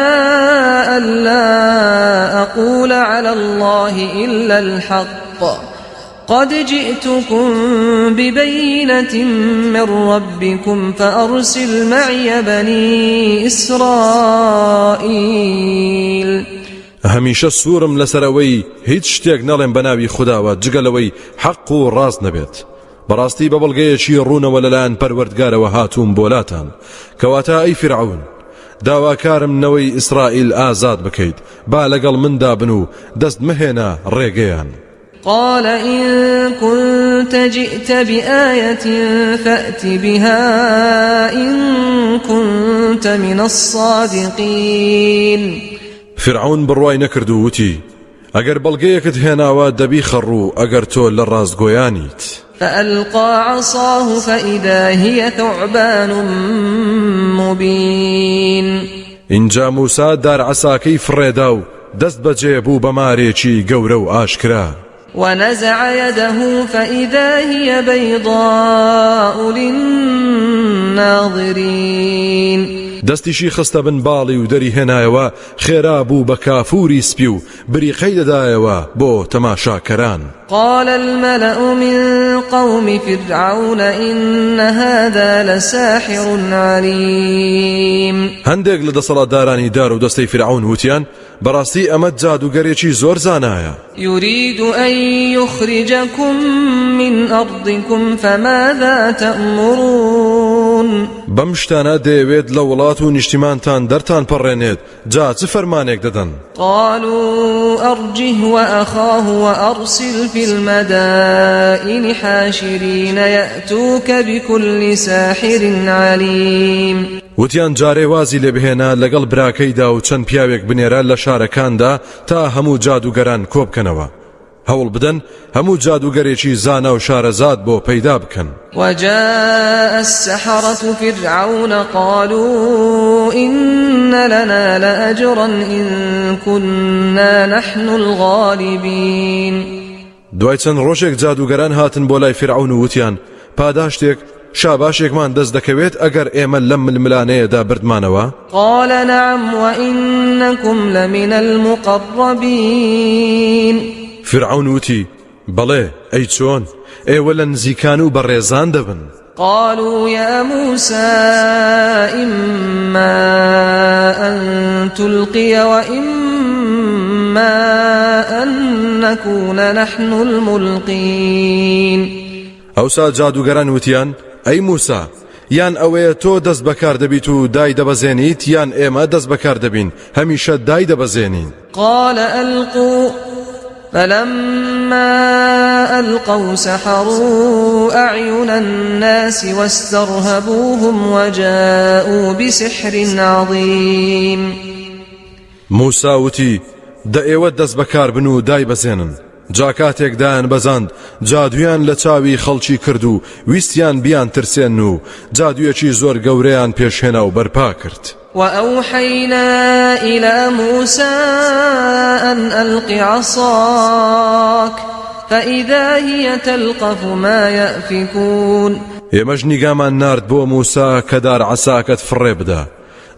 ألا أقول على الله إلا الحق قد جئتكم ببينة من ربكم فأرسل معي بني إسرائيل هەمیشە سوورم لەسەرەوەی هیچ شتێک نەڵێم بەناوی خودداوە جگەلەوەی حەق و ڕاست نەبێت بەڕاستی بە بەڵگەیەکی ڕوونەوە لەلایەن پەروەردگارەوە هاتووم بۆلاتان کەواتە ئەی فرعون داواکارم نەوەی ئیسرائیل ئازاد بکەیت با لەگەڵ مندا بن و دەست مهێنە ڕێگەیان. قال إن كنت جئت بآية فأت بها إن كنت من الصادقين. فرعون بڕوای نەکرد و وتی ئەگەر بەڵگەیەکت هێناوە دەبی خەڕوو ئەگەر تۆ لە ڕاستگۆیانیت. فألقى عصاه فإذا هي ثعبان مبين. اینجا موسا دار عساکەی فڕێدا و دەست بەجێ بوو بە مارێکی گەورە و ئاشکرا. ونزع يده فإذا هي بيضاء للناظرين. دەستیشی خستە بن باڵی و دەری هێنایەوە خێرا بوو بە کافوری سپی و بریقەی دەدایەوە بۆ تەماشاکەران. قال الملأ من قوم فرعون إن هذا لساحر عليم. هەندێک لە دەسەڵاتدارانی دار و دەستەی فرعون وتیان بەڕاستی ئەمە جادوگەرێکی زۆر زانایە. يريد أن يخرجكم من أرضكم فماذا تأمرون. بەم شتانە دەیەوێت لە وڵات و نیشتیمانتان دەرتان پەڕێنێت جا چ فەرمانێک دەدەن؟ قالوا أرجه وأخاه وأرسل في المدائن حاشرين يأتوك بكل ساحر عليم. وتیان جارێ وازی لێ بهێنا لەگەڵ براکەیدا و چەند پیاوێک بنێرە لە شارەکاندا تا هەموو جادوگەران کۆ بکەنەوە هەوڵ بدەن هەموو جادوگەرێکی زانا و شارەزاد بۆ پەیدا بکەن. وجاء السحرة فرعون قالوا إن لنا لأجرا إن كنا نحن الغالبين. دوای چەند ڕۆژێک جادوگەران هاتن بۆ لای فرعون و وتیان پاداشتێک شاباشێکمان دەست دەکەوێت ئەگەر ئێمە لەم ململانەیەدا بردمانەوە. قال نعم وإنكم لمن المقربين. فرعون وتی بەڵێ ئەی چۆن ئێوە لە نزیکان و بەڕێزان دەبن. قالوا يا موسى إما أن تلقي وإما أن نكون نحن الملقين. ئەوسا جادوگەران وتیان ئەی موسا یان ئەوەیە تۆ دەست بەکار دەبیت و دای دەبەزێنیت یان ئێمە دەست بەکار دەبین هەمیشە دای دەبەزێنین. قال ألقوا فلما ألقوا سحروا أعين الناس واسترهبوهم وجاءوا بسحر عظيم. موسا وتی دە ئێوە دەست بەکار بن و دای بەزێنن. جاکاتێک دایان بەزاند جادویان لە چاوی خەڵکی کرد و ویستیان بیان ترسێن و جادویەکی زۆر گەورەیان پێشهێنا و بەرپا کرد. وأوحينا إلى موسى أن ألق عصاك فإذا هي تلقف ما يأفكون. ئێمەش نیگامان نارد بۆ موسا کە دار عەساکەت فڕێ بدە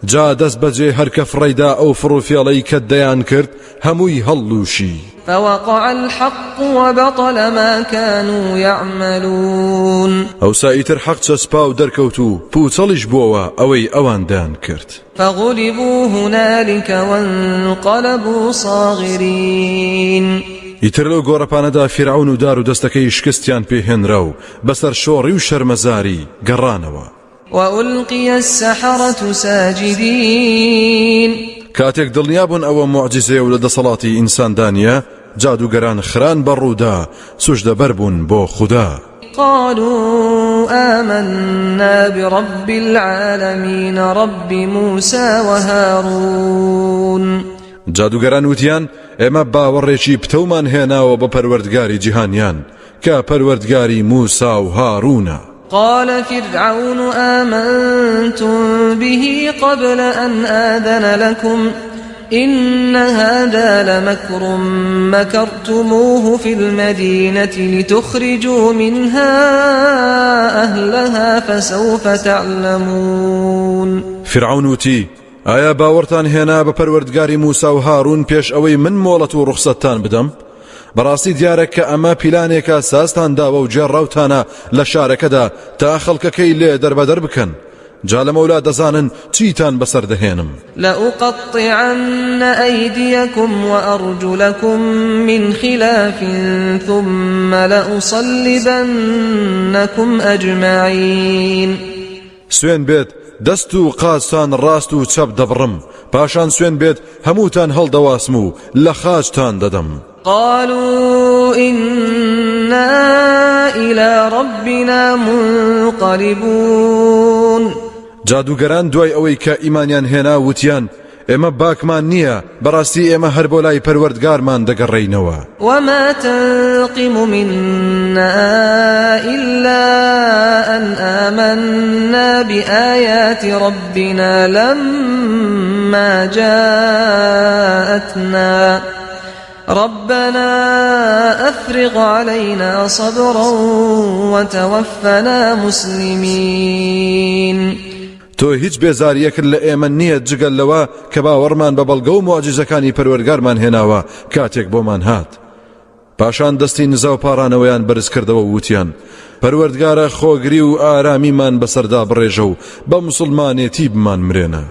جا دەست بەجێ هەر کە فڕێدا ئەو فڕوفێڵەی کە دەیان کرد هەمووی هەڵلوشی. فوقع الحق وبطل ما كانوا يعملون. ئەوسا ئیتر حەق چەسپا و دەرکەوت و پوچەڵیش بووەوە ئەوەی ئەوان دەیان کرد. فغلبوا هنالك وانقلبوا صاغرين. ئیتر لەو گۆڕەپانەدا فرعون و دار و دەستەکەی شکستیان پێهێنرا و بەسەر شۆڕی و شەرمەزاری گەڕانەوە. وألقي السحرة ساجدين. کاتێک دڵنیابوون ئەوە معجزەیە و لە دەسەڵاتی ئینساندانیە جادوگەران خران بەڕوودا سوژدەبەر بوون بۆ خوددا. قالوا آمنا برب العالمين رب موسى وهارون. جادوگەران وتیان ئێمە باوەڕێکی پتەومان هێناوە بە پەروەردگاری جیهانیان کە پەروەردگاری موسا و هارونە. قال فرعون آمنتم به قبل أن آذن لكم إن هذا لمكر مكرتموه في المدينة لتخرجوا منها أهلها فسوف تعلمون. فرعون وتی ئایا باوەڕتان هێنا بە پەروەردگاری موسا و هارون پێش ئەوەی من مۆڵەت و ڕوخسەتتان بدەم؟ بەڕاستی دیارە کە ئەمە پیلانێکە ساستان داوە و جێڕاوتانە لە شارەکەدا تا خەڵکەکەی لێ دەربەدەر بکەن جا لەمەولا دەزانن چیتان بەسەر دەهێنم. لأقطعن أيديكم وأرجلكم من خلاف ثم لأصلبنكم أجمعين. سوێن بێت دەست و قازتان ڕاست و چەپ دەبڕم، پاشان سوێن بێت هەمووتان هەڵدەواسم و لە خاچتان دەدەم. قالوا إنا إلى ربنا منقلبون. جادوگەران دوای ئەوەی کە ئیمانیان هێنا وتیان ئێمە باکمان نییە، بەڕاستی ئێمە هەر بۆ لای پەروەردگارمان دەگەڕێینەوە. وما تنقم منا إلا أن آمنا بآيات ربنا لما جاءتنا ربنا أفرغ علينا صبرا وتوفنا مسلمين. تۆ هیچ بێزاریەکرد لە ئێمە نییە جگەل لەوە کە باوەڕمان بە بەڵگە و موعجزەکانی پەروەردگارمان هێناوە کاتێک بۆمان هات. پاشان دەستی نزا و پاڕانەوەیان بەرز کردەوە و وتیان پەروەردگارە خۆگری و ئارامیمان بەسەردا بڕێژە و بە موسڵمانێتی بمان مرێنە.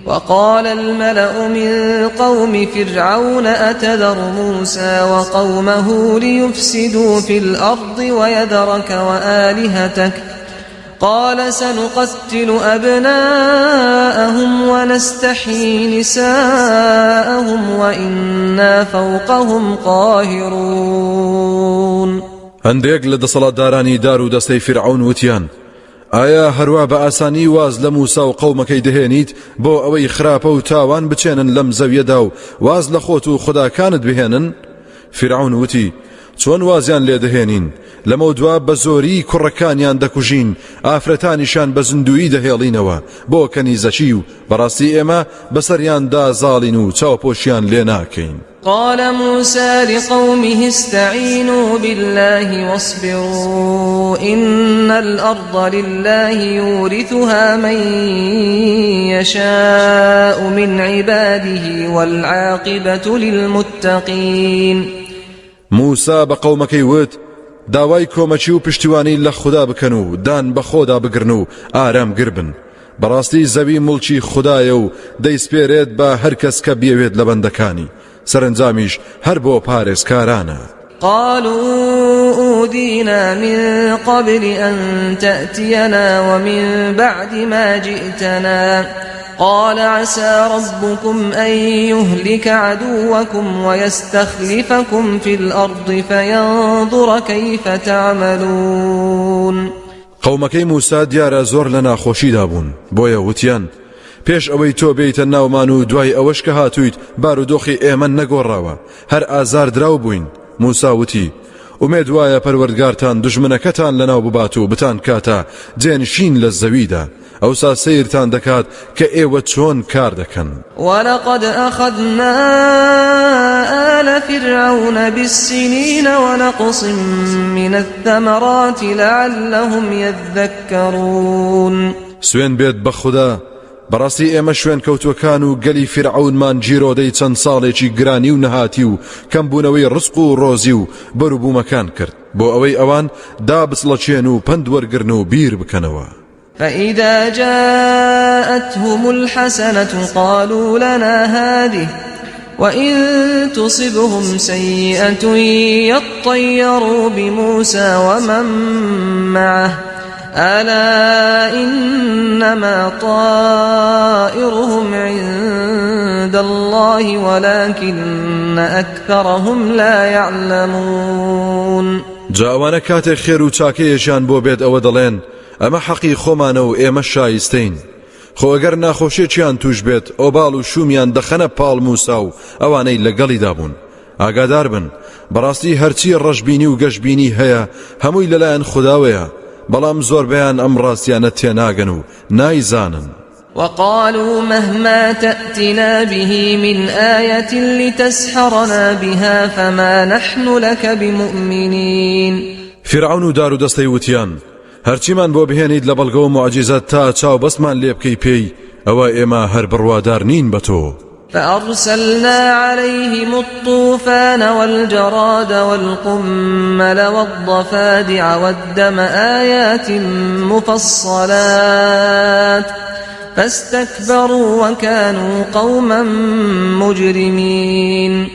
وقال الملأ من قوم فرعون أتذر موسى وقومه ليفسدوا في الأرض ويذرك وآلهتك قال سنقتل أبناءهم ونستحيي نساءهم وإنا فوقهم قاهرون. هەندێک لە دەسەڵاتدارانی دار و دەستەی فرعون وتیان ئایا هەروە بە ئاسانی واز لە موسا و قەومەکەی دەهێنیت بۆ ئەوەی خراپە و تاوان بچێنن لەم زەویەدا و واز لە خۆت و خوداکانت بهێنن؟ فرعون وتی چۆن وازیان لێ دەهێنین؟ لەمە دوا بە زۆری کوڕەکانیان دەکوژین، ئافرەتانیشان بە زندویی دەهێڵینەوە بۆ کەنیزەکی و بەڕاستی ئێمە بەسەریاندا زاڵین و چاوپۆشیان لێ ناکەین. قال موسى لقومه استعينوا بالله واصبروا إن الأرض لله يورثها من يشاء من عباده والعاقبة للمتقين. موسى بقومكي وت داوای کۆمەچی و پشتیوانی لە خوددا بکەن و دان بە خۆدا بگرن و ئارام گربن. بەڕاستی زەوی مڵکی خوددایە و دەیسپێرێت بە هەر کەس کە بێوێت لە بەندەکانی، سەرنجامیش هەر بۆ پارێزکارانە. قالوا أودينا من قبل أن تأتينا ومن بعد ما جئتنا قال عسى ربكم أن يهلك عدوكم ويستخلفكم في الأرض فينظر كيف تعملون. قومەکەی موسا دیارە زۆر لە ناخۆشیدا بوون، بۆیە وتیان پێش ئەوەی تۆ بێیتە ناومان و دوای ئەوەش کە هاتوویت بارودۆخی ئێمە نەگۆڕاوە، هەر ئازار دراو بووین. موسا وتی ئومێد وایە پەروەردگارتان دژمنەکەتان لەناو ببات و بتان کاتە جێنشین لە زەویدا، ئەوسا سیرتان دەکات کە ئێوە چۆن کار دەکەن. ولقد أخذنا آل فرعون بالسنين ونقص من الثمرات لعلهم يذكرون. سوێن بێت بە خوددا بەڕاستی ئێمە شوێن کەوتوەکان و گەلی فرعونمان جیرۆدەی چەند ساڵێکی گرانی و نەهاتی و کەمبوونەوەی ڕزق و ڕۆزی و بەروبوومەکان کرد بۆ ئەوەی ئەوان دابچڵەچێن و پند وەرگرن و بیر بکەنەوە. فإذا جاءتهم الحسنة قالوا لنا هذه وإن تصبهم سيئة يطيروا بموسى ومن معه ألا إنما طائرهم عند الله ولكن أكثرهم لا يعلمون. جاوانە کاتێک خێر و چاکەیەشیان بۆ بێت ئەوە دەڵێن ئەمە حەقی خۆمانە و ئێمە شایستەین، خۆ ئەگەر ناخۆشیێکیان توش بێت ئۆباڵ و شومیان دەخەنە پاڵ موسا و ئەوانەی لەگەڵیدا بوون. ئاگادار بن بەڕاستی هەرچی ڕەشبینی و گەشبینی هەیە هەمووی لەلایەن خودداوەیە، بەڵام زۆربەیان ئەم ڕاستیانە تێناگەن و نایزانن. وقالوا مهما تأتنا به من آية لتسحرنا بها فما نحن لك بمؤمنين. فرعون و دار و دەستەی وتیان هەرچیمان بۆ بهێنیت لە بەڵگە و معجزەت تا چاو بەسمان لێ بکەی پێی، ئەوە ئێمە هەر بڕوادار نین بە تۆ. فأرسلنا عليهم الطوفان والجراد والقمل والضفادع والدم آيات مفصلات فاستكبروا وكانوا قوما مجرمين.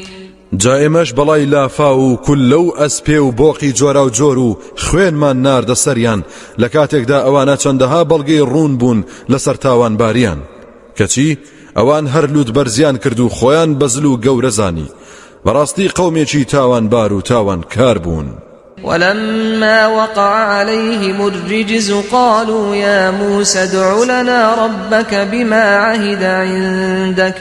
جا ئێمەش بەڵای لافا و کول لەو ئەسپێ و بۆقی جۆرا و جۆر و خوێنمان ناردە سەریان لە کاتێکدا ئەوانە چەندەها بەڵگەی ڕوون بوون لەسەر تاوانباریان کەچی ئەوان هەر لوت بەرزیان کرد و خۆیان بەزل و گەورە زانی بەڕاستی قەومێکی تاوانبار و تاوانکار بوون. ولما وقع عليهم الرجز قالوا يا موسى ادع لنا ربك بما عهد عندك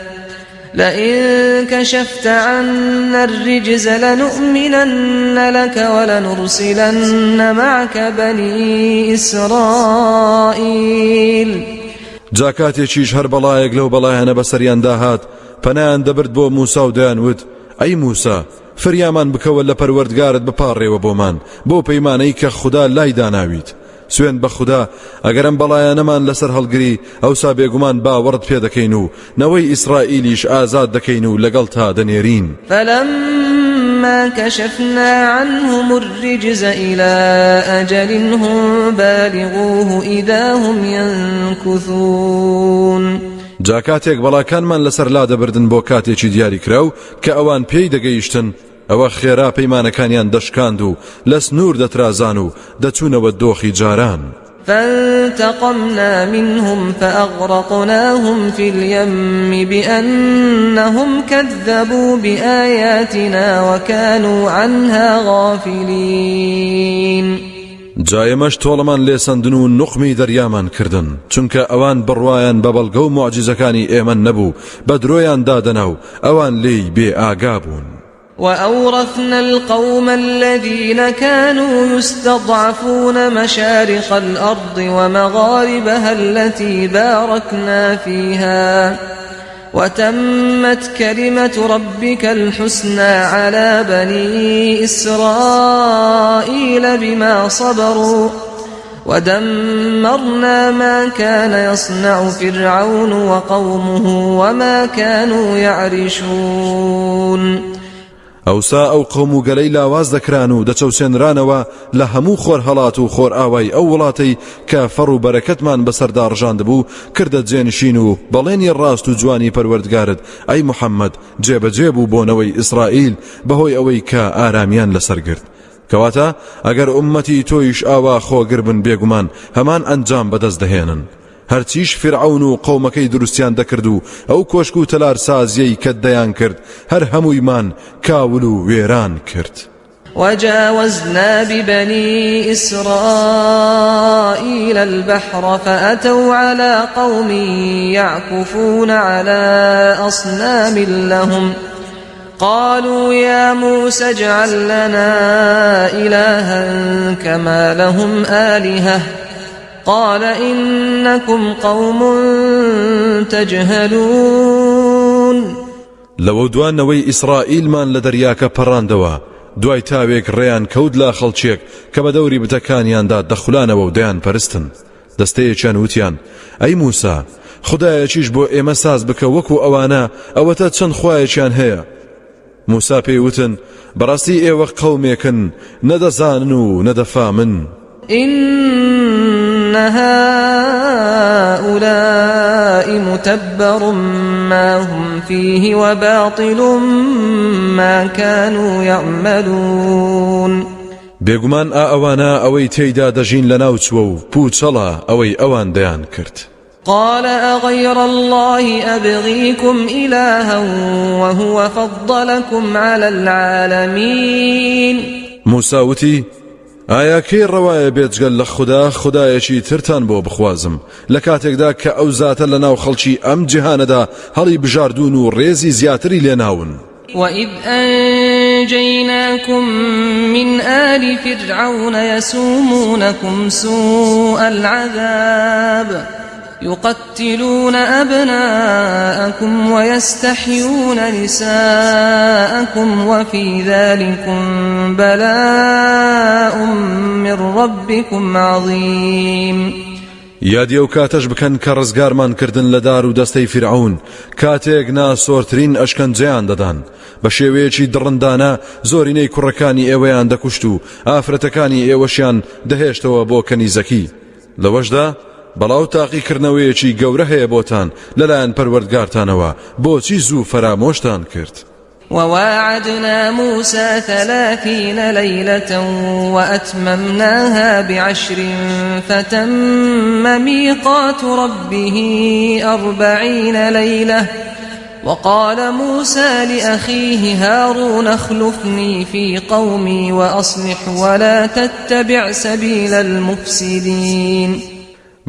لئن كشفت عنا الرجز لنؤمنن لك ولنرسلن معك بني إسرائيل. جا کاتێکیش هەر بەڵایەک لەو بەڵایانە بەسەریان داهات پەنایان دەبرد بۆ موسا و دەیانوت ئەی موسا فریامان بکەوە لە پەروەردگارت بپاڕێوە بۆمان بۆ پەیمانەی کە خوددا لای داناویت. سوێن بە خوددا ئەگەرم بەڵایانەمان لەسەر هەڵگری ئەوسا بێگومان باوەڕت پێ دەکەین و نەوەی ئیسرائیلیش ئازاد دەکەین و لەگەڵ تا دەنێرین. فلما كشفنا عنهم الرجز إلى أجل هم بالغوه إذا هم ينكثون. جا کاتێک بەڵاکانمان لەسەر لا دەبردن بۆ کاتێکی دیاری کراو کە ئەوان پێی دەگەیشتن ئەوە خێرا پەیمانەکانیان دەشکاند و لە سنوور دەترازان و دەچوونەوە دۆخی جاران. فانتقمنا منهم فأغرقناهم في اليم بأنهم كذبوا بآياتنا وكانوا عنها غافلين. جایەمەش تۆڵەمان لێسەندن و نوقمی دەریامان کردن چونکە ئەوان بڕوایان بە بەڵگە و موعجزەکانی ئێمە نەبوو بە درۆیان دادەنا و ئەوان لێی بێ ئاگا بوون. وأورثنا القوم الذين كانوا يستضعفون مشارق الأرض ومغاربها التي باركنا فيها وتمت كلمة ربك الحسنى على بني إسرائيل بما صبروا ودمرنا ما كان يصنع فرعون وقومه وما كانوا يعرشون. ئەوسا ئەو قەوم و گەلەی لاواز دەکران و دەچەوسێنرانەوە لە هەموو خۆر هەڵات و خۆر ئاوای ئەو وڵاتەی کە فەڕ و بەرەکەتمان بەسەردا ڕژاند بوو کردە جێنشین و بەڵێنی ڕاست و جوانی پەروەردگارت ئەی محەممەد جێبەجێ بوو بۆنەوەی ئیسرائیل بەهۆی ئەوەی کە ئارامیان لەسەر گرت. کەواتە ئەگەر ئومەتی تۆیش ئاوا خۆگر بن بێگومان هەمان ئەنجام بەدەست دەهێنن. هەرچیش فرعون و قەومەکەی دروستیان دەکرد و ئەو کۆشک و تەلار سازیەی کە دەیان کرد هەر هەموویمان کاول و وێران کرد. وجاوزنا ببني إسرائيل البحر فأتوا على قوم يعكفون على أصنام لهم قالوا يا موسى اجعل لنا إلها كما لهم آلهة قال إنكم قوم تجهلون. لو دوانەوەی ئیسرائیلمان لە دەریاکە پەڕاندەوە دوای تاوێک ڕێیان کەوت لا خەڵکێک کە بە دەوری بتەکانیاندا دەخولانەوە و دەیان پەرستن. دەستەیەکیان وتیان ئەی موسا خودایەکیش بۆ ئێمە ساز بکە وەکو ئەوانە ئەوەتە چەند خوایەکیان هەیە. موسا پێی وتن بەڕاستی ئێوە قەومێکن نەدەزانن و نەدەفامن. إن هؤلاء متبر ما هم فيه وباطل ما كانوا يعملون. بێگومان ئەوانە ئەوەی تێیدا دەژین لە ناوچوە و پوچەڵە ئەوەی ئەوان دەیان کرد. قال أغير الله أبغيكم إلها وهو فضلكم على العالمين. موسى وتی ئایا کەی ڕەوایە بێجگەل لە خودایەکی ترتان بۆ بخوازم لە کاتێکدا کە ئەو زاتە لە ناو خەڵکی ئەم جیهانەدا هەڵی بژاردون و ڕێزی زیاتری لێناون. وإذ أنجيناكم من آل فرعون يسومونكم سوء العذاب يقتلون أبناءكم ويستحيون نساءكم وفي ذلكم بلاء من ربكم عظيم. یادی ئەو کاتەش بکەن کە ڕزگارمان کردن لە دار و دەستەی فرعون کاتێک ناسۆرترین ئەشکەنجەیان دەدان بە شێوەیەکی دڕندانە زۆرینەی کوڕەکانی ئێوەیان دەکوشت و ئافرەتەکانی ئێوەشیان دەهێشتەوە بۆ کەنیزەکی لەوەشدا بەڵاو تاقیکردنەوەیەکی گەورە هەیە بۆتان لەلایەن پەروەردگارتانەوە بۆچی زوو فەرامۆشتان کرد وواعدنا موسى 30 ليلة وأتممناها ب10 فتم ميقات ربه 40 ليلة وقال موسى لأخيه هارون اخلفني في قومي وأصلح ولا تتبع سبيل المفسدين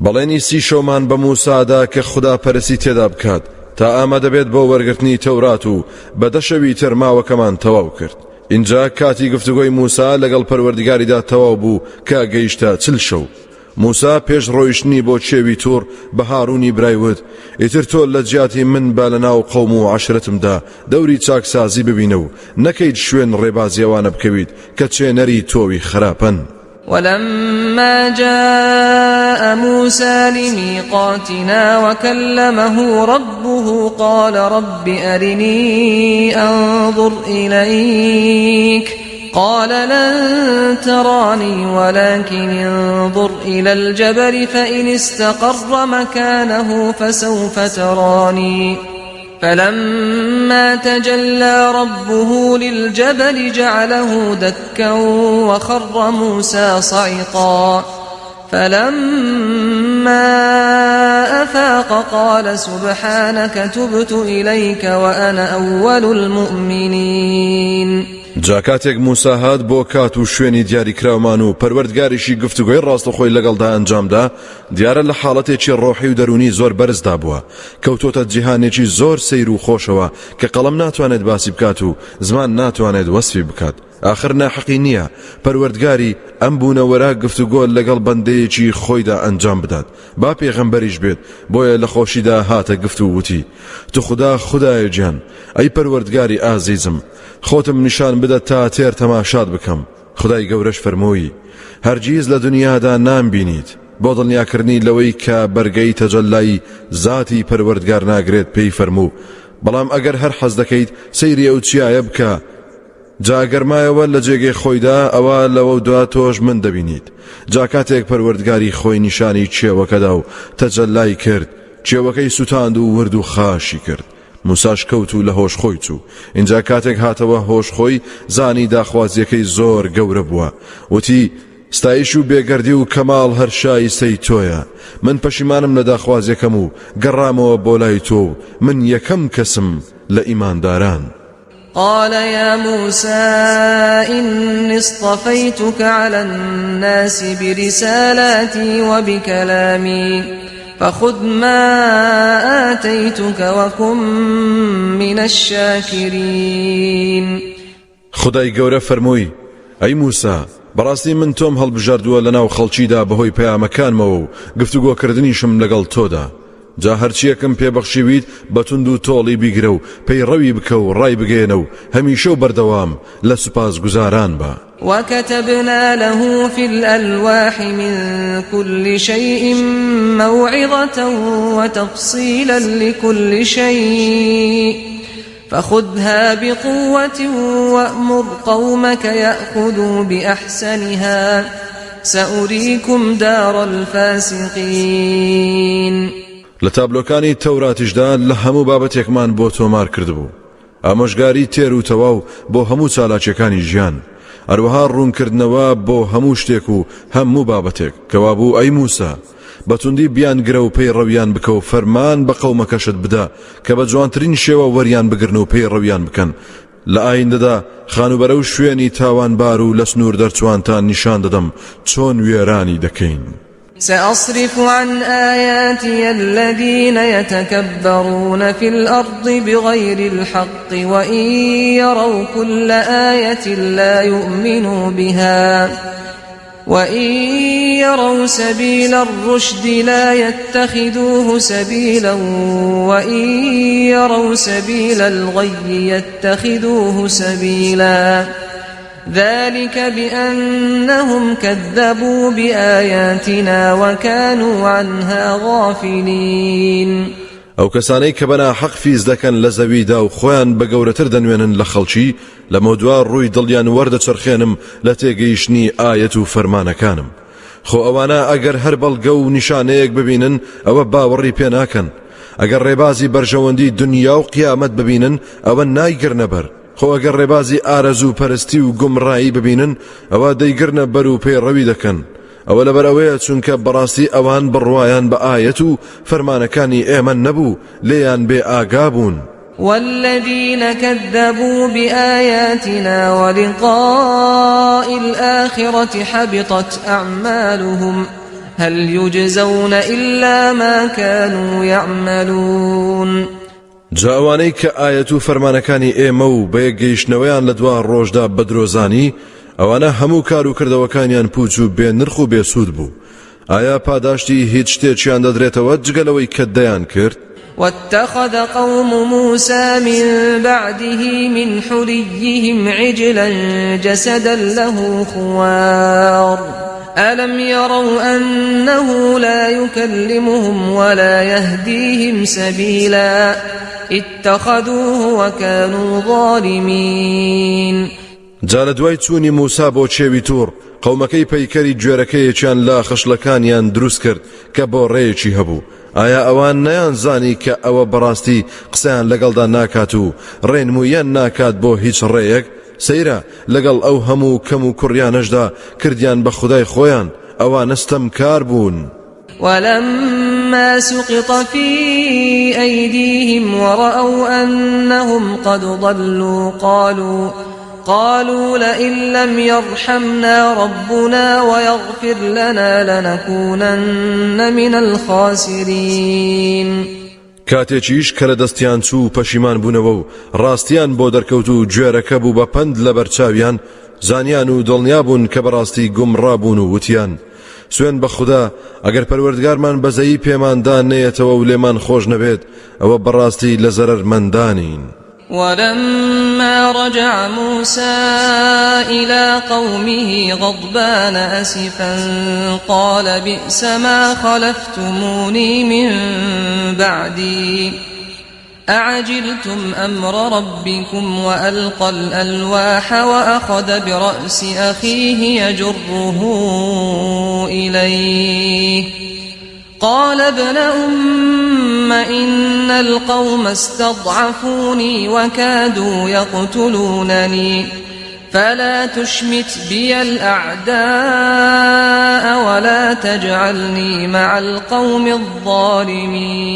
بەڵێنی 30 شەومان بە موسادا کە خوددا پەرستی تێدا بکات تا ئامادە بێت بۆ وەرگرتنی تەورات و بە 10 شەوی تر ماوەکەمان تەواو کرد اینجا کاتی گفتوگۆی موسا لەگەڵ پەروەردگاریدا تەواو بوو کە گەیشتە 40 شەو موسا پێش ڕۆیشتنی بۆ چێوی توور بە هارونی برایوت ئیتر تۆ لە جیاتی من با لەناو قەوم و عەشرەتمدا دەوری چاکسازی ببینە و نەکەیت شوێن ڕێبازیەوانە بکەویت کە چێنەری تۆوی خراپەن ولما جاء موسى لميقاتنا وكلمه ربه قال رب أرني أنظر إليك قال لن تراني ولكن انظر إلى الجبل فإن استقر مكانه فسوف تراني فلما تجلى ربه للجبل جعله دكا وخر موسى صعقا فلما أفاق قال سبحانك تبت إليك وأنا أول المؤمنين جاکاتێک موسا هات بۆ کات و شوێنی دیاریکراومان و پەروەردگاریشی گفتوگۆی ڕاستەخۆی لەگەڵدا ئەنجامدا دیارە لە حاڵەتێکی ڕۆحی و دەرونی زۆر بەرزدا بووە کەوتۆتە جیهانێکی زۆر سەیر و خۆشەوە کە قەڵەم ناتوانێت باسی بکات و زمان ناتوانێت وەسفی بکات آخر ناحقی نییە پەروەردگاری ئەم بوونەوەرە گفتوگۆ لەگەڵ بەندەیەکی خۆیدا ئەنجام بدات با پێغەمبەریش بێت بۆیە لە خۆشیدا هاتە گفت و وتی تو خودایە گیان ئەی پەروەردگاری ئازیزم خۆتم نیشان بدە تا تێر تەماشات بکەم خدای گەورەش فەرمووی هەرگیز لە دنیادا نامبینیت بۆ دڵنیاکردنی لەوەی کە بەرگەی تەجەلای ذاتی پەروەردگار ناگرێت پێی فەرموو بەڵام ئەگەر هەر حەز دەکەیت سەیری ئەو چیایە بکە جاگەرمایەوە لە جێگەی خۆیدا ئەوە لەوە دوا تۆش من دەبینیت جاکاتێک پەروەردگاری خۆی نیشانی چێوەکەدا و تەجەلای کرد چێوەکەی سوتاند و ورد و خاشی کرد موساش کەوت و لە هۆش خۆی چوو اینجا کاتێک هاتەوە هۆش خۆی زانی داخوازیەکەی زۆر گەورە بووە وتی ستایش و بێگەردی و کەماڵ هەر شایستەی تۆیە من پەشیمانم لە داخوازیەکەم و گەڕامەوە بۆ لای تۆ من یەکەم کەسم لە ئیمانداران قال يا موسى إني اصطفيتك على الناس برسالاتي وبكلامي فخذ ما آتيتك وكن من الشاكرين خدای گەورە فەرمووی ئەی موسا بەڕاستی من تۆم هەڵبژاردووە لەناو خەڵکیدا بەهۆی پەیامەکانمەوە و گفتوگۆکردنیشم لەگەڵ تۆدا جا هەرچیەکەم پێبەخشیویت بەتوند و تۆڵی بیگرە و پەیڕەوی بکە و ڕای بگەێنە و هەمیشە و بەردەوام لە سوپاسگوزاران بە وكتبنا له في الألواح من كل شيء موعظة وتفصيلا لكل شيء فخذها بقوة وأمر قومك يأخذوا بأحسنها سأريكم دار الفاسقين لتابلوکانی تەوراتیشدا لە هەموو بابەتێکمان بۆ تۆمار کردبوو ئامۆژگاری تێر و تەواو بۆ هەموو چالاکیەکانی ژیان هەروەها ڕوونکردنەوە بۆ هەموو شتێک و هەموو بابەتێک کەوا بوو ئەی موسا بەتوندی بیانگرە و پێی ڕەویان بکە و فەرمان بە قەومەکەشت بدە کە بە جوانترین شێوە وەریان بگرن و پێی ڕەویان بکەن لە ئایندەدا خانوبەرە و شوێنی تاوانبار و لە سنوور دەرچوانتان نیشان دەدەم چۆن وێرانی دەکەین سأصرف عن آياتي الذين يتكبرون في الأرض بغير الحق وإن يروا كل آية لا يؤمنوا بها وإن يروا سبيل الرشد لا يتخذوه سبيلا وإن يروا سبيل الغي يتخذوه سبيلا ذلك بأنهم كذبوا بآياتنا وكانوا عنها غافلين. ئەو کەسانەی کە بەنا حەق فیز دەکەن لە زەویدا و خۆیان بە گەورەتر دەنوێنن لە خەڵکی لەمە دوار ڕووی دڵیان وەردەچەرخێنم لە تێگەیشتنی ئایەت و فەرمانەکانم. خۆ ئەوانە ئەگەر هەر بەڵگە و نیشانەیەک ببینن ئەوە باوەڕی پێ ناکەن. ئەگەر ڕێبازی بەرژەوەندی دنیا و قیامەت ببینن ئەوە نایگرنە بەر. خۆ ئەگەر ڕێبازی ئارەزوو پەرستی و گومڕایی ببینن ئەوە دەیگرنە بەر و پێڕەوی دەکەن. ئەوە لەبەرەوەیە چونکە بەڕاستی ئەوان بڕوایان بە ئایەت و فەرمانەکانی ئێمە نەبوو لێیان بێ ئاگا بوون. والذين كذبوا بآياتنا ولقاء الآخرة حبطت أعمالهم هل يجزون إلا ما كانوا يعملون. جاوانەی کە ئایەت و فەرمانەکانی ئێمە و بەیەکگەیشتنەوەیان لە دوار ڕۆژدا بەدرۆزانی ئەوانە هەموو کار و کردەوەکانیان پوچ و بێنرخ و بێسوود بوو. ئایا پاداشتی هیچ شتێکیان دەدرێتەوە جگەلەوەی کە دەیان کرد؟ واتخذ قوم موسى من بعده من حليهم عجلا جسدا له خوار ألم يروا أنه لا يكلمهم ولا يهديهم سبيلا اتخذوه وكانوا ظالمين. جا لە دوای چوونی موسا بۆ چێوی توور قەومەکەی پەیکەری گوێرەکەیەکیان لا خشلەکانیان دروست کرد کە بۆ ڕێیەکی هەبوو. ئایا ئەوان نەیانزانی کە ئەوە بەڕاستی قسەیان لەگەڵدا ناکات و ڕێنمویان ناکات بۆ هیچ ڕێیەک؟ سەیرە لەگەڵ ئەو هەموو کەم و کوڕیانەشدا کردیان بە خودای خۆیان ئەوانە ستەمکار بوون. ولما سقط في أيديهم ورأوا أنهم قد ضلوا قالوا لئن لم يرحمنا ربنا ويغفر لنا لنكونن من الخاسرين. کاتێکیش کە لە دەستیان چوو پەشیمان بوونەوە و ڕاستیان بۆ دەرکەوت و گوێرەکە بوو بە پەند لە بەرچاویان زانیان و دڵنیا بوون کە بەڕاستی گومڕابوون و وتیان سوێن بە خوددا ئەگەر پەروەردگارمان بەزەیی پێماندان نەیەتەوە و لێمان خۆش نەبێت ئەوە بەڕاستی لە زەرەرمەندانین. ولما رجع موسى إلى قومه غضبان أسفا قال بئس ما خلفتموني من بعدي أعجلتم أمر ربكم وألقى الألواح وأخذ برأس أخيه يجره إليه قال ابن أم إن القوم استضعفوني وكادوا يقتلونني فلا تشمت بي الأعداء ولا تجعلني مع القوم الظالمين.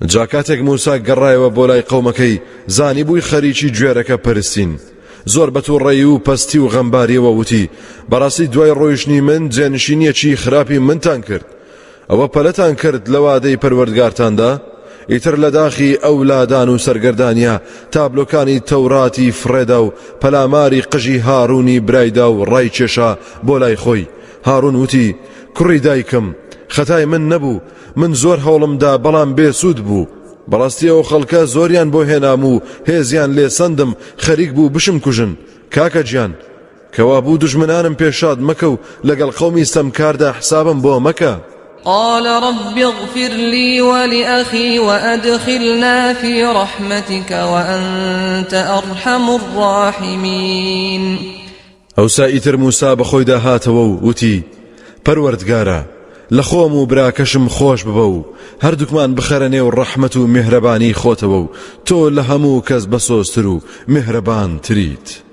جاکاتێک موسا گەڕایەوە بۆ لای قەومەکەی زانی بووی خەریکی گوێرەکە پەرستین زۆر بەتوڕێی و پەستی و غەمباریەوە وتی بەڕاستی دوای ڕۆیشتنی من جێنشینیەکی خراپی منتان کرد ئەوە پەلەتان کرد لە وادەی پەروەردگارتاندا ئیتر لە داخی ئەولادان و سەرگەردانیا تابلۆکانی تەوراتی فرێدا و پەلاماری قژی هاڕوونی برایدا و ڕای کێشا بۆ لای خۆی. هاڕون وتی کوڕی دایکم خەتای من نەبوو من زۆر هەوڵمدا بەڵام بێسوود بوو بەڕاستی ئەو خەڵکە زۆریان بۆ هێنام و هێزیان لێ سەندم خەریک بوو بشم کوژن. کاکە گیان کەوا بوو دوژمنانم پێشاد مەکە و لەگەڵ قەومی ستەمکاردا حسابم بۆ مەکە. قال رب اغفر لي ولأخي وأدخلنا في رحمتك وأنت أرحم الراحمين. ئەوسا ئیتر موسا بەخۆیدا هاتەوە و وتی پەروەردگارە لە خۆم و براکەشم خۆش ببە و هەردووکمان بخەرە نێو ڕەحمەت و میهرەبانی خۆتەوە و تۆ لە هەموو کەس بەسۆزتر و میهرەبان تریت.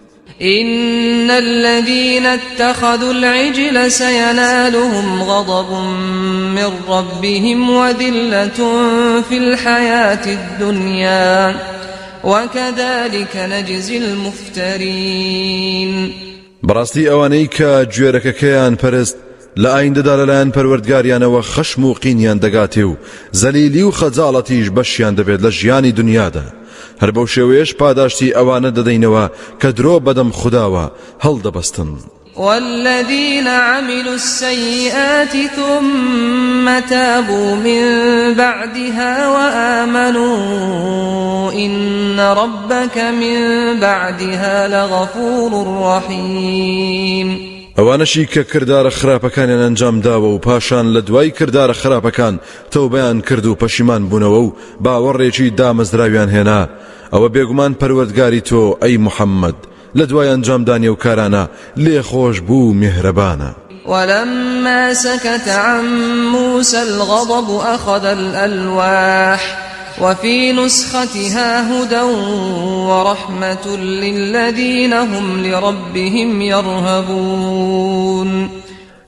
إن الذين اتخذوا العجل سينالهم غضب من ربهم وذلة في الحياة الدنيا وكذلك نجزي المفترين. بەڕاستی ئەوانەی کە گوێرەکەکەیان پەرست لە ئایندەدا لەلایەن پەروەردگاریانەوە خەشم و قینیان دەگاتێ و زەلیلی و خەجاڵەتیش بەشیان دەبێت لە ژیانی دنیادا. هەر بەو شێوەیەش پاداشتی ئەوانە دەدەینەوە کە درۆ بەدەم خودداوە هەڵدەبەستن. والذين عملوا السيئات ثم تابوا من بعدها وآمنوا إن ربك من بعدها لغفور رحيم. ئەوانەشی کە کردارە خراپەکانیان ئەنجام داوە و پاشان لە دوای کردارە خراپەکان تەوبەیان کرد و پەشیمان بوونەوە و باوەڕێکی دامەزراویان هێنا، ئەوە بێگومان پەروەردگاری تۆ ئەی محەممەد لە دوای ئەنجامدانی و کارانە لێخۆش بوو میهرەبانە. ولما سكت عن موسى الغضب أخذ الألواح وفي نسختها هدى ورحمة للذين هم لربهم يرهبون.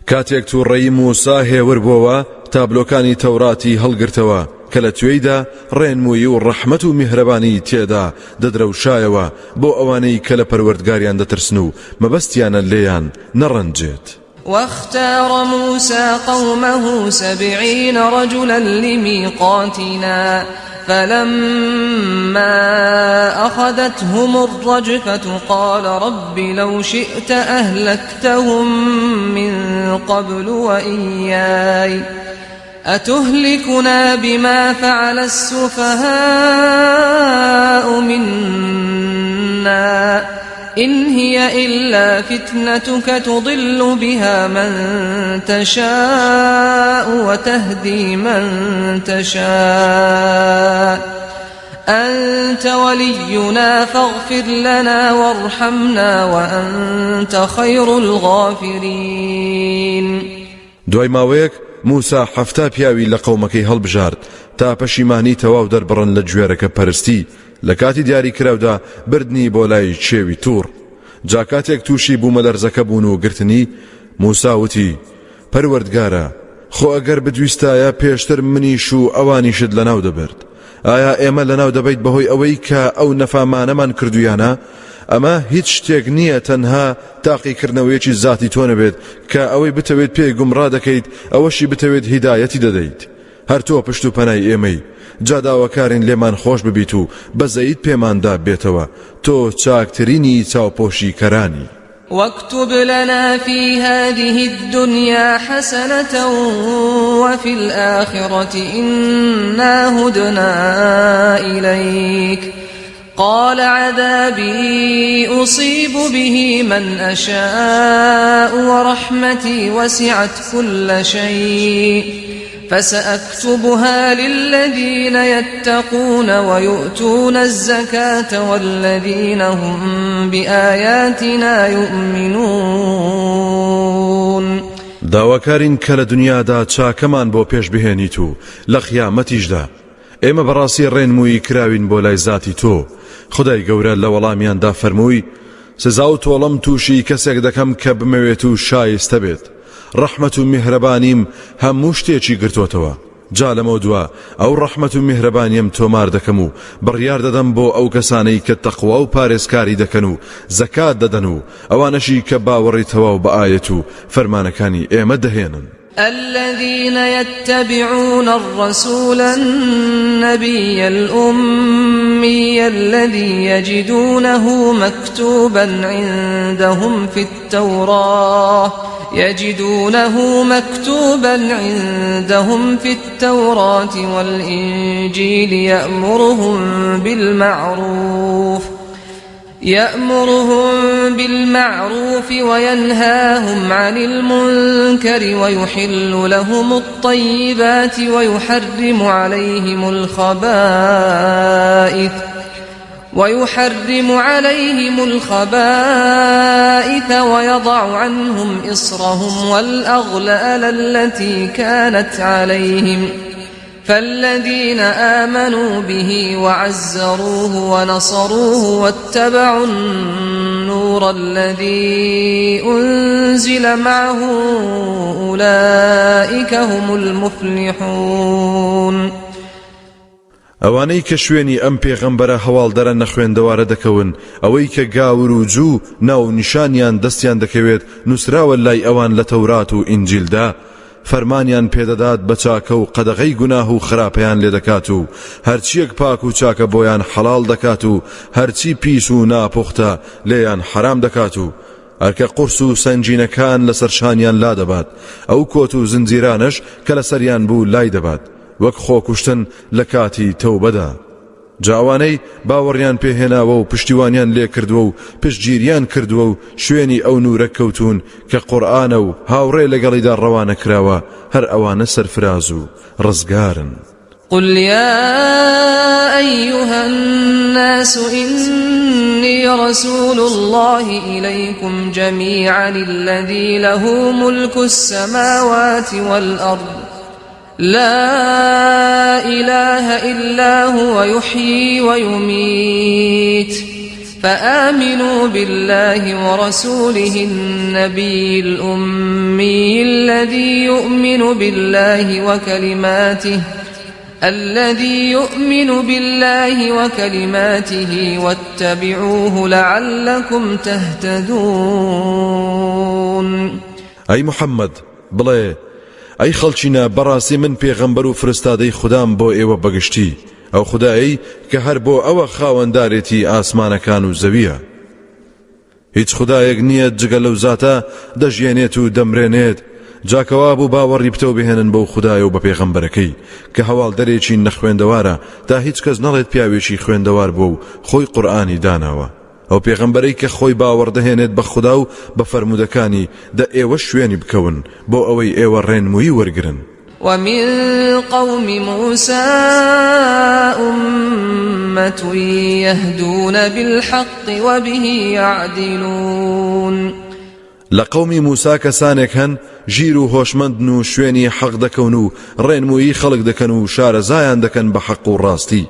کاتێک تووڕەیی موسا هێور بووەوە تابلۆکانی تەوراتی هەڵگرتەوە کە لە توێیدا ڕێنمووی و ڕەحمەت و میهرەبانی تێدا دەدرەوشایەوە بۆ ئەوانەی کە لە پەروەردگاریان دەترسن و مەبەستیانە لێیان نەڕەنجێت. واختار موسى قومه 70 رجلا لميقاتنا فلما أخذتهم الرجفة قال رب لو شئت أهلكتهم من قبل وإياي أتهلكنا بما فعل السفهاء منا إن هي إلا فتنتك تضل بها من تشاء وتهدي من تشاء أنت ولينا فاغفر لنا وارحمنا وأنت خير الغافرين. دوای ماوەیەک موسا 70 پیاوی لە قەومەکەی هەڵبژارد تا پەشیمانی تەواو دەربڕن لە گوێرەکە پەرستی لە کاتی دیاری کراودا بردنی بۆ لای چێوی توور. جا کاتێک تووشی بوومەلەرزەکە بوون و گرتنی موسا وتی پەروەردگارە خۆ ئەگەر بدویستایە پێشتر منیش و ئەوانیشت لەناو دەبرد. ئایا ئێمە لەناو دەبیت بەهۆی ئەوەی کە ئەو نەفامانەمان کردویانە؟ ئەمە هیچ شتێک نییە تەنها تاقیکردنەوەیەکی ذاتی تۆ نەبێت کە ئەوەی بتەوێت پێی گومڕا دەکەیت ئەوەشی بتەوێت هیدایەتی دەدەیت. هەر تۆ پشت و پەنای ئێمەی جاداوەکارین لێمان خۆش ببیت و بەزەیت پێماندا بێتەوە تۆ چاکترینی چاوپۆشی کەرانی. واكتب لنا في هذه الدنيا حسنة وفي الآخرة إنا هدنا إليك قال عذابي أصيب به من أشاء ورحمتي وسعت كل شيء فسأكتبها للذين يتقون ويؤتون الزكاة والذين هم بآياتنا يؤمنون. داواکارین کە لە دنیادا چاکەمان بۆ پێش بهێنیت و لە قیامەتیشدا ئێمە بەڕاستی ڕێنمووی کراوین بۆ لای ذاتی تۆ. خدای گەورە لە وەڵامیاندا فەرمووی سزا و تۆڵەم تووشی کەسێک دەکەم کە بمەوێت و شایستە بێت. ڕەحمەت و میهرەبانیم هەموو شتێکی گرتوتەوە. جا لەمە دووە ئەو ڕەحمەت و میهرەبانیم تۆمار دەکەم و بڕیار دەدەم بۆ ئەو کەسانەی کە تەقوا و پارێزکاری دەکەن و زەکات دەدەن و ئەوانەشی کە باوەڕی تەواو بە ئایەت و فەرمانەکانی ئێمە دەهێنن. الذين يتبعون الرسول النبي الأمي الذي يجدونه مكتوبا عندهم في التوراة والإنجيل يأمرهم بالمعروف وينهاهم عن المنكر ويحل لهم الطيبات ويحرم عليهم الخبائث ويضع عنهم إصرهم والأغلال التي كانت عليهم فالذين آمنوا به وعزروه ونصروه واتبعوا النور الذي أنزل معه أولئك هم المفلحون. ئەوانەی کە شوێنی ئەم پێغەمبەرە هەواڵدەرە نەخوێندەوارە دەکەون ئەوەی کە گاور و جوو ناو نیشانیان دەستیان دەکەوێت نووسراوە لای ئەوان لە تەورات و ئینجیلدا فەرمانیان پێدەدات بە چاکە و قەدەغەی گوناه و خراپەیان لێ دەکات و هەرچیەک پاک و چاکە بۆیان حەڵال دەکات و هەرچی پیس و ناپوختە لێیان حرام دەکات و هەرکە قورس و سەنجینەکان لەسەر شانیان لا دەبات ئەو کۆت و زنجیرانش کە لەسەریان بوو لای دەبات وەک خۆکوشتن لە کاتی تەوبەدا. جاوانەی باوەڕیان پێهێناوە و پشتیوانیان لێ کردووە و پشتگیریان کردووە و شوێنی ئەو نورە کەوتون کە قورئانە و هاوڕێ لەگەڵیدا ڕەوانە کراوە هەر ئەوانە سەرفراز و ڕزگارن. قل يا أيها الناس إني رسول الله إليكم جميعا الذي له ملك السماوات والأرض لا إله إلا هو يحيي ويميت فآمنوا بالله ورسوله النبي الأمي الذي يؤمن بالله وكلماته واتبعوه لعلكم تهتدون. أي محمد بڵێ ئەی خەڵچینە بەڕاستی من پێغەمبەر و فرستادەی خوددام بۆ ئێوە بەگشتی ئەو خودایی کە هەر بۆ ئەوە خاوەندارێتی ئاسمانەکان و زەویە. هیچ خودایەک نییە جگە لەو زاتە دەژێنێت و دەمرێنێت. جاکەوا بوو باوەڕی بتەو بهێنن بەو خودایە و بە پێغەمبەرەکەی کە هەواڵدەرێکی نەخوێندەوارە تا هیچ کەس نەڵێت پیاوێکی خوێندەوار بوو و خۆی قورئانی داناوە. ئەو پێغەمبەرەی کە خۆی باوەڕدەهێنێت بە خوددا و بە فەرمودەکانی دە ئێوە شوێنی بکەون بۆ ئەوەی ئێوە ڕێنمووی وەرگرن. ومن قوم موسى أمة يهدون بالحق وبه يعدلون. لقومی موسا کەسانێک هەن ژیر و هۆشمەندن و شوێنی حەق دەکەون و ڕێنمووی خەڵک دەکەن و شارەزایان دەکەن بە حەق و ڕاستی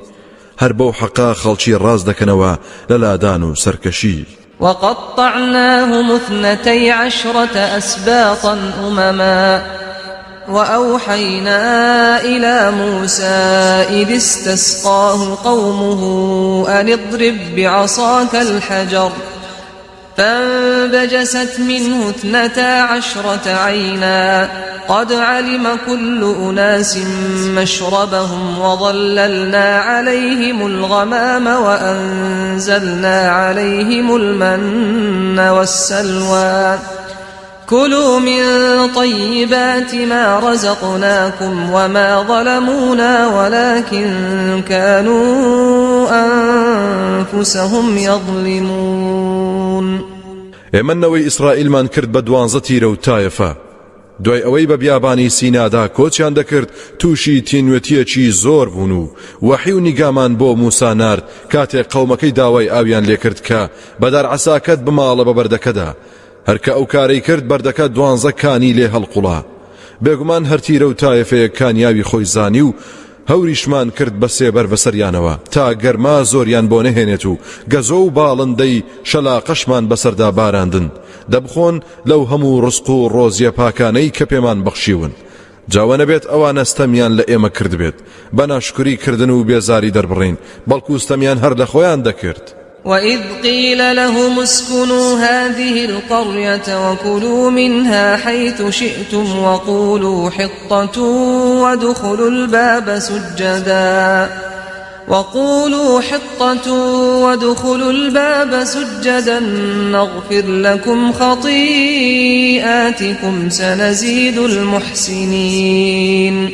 هەر بەو حەقا خەڵکی ڕاست دەکەنەوە لە لادان و سەرکەشی. وقطعناهم 12 أسباطا أمما وأوحينا إلى موسى إذ استسقاه قومه أن اضرب بعصاك الحجر فانبجست منه 12 عينا قد علم كل أناس مشربهم وظللنا عليهم الغمام وأنزلنا عليهم المن والسلوى كلوا من طيبات ما رزقناكم وما ظلمونا ولكن كانوا أنفسهم يظلمون. ئێمەنەوەی ئیسرائیلمان کرد بە 12 تیرە و تایەفە دوای ئەوەی بە بیابانی سینادا کۆچیان دەکرد تووشی تینوێتیەکی زۆر بوون و وەحی و نیگامان بۆ موسا نارد کاتێک قەومەکەی داوای ئاویان لێ کرد کە بەدار عەساکەت بماڵە بە بەردەکەدا هەرکە ئەو کارەی کرد بەردەکە 12 کانی لێ هەڵقوڵا. بێگومان هەر تیرە و تایەفەیە کانیاوی خۆی زانی و هەوریشمان کرد بە سێبەر بەسەریانەوە تا گەرما زۆریان بۆ نەهێنێت و گەزۆ و باڵندەی شەلاقەشمان بەسەردا باراندن دەبخۆن لەو هەموو ڕزق و ڕۆزیە پاکانەی کە پێمان بەخشیون. جاوە نەبێت ئەوانە ستەمیان لە ئێمە کرد بێت بە ناشکری کردن و بێزاری دەربڕین بەڵکو ستەمیان هەر لە خۆیان دەکرد. وإذ قيل لهم اسكنوا هذه القرية وكلوا منها حيث شئتم وقولوا حطة وادخلوا الباب سجدا نغفر لكم خطيئاتكم سنزيد المحسنين.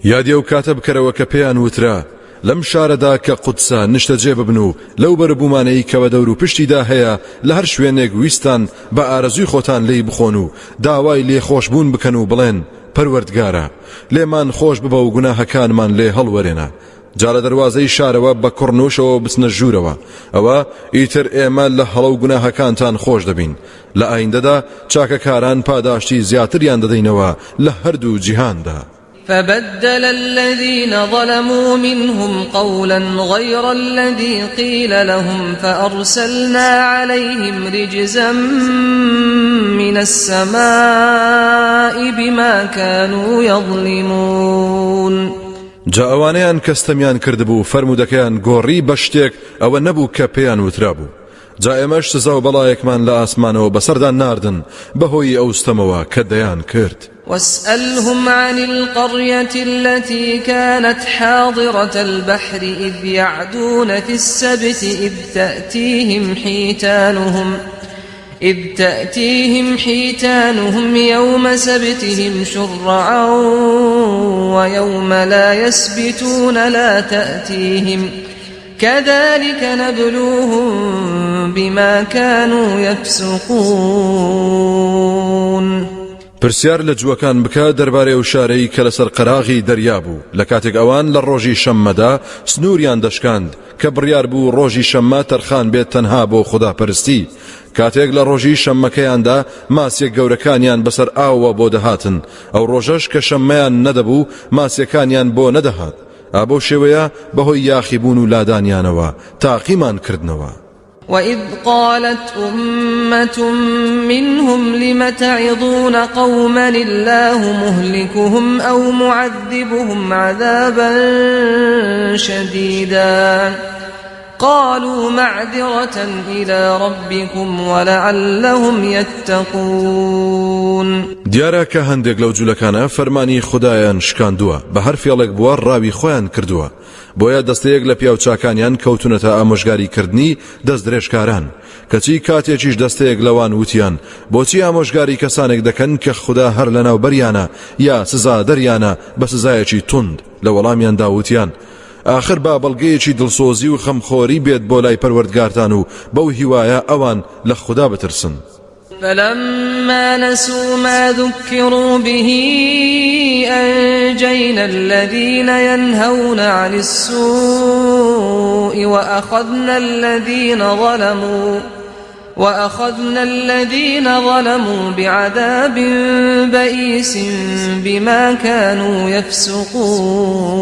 یادی ئەو کاتە بکەرەوە کە پێیان وترا لەم شارەدا کە قودسە نیشتەجێ ببن و لەو بەرەبوومانەی کە بە دەور و پشتیدا هەیە لە هەر شوێنێک ویستان بە ئارەزوی خۆتان لێی بخۆن و داوای لێخۆشبوون بکەن و بڵێن پەروەردگارە لێمان خۆش ببە و گوناهەکانمان لێ هەڵوەرێنە. جا لە دەواازەی شارەوە بە کوڕنوشەوە بچنە ژوورەوە ئەوە ئیتر ئێمە لە هەڵە و گوناهەکانتان خۆش دەبین لە ئایندەدا چاکەکاران پاداشتی زیاتریان دەدەینەوە لە هەردوو جیهاندا. فبدل الذين ظلموا منهم قولا غير الذي قيل لهم فأرسلنا عليهم رجزا من السماء بما كانوا يظلمون. جا ئەوانەیان کەستەمیان کردبوو فەرمودەکەیان گۆڕی بە شتێک ئەوە نەبوو کە پێیان وترابوو. جا ئێمەش سزا و بەڵایەکمان لە ئاسمانەوە بەسەردان ناردن بەهۆی ئەو ستەمەوە کە دەیان کرد. واسألهم عن القرية التي كانت حاضرة البحر إذ يعدون في السبت إذ تأتيهم حيتانهم يوم سبتهم شرعا ويوم لا يسبتون لا تأتيهم كذلك نبلوهم بما كانوا يفسقون. پرسیار لە جووەکان بکە دەربارەی و شارەی کە لەسەر قەراغی دەریا بوو لە کاتێک ئەوان لە ڕۆژی شەممەدا سنووریان دەشکاند کە بڕیار بوو ڕۆژی شەممە تەرخان بێت تەنها بۆ خوداپەرستی کاتێک لە ڕۆژی شەممەکەیاندا ماسیێک گەورەکانیان بەسەر ئاوە بۆ دەهاتن ئەو ڕۆژەش کە شەممەیان نەدەبوو ماسیەکانیان بۆ نەدەهات ئابۆ شێوەیە بەهۆی یاخیبوون و لادانیانەوە تاقیمان کردنەوە. وإذ قالت أمة منهم لم تعظون قوما الله مهلكهم أو معذبهم عذابا شديدا قالوا معذرة إلى ربكم ولعلهم يتقون. دیارە کە هەندێک لەو جوولەکانە فەرمانی خودایان شکاندووە بە هەر فێڵێک بووە ڕاوی خۆیان کردووە بۆیە دەستەیەک لە پیاوچاکانیان کەوتونەتە ئامۆژگاریکردنی دەست درێژکاران کەچی کاتێکیش دەستەیەک لەوان وتیان بۆچی ئامۆژگاری کەسانێک دەکەن کە خوددا هەر لەناو بەریانە یا سزا دەریانە بە سزایەکی تند لە وەڵامیاندا وتیان آخر با بەڵگەیەکی دڵسۆزی و خەمخۆری بێت بۆ لای پەروەردگارتان و بەو هیوایە ئەوان لە خوددا بترسن. فلما نسوا ما ذكروا به أنجينا الذين ينهون عن السوء وأخذنا الذين ظلموا بعذاب بئيس بما كانوا يفسقون.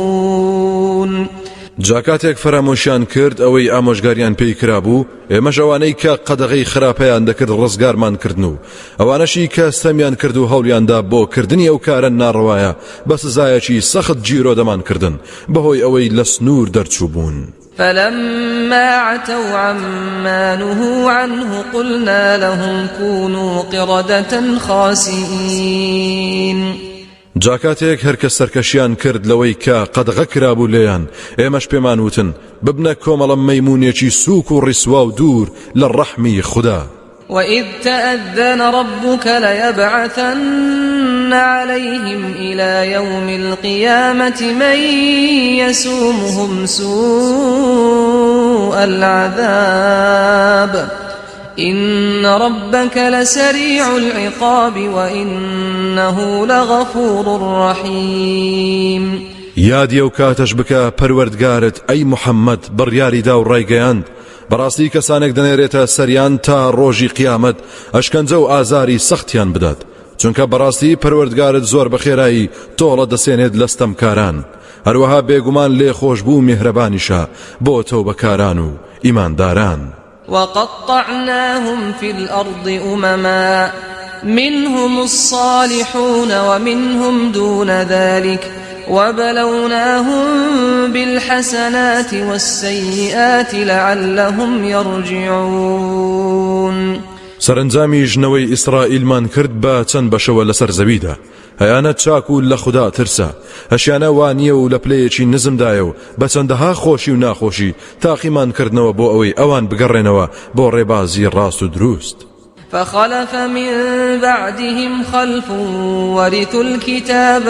جاکاتێک فەرامۆشیان کرد ئەوەی ئامۆژگاریان پێی کرابوو ئێمەش ئەوانەی کە قەدەغەی خراپەیان دەکرد ڕزگارمان کردن و ئەوانەشی کە ستەمیان کرد و هەوڵیاندا بۆ کردنی ئەو کارە ناڕەوایە بە سزایەکی سەخت گیرۆ دەمان کردن بەهۆی ئەوەی لە سنوور دەرچوو بوون. فلما عتوا عما نهوا عنه قلنا لهم كونوا قردة خاسئين. جاکاتێک هەرکە سەرکەشیان کرد لەوەی کە قەدەغە کرابوو لێیان ئێمەش پێمان وتن ببنە کۆمەڵە مەیمونێکی سووک و ڕیسوا و دوور لە ڕەحمی خوددا. وإذ تأذن ربك ليبعثن عليهم إلى يوم القيامة من يسومهم سوء العذاب إن ربك لسريع العقاب وإنه لغفور رحيم. یادی ئەو کاتەش بکە پەروەردگارت ئەی محەممەد بڕیاریدا و ڕایگەیاند بەڕاستی کەسانێک دەنێرێتە سەریان تا ڕۆژی قیامەت ئەشکەنجە و ئازاری سەختیان بدات چونکە بەڕاستی پەروەردگارت زۆر بەخێرایی تۆڵە دەسێنێت لە ستەمکاران هەروەها بێگومان لێ خۆشبوو میهرەبانیشە بۆ تەوبەکاران و ئیمانداران. وقطعناهم في الأرض أمما منهم الصالحون ومنهم دون ذلك وبلوناهم بالحسنات والسيئات لعلهم يرجعون. سەرنجامی ژنەوەی ئیسرائیلمان کرد بە چەند بەشەوە لەسەر زەویدا هەیانە چاک و لە خوددا ترسە هەشیانە وانیە و لە پلەیەکی نزمدایە و بە چەندەها خۆشی و ناخۆشی تاقیمان کردنەوە بۆ ئەوەی ئەوان بگەڕێنەوە بۆ ڕێبازی ڕاست و دروست. فخلف من بعدهم خلف ورثوا الكتاب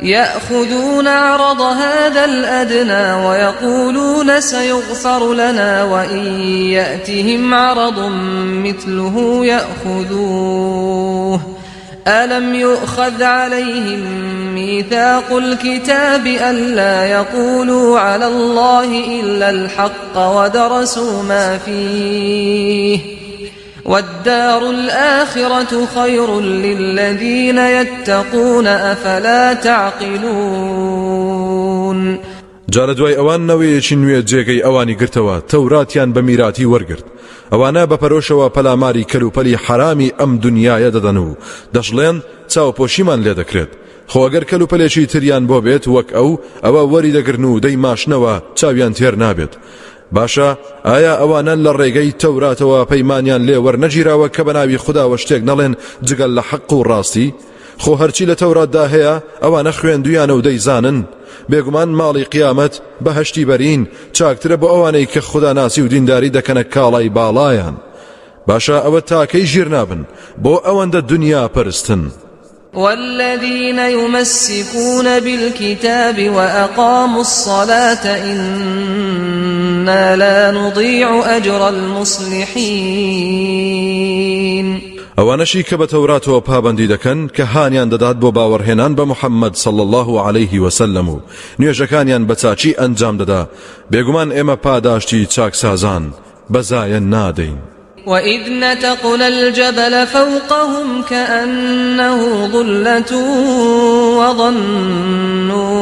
يأخذون عرض هذا الأدنى ويقولون سيغفر لنا وإن يأتهم عرض مثله يأخذوه ألم يؤخذ عليهم ميثاق الكتاب ألا يقولوا على الله إلا الحق ودرسوا ما فيه والدار الآخرة خير للذين يتقون أفلا تعقلون. جارە دوای ئەوان نەوەیەکی نوێ جێگەی ئەوانی گرتەوە تەوراتیان بە میراتی وەرگرت ئەوانە بەپەرۆشەوە پەلاماری کەلوپەلی حرامی ئەم دنیایە دەدەن و دەژڵێن چاوپۆشیمان لێ دەکرێت خۆ ئەگەر کەلوپەلێکی تریان بۆ بێت وەک ئەوە وەری دەگرن و دەیماشنەوە چاویان تێر نابێت. باشە ئایا ئەوانە لە ڕێگەی تەوراتەوە پەیمانیان لێ وەرنەگیراوە کە بەناوی خودداوە شتێک نەڵێن جگەل لە حەق و ڕاستی؟ خۆ هەرچی لە تەوراتدا هەیە ئەوانە خوێندویانە و دەیزانن بێگومان ماڵی قیامەت بەهەشتی بەرین چاکترە بۆ ئەوانەی کە خوددا ناسی و دینداری دەکەنە کاڵای باڵایان. باشە ئەوە تاکەی ژیر نابن بۆ ئەوەندە دنیا پەرستن. والذين يمسكون بالكتاب وأقاموا الصلاة إنا لا نضيع أجر المصلحين ئەوانەشی کە بە تەوراتەوە پابەندی دەکەن کە هانیان دەدات بۆ باوەڕهێنان بە محەممەد صلى الله عليه وسلم و نوێژەکانیان بە چاچی ئەنجام دەدا بێگومان ئێمە پاداشتی چاکسازان بەزایە نادەین. وإذ نتقنا الجبل فوقهم كأنه ظلة وظنوا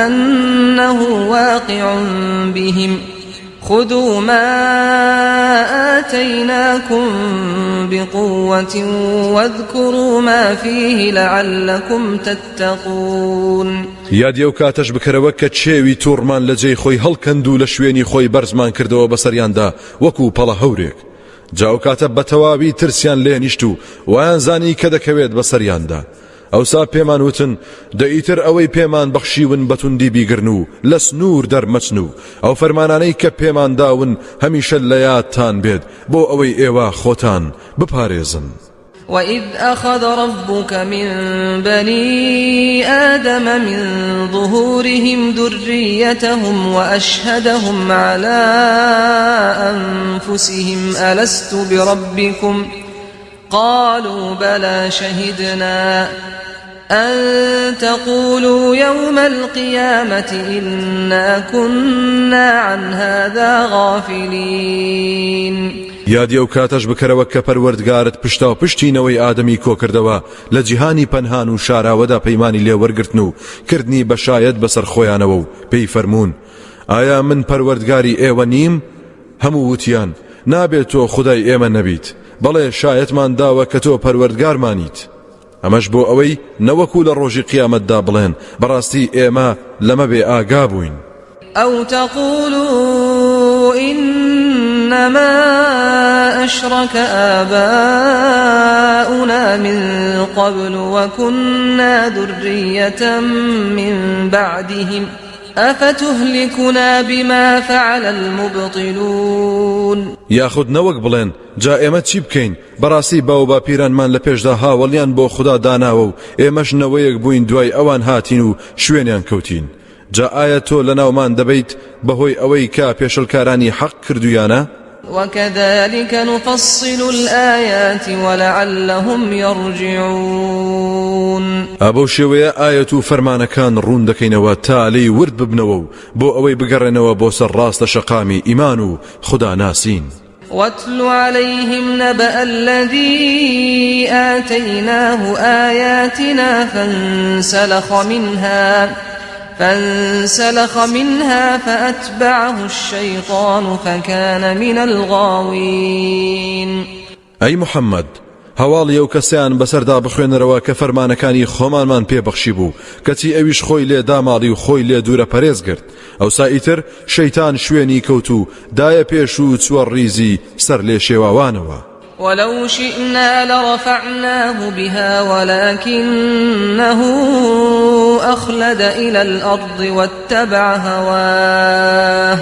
أنه واقع بهم خذوا ما آتيناكم بقوة واذكروا ما فيه لعلكم تتقون. یاد ئەو کاتەش بکەرەوە کە چێوی تووڕمان لە جێی خۆی هەڵکەند و لە شوێنی خۆی بەرزمان کردەوە بەسەریاندا وەکو پەڵە هەورێک. جا ئەو کاتە بە تەواوی ترسیان لێ نیشت و وایان زانی کە دەکەوێت بەسەریاندا. ئەوسا پێمان وتن دەئیتر ئەوەی پێمان بەخشیون بەتوندی بیگرن و لە سنوور دەرمەچن و ئەو فەرمانانەی کە پێمان داون هەمیشە لە یادتان بێت بۆ ئەوەی ئێوە خۆتان بپارێزن. وإذ أخذ ربك من بني آدم من ظهورهم ذريتهم وأشهدهم على أنفسهم ألست بربكم قالوا بلى شهدنا أن تقولوا يوم القيامة إنا كنا عن هذا غافلين. یادی ئەو کاتەش بکەرەوە کە پەروەردگارت پشتا و پشتینەوەی ئادەمی کۆ کردەوە لە جیهانی پەنهان و شاراوەدا پەیمانی لێوەرگرتن و کردنی بەشایەت بەسەر خۆیانەوە و پێی فەرموون ئایا من پەروەردگاری ئێوە نیم؟ هەموو وتیان نابێت تۆ خودای ئێمە نەبیت بەڵێ شایەتمان داوە کە تۆ پەروەردگارمانیت. ئەمەش بۆ ئەوەی نەوەکو لە ڕۆژی قیامەتدا بڵێن بەڕاستی ئێمە لەمە بێ ئاگا بووین. أو تقولوا إنما أشرك آباؤنا من قبل وكنا ذرية من بعدهم أفتهلكنا بما فعل المبطلون. یاخود نەوەک بڵێن جا ئێمە چی بکەین بەڕاستی باو با پیرانمان لە پێشدا هاوڵیان بۆ خوددا داناوە و ئێمەش نەوەیەک بووین دوای ئەوان هاتین و شوێنیان کەوتین. جا ئایا تۆ لە ناومان دەبیت بەهۆی ئەوەی کا پێشەلکارانی حەق کردویانە؟ وكذلك نفصل الآيات ولعلهم يرجعون. ئابۆ شێوەیە ئاەت و فەرمانەکان ڕوون دەکەینەوە تا لێی ورد ببنەوە و بۆ ئەوەی بگەڕێنەوە بۆ سەر ڕاستە شەقامی ئیمان و خوددا ناسین. واتل عليهم نبأ الذي آتيناه آياتنا فانسلخ منها فأتبعه الشيطان فكان من الغاوين. أي محمد هەواڵی ئەو کەسیان بەسەردا بخوێنەرەوە کە فەرمانەکانی خۆمانمان پێبەخشی بوو کەچی ئەویش خۆی لێ داماڵی و خۆی لێ دوورە پەرێز کرد. ئەوسا ئیتر شەیتان شوێنی کەوت و دایە پێش و چوە ڕیزی سەر لێ شێواوانەوە. ولو شئنا لرفعناه بها ولكنه أخلد إلى الأرض واتبع هواه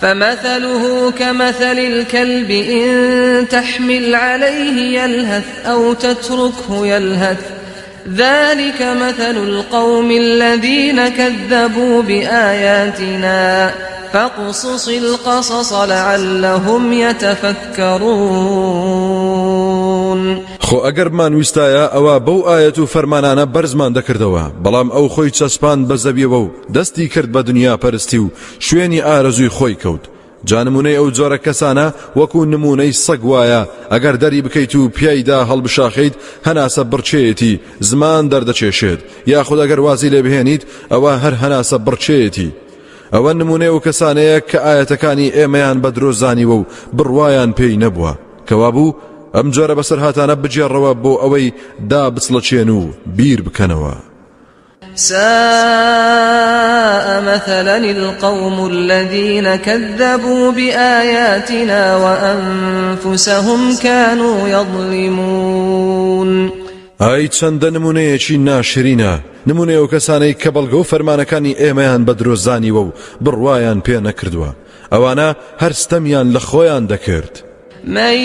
فمثله كمثل الكلب إن تحمل عليه يلهث أو تتركه يلهث ذلك مثل القوم الذين كذبوا بآياتنا فاقصص القصص لعلهم يتفكرون. خۆ ئەگەرمان ویستایە ئەوە بەو ئاەت و فەرمانانە بەرزمان دەکردەوە بەڵام ئەو خۆی چەسپان بە زەویەوە و دەستی کرد بە دنیا پەرستی و شوێنی ئارەزووی خۆی کەوت. جانمونەی ئەو جۆرە کەسانە وەکو نمونەی سەگ وایە ئەگەر دەری بکەیت و پیایدا هەڵبشاخیت هەناسە بڕچەیەتی زمان دەردەچێشێت یاخود ئەگەر وازی لێ بهێنیت ئەوە هەر هەناسە بڕچەیەتی. ئەوە نمونەی ئەو کەسانەیە کە ئاەتەکانی ئێمەیان بە درۆزانیوە و بڕوایان پێی نەبووە کەوا بوو ئەم جۆرە بەسەرهاتانە بجێڕەوە بۆ ئەوەی دا بچڵەچێن و بیر بکەنەوە. ساء مثلا القوم الذين كذبوا بآياتنا وأنفسهم كانوا يظلمون. ئای چەندە نمونەیەکی ناشرینە نمونەی ئەو کەسانەی کە بەڵگە و فەرمانەکانی ئێمەیان بە درۆزانیوە و بڕوایان پێ نەکردووە ئەوانە هەر ستەمیان لە خۆیان دەکرد. من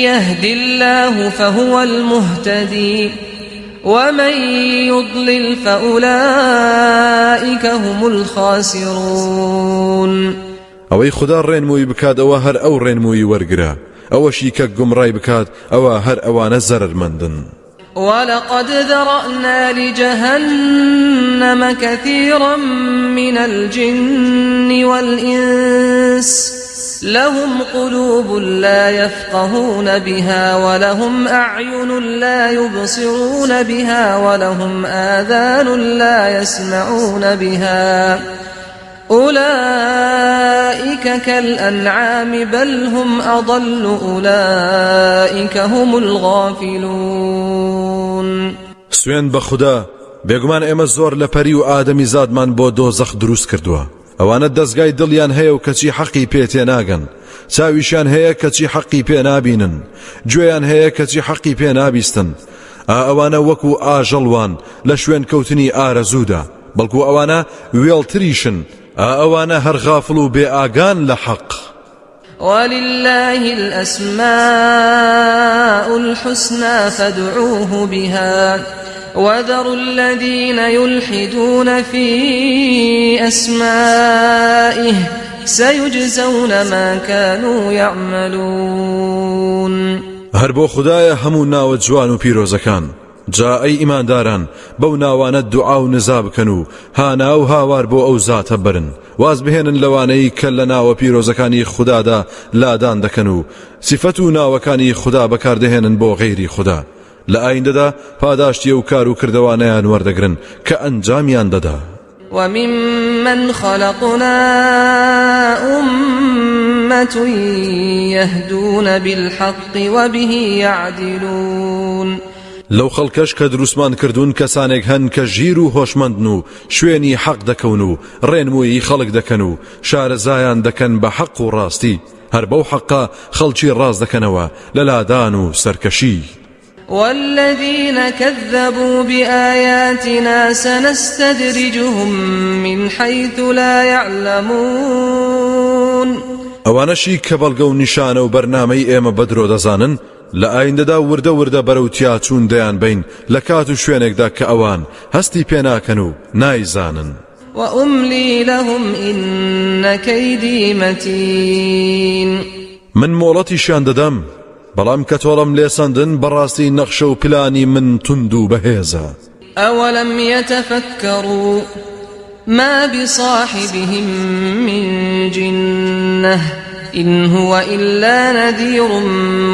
يهد الله فهو المهتدي ومن يضلل فأولئك هم الخاسرون ئەوەی خوددا ڕێنمووی بکات ئەوە هەر ئەو ڕێنمووی وەرگرە ئەوەشی کە گومڕای بکات ئەوە هەر ئەوانە زەرمەندن. ولقد ذرأنا لجهنم كثيرا من الجن والإنس لهم قلوب لا يفقهون بها ولهم أعين لا يبصرون بها ولهم آذان لا يسمعون بها أولئك كالأنعام بل هم أضل أولئك هم الغافلون. سوێن بە خوددا بێگومان ئێمە زۆر لە پەری و ئادەمی زادمان بۆ دۆزەخ دروست کردووە. ئەوانە دەستگای دڵیان هەیە و کەچی حەقی پێ تێناگەن، چاویشیان هەیە کەچی حەقی پێ نابینن، گوێیان هەیە کەچی حەقی پێ نابیستن. ئەوانە وەکو ئاژەڵوان لە شوێن کەوتنی ئارەزوودا، بەڵکو ئەوانە وێڵتریشن، ئەوانە هەر غافڵ و بێ ئاگان لە حەق. ولله الأسماء الحسنى فادعوه بها وذروا الذين يلحدون في أسمائه سيجزون ما كانوا يعملون. هەر بۆ خوددایە هەموو ناوە جوان و پیرۆزەکان، جا ئەی ئیمانداران بەو ناوانە دوعا و نزا بکەن و هانا و هاوار بۆ ئەو زاتە برن، واز بهێنن لەوانەی کە لە ناوە پیرۆزەکانی خوددادا لادان دەکەن و سیفەت و ناوەکانی خوددا بەکاردەهێنن بۆ غەیری خوددا. لە ئایندەدا پاداشتی و کار و کردوانەیان وەردەگرن کە ئەنجامیان دەدا. وممن خلقنا أمة يهدون بالحق وبه يعدلون. لەو خەڵکەش کە دروستمان کردوون کەسانێک هەن کە ژیر و هۆشمەندن و شوێنی حەق دەکەون و ڕێنمووی خەڵک دەکەن و شارەزایان دەکەن بە حەق و ڕاستی، هەر بەو حەقا خەڵکی ڕاست دەکەنەوە لە لادان و سەرکەشی. والذين كذبوا بآياتنا سنستدرجهم من حيث لا يعلمون. ئەوانەشی کە بەڵگە و نیشانە و بەرنامەی ئێمە بەدرۆ دەزانن لە ئایندەدا وردە وردە بەرەوتیا چوون دەیان بین لە کات و شوێنێکدا کە ئەوان هەستی پێناکەن و نایزانن. وأملي لهم إن كيدي متين. من مۆڵەتیشیان دەدەم، بەڵام کە تۆڵم لێسەندن بەڕاستی نەخشە و پلانی من تند و بەهێزە. أولم يتفكروا ما بصاحبهم من جنة إن هو إلا نذير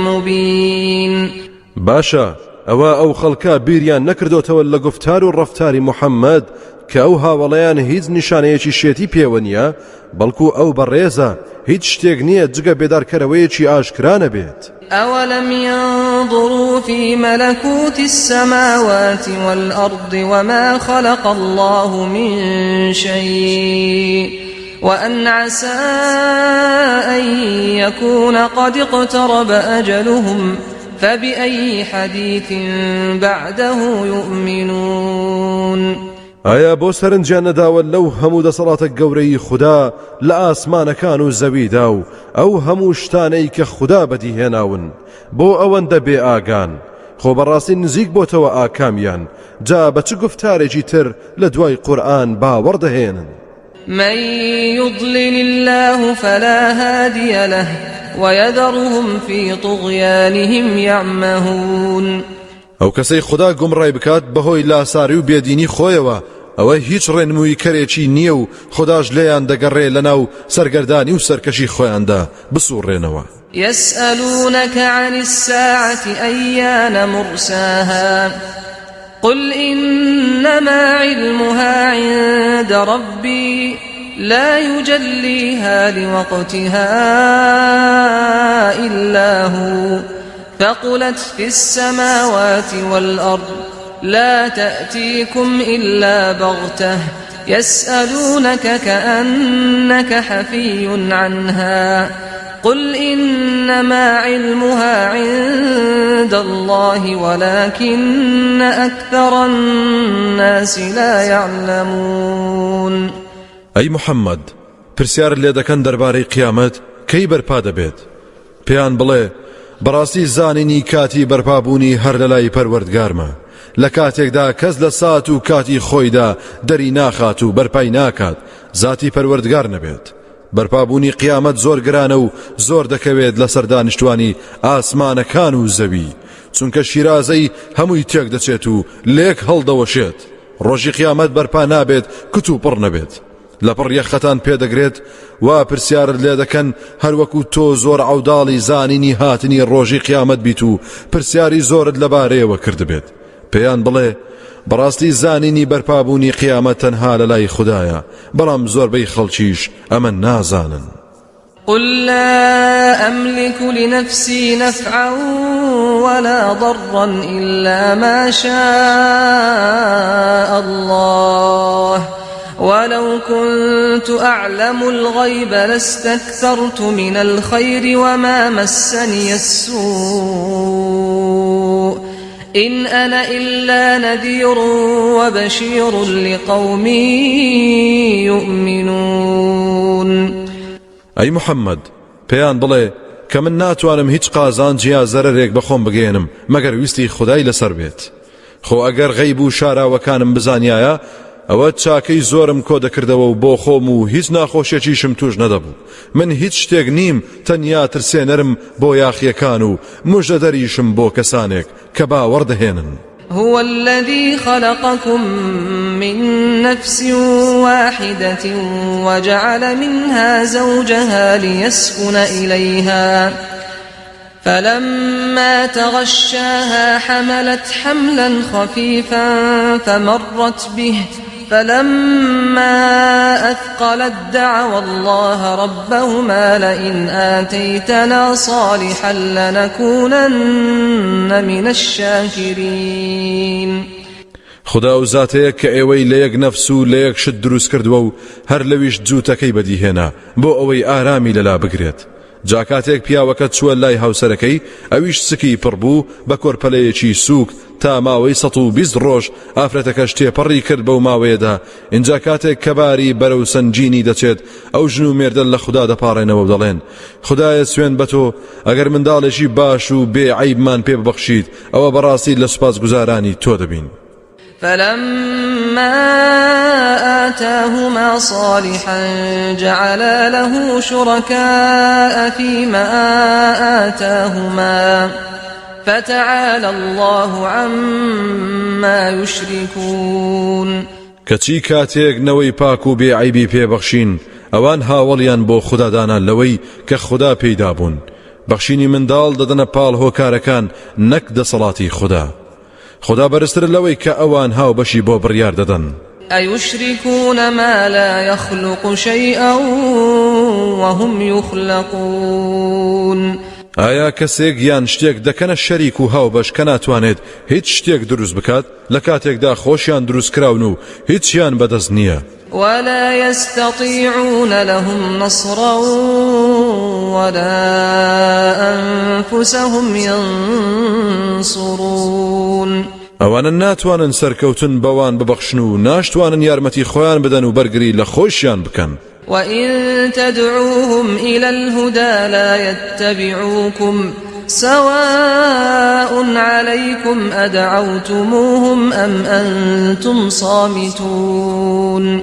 مبين. باشا ئەو خەڵکە بیریان نەکردوتەوە لە گفتار و ڕەفتاری محەممەد کە ئەو هاوڵەیان هیچ نیشانەیەکی شێتی پێوە نیە، بەڵکو ئەو بەڕێزە هیچ شتێک نییە جگە بێدارکەرەوەیەکی ئاشکرانە بێت. أولم ينظروا في ملكوت السماوات والأرض وما خلق الله من شيء وأن عسى أن يكون قد اقترب أجلهم فبأي حديث بعده يؤمنون. ئایا بۆ سەرنجیان نەداوە لەو هەموو دەسەڵاتە گەورەی خوددا لە ئاسمانەکان و زەویدا و ئەو هەموو شتانەی کە خوددا بەدیهێناون بۆ ئەوەندە بێ ئاگان، خۆ بەڕاستی نزیک بۆتەوە ئاکامیان، جا بە چ گفتارێکی تر لە دوای قورئان باوەڕ دەهێنن؟ من يضلل الله فلا هادي له ويذرهم في طغيانهم يعمهون. ئەو کەسەی خوددا گومڕای بکات بەهۆی لاساری و بێدینی خۆیەوە ئەوە هیچ ڕێنمووی کەرێکی نییە و خودداش لێیان دەگەڕێ لەناو سەرگەردانی و سەرکەشی خۆیاندا بسوڕێنەوە. يسألونك عن الساعة أيان مرساها قل إنما علمها عند ربي لا يجليها لوقتها إلا هو ثقلت في السماوات والأرض لا تأتيكم إلا بغتة يسألونك كأنك حفي عنها قل إنما علمها عند الله ولكن أكثر الناس لا يعلمون. أي محمد پرسیار لێ دەکەن دەربارەی قیامەت کەی بەرپا دەبێت؟ پێیان بڵێ بەڕاستی زانینی کاتی بەرپابوونی هەر لە لای پەروەردگارمە، لكاتێکدا کەس لە سات و کاتی خۆیدا دەری ناخات و بەرپای ناکات ذاتی پەروەردگار نەبێت. بەرپابوونی قیامەت زۆر گرانە و زۆر دەکەوێت لەسەر دانیشتوانی ئاسمانەکان و زەوی، چونکە شیرازەی هەمووی تێک دەچێت و لێک هەڵدەوەشێت. ڕۆژی قیامەت بەرپا نابێت کت و پڕ نەبێت. لەپڕ یەخەتان پێدەگرێت وا پرسیارت لێ دەکەن هەروەکو تۆ زۆر عەوداڵی زانینی هاتنی ڕۆژی قیامەت بیت و پرسیاری زۆرت لەبارەیەوە کردبێت. پێیان بڵێ بەڕاستی زانینی بەرپابوونی قیامەت تەنها لەلای خوددایە، بەڵام زۆربەی خەڵکیش ئەمە نازانن. قل لا أملك لنفسي نفعا ولا ضرا إلا ما شاء الله ولو كنت أعلم الغيب لاستكثرت من الخير وما مسني السوء إن أنا إلا نذير وبشير لقوم يؤمنون. ئەی محەممەد پێیان بڵێ کە من ناتوانم هیچ قازانجی یا زەرەرێک بەخۆم بگێنم مەگەر ویستی خودای لەسەر بێت. خۆ ئەگەر غەیب و شاراوەکانم بزانایە ئەوە چاکەی زۆرم کۆ دەکردەوە و بۆ خۆم و هیچ ناخۆشیێکیشم توش نەدەبوو. من هیچ شتێک نیم تەنیا ترسێنەرم بۆ یاخیەکان و موژدەدەریشم بۆ کەسانێک کە باوەڕدەهێنن. هو الذي خلقكم من نفس واحدة وجعل منها زوجها ليسكن إليها فلما تغشاها حملت حملا خفيفا فمرت به فلما أثقلت دعوا الله ربهما لئن آتيتنا صالحا لنكونن من الشاكرين. خدا و زاتەیە کە ئێوەی لە یەک نەفس و لە یەک شت دروست کردووە و هەر لەویش جووتەکەی بەدیهێنا بۆ ئەوەی ئارامی لەلا بگرێت. جاکاتێک پیاوەکە چووە لای هاوسەرەکەی ئەویش سکی پڕبوو بە کۆرپەلەیەکی سووک تا ماوەی 120 ڕۆژ ئافرەتەکەش تێپەڕی کرد بەو ماوەیەدا. اینجا کاتێک کەباری بەرەو سنجینی دەچێت ئەو ژن و مێردە لە خوددا دەپاڕێنەوە و دەڵێن خوددایە سوێن بە تۆ ئەگەر منداڵێکی باش و بێ عیبمان پێ ببەخشیت ئەوە بەڕاستی لە سوپاسگوزارانی تۆ دەبین. فلما آتاهما صالحا جعلا له شركاء فيما آتاهما فتعالى الله عما يشركون. کەچی کاتێک نەوەی پاک و بێعیبی پێبەخشین ئەوان هاوڵیان بۆ خوددادانان لەوەی کە خوددا پێیدا بوون. بەخشینی منداڵ دەدەنە پاڵ هۆکارەکان نەک دەسەڵاتی خوددا. خدا بەرزتر لەوەی کە ئەوان هاو بەشی بۆ بڕیار دەدەن. أيشركون ما لا يخلق شيئا وهم يخلقون. ئایا کەسێک یان شتێک دەکەنە شەریک و هاو بەش کە ناتوانێت هیچ شتێک دروست بکات لە کاتێکدا خۆشیان دروست کراون و هیچیان بەدەست نییە. ولا يستطيعون لهم نصرا ولا أنفسهم ينصرون. ئەوانە ناتوانن سەرکەوتن بەوان ببەخشن و ناشتوانن یارمەتی خۆیان بدەن و بەرگری لە خۆشیان بکەن. وإن تدعوهم إلى الهدى لا يتبعوكم سواء عليكم أدعوتموهم أم أنتم صامتون.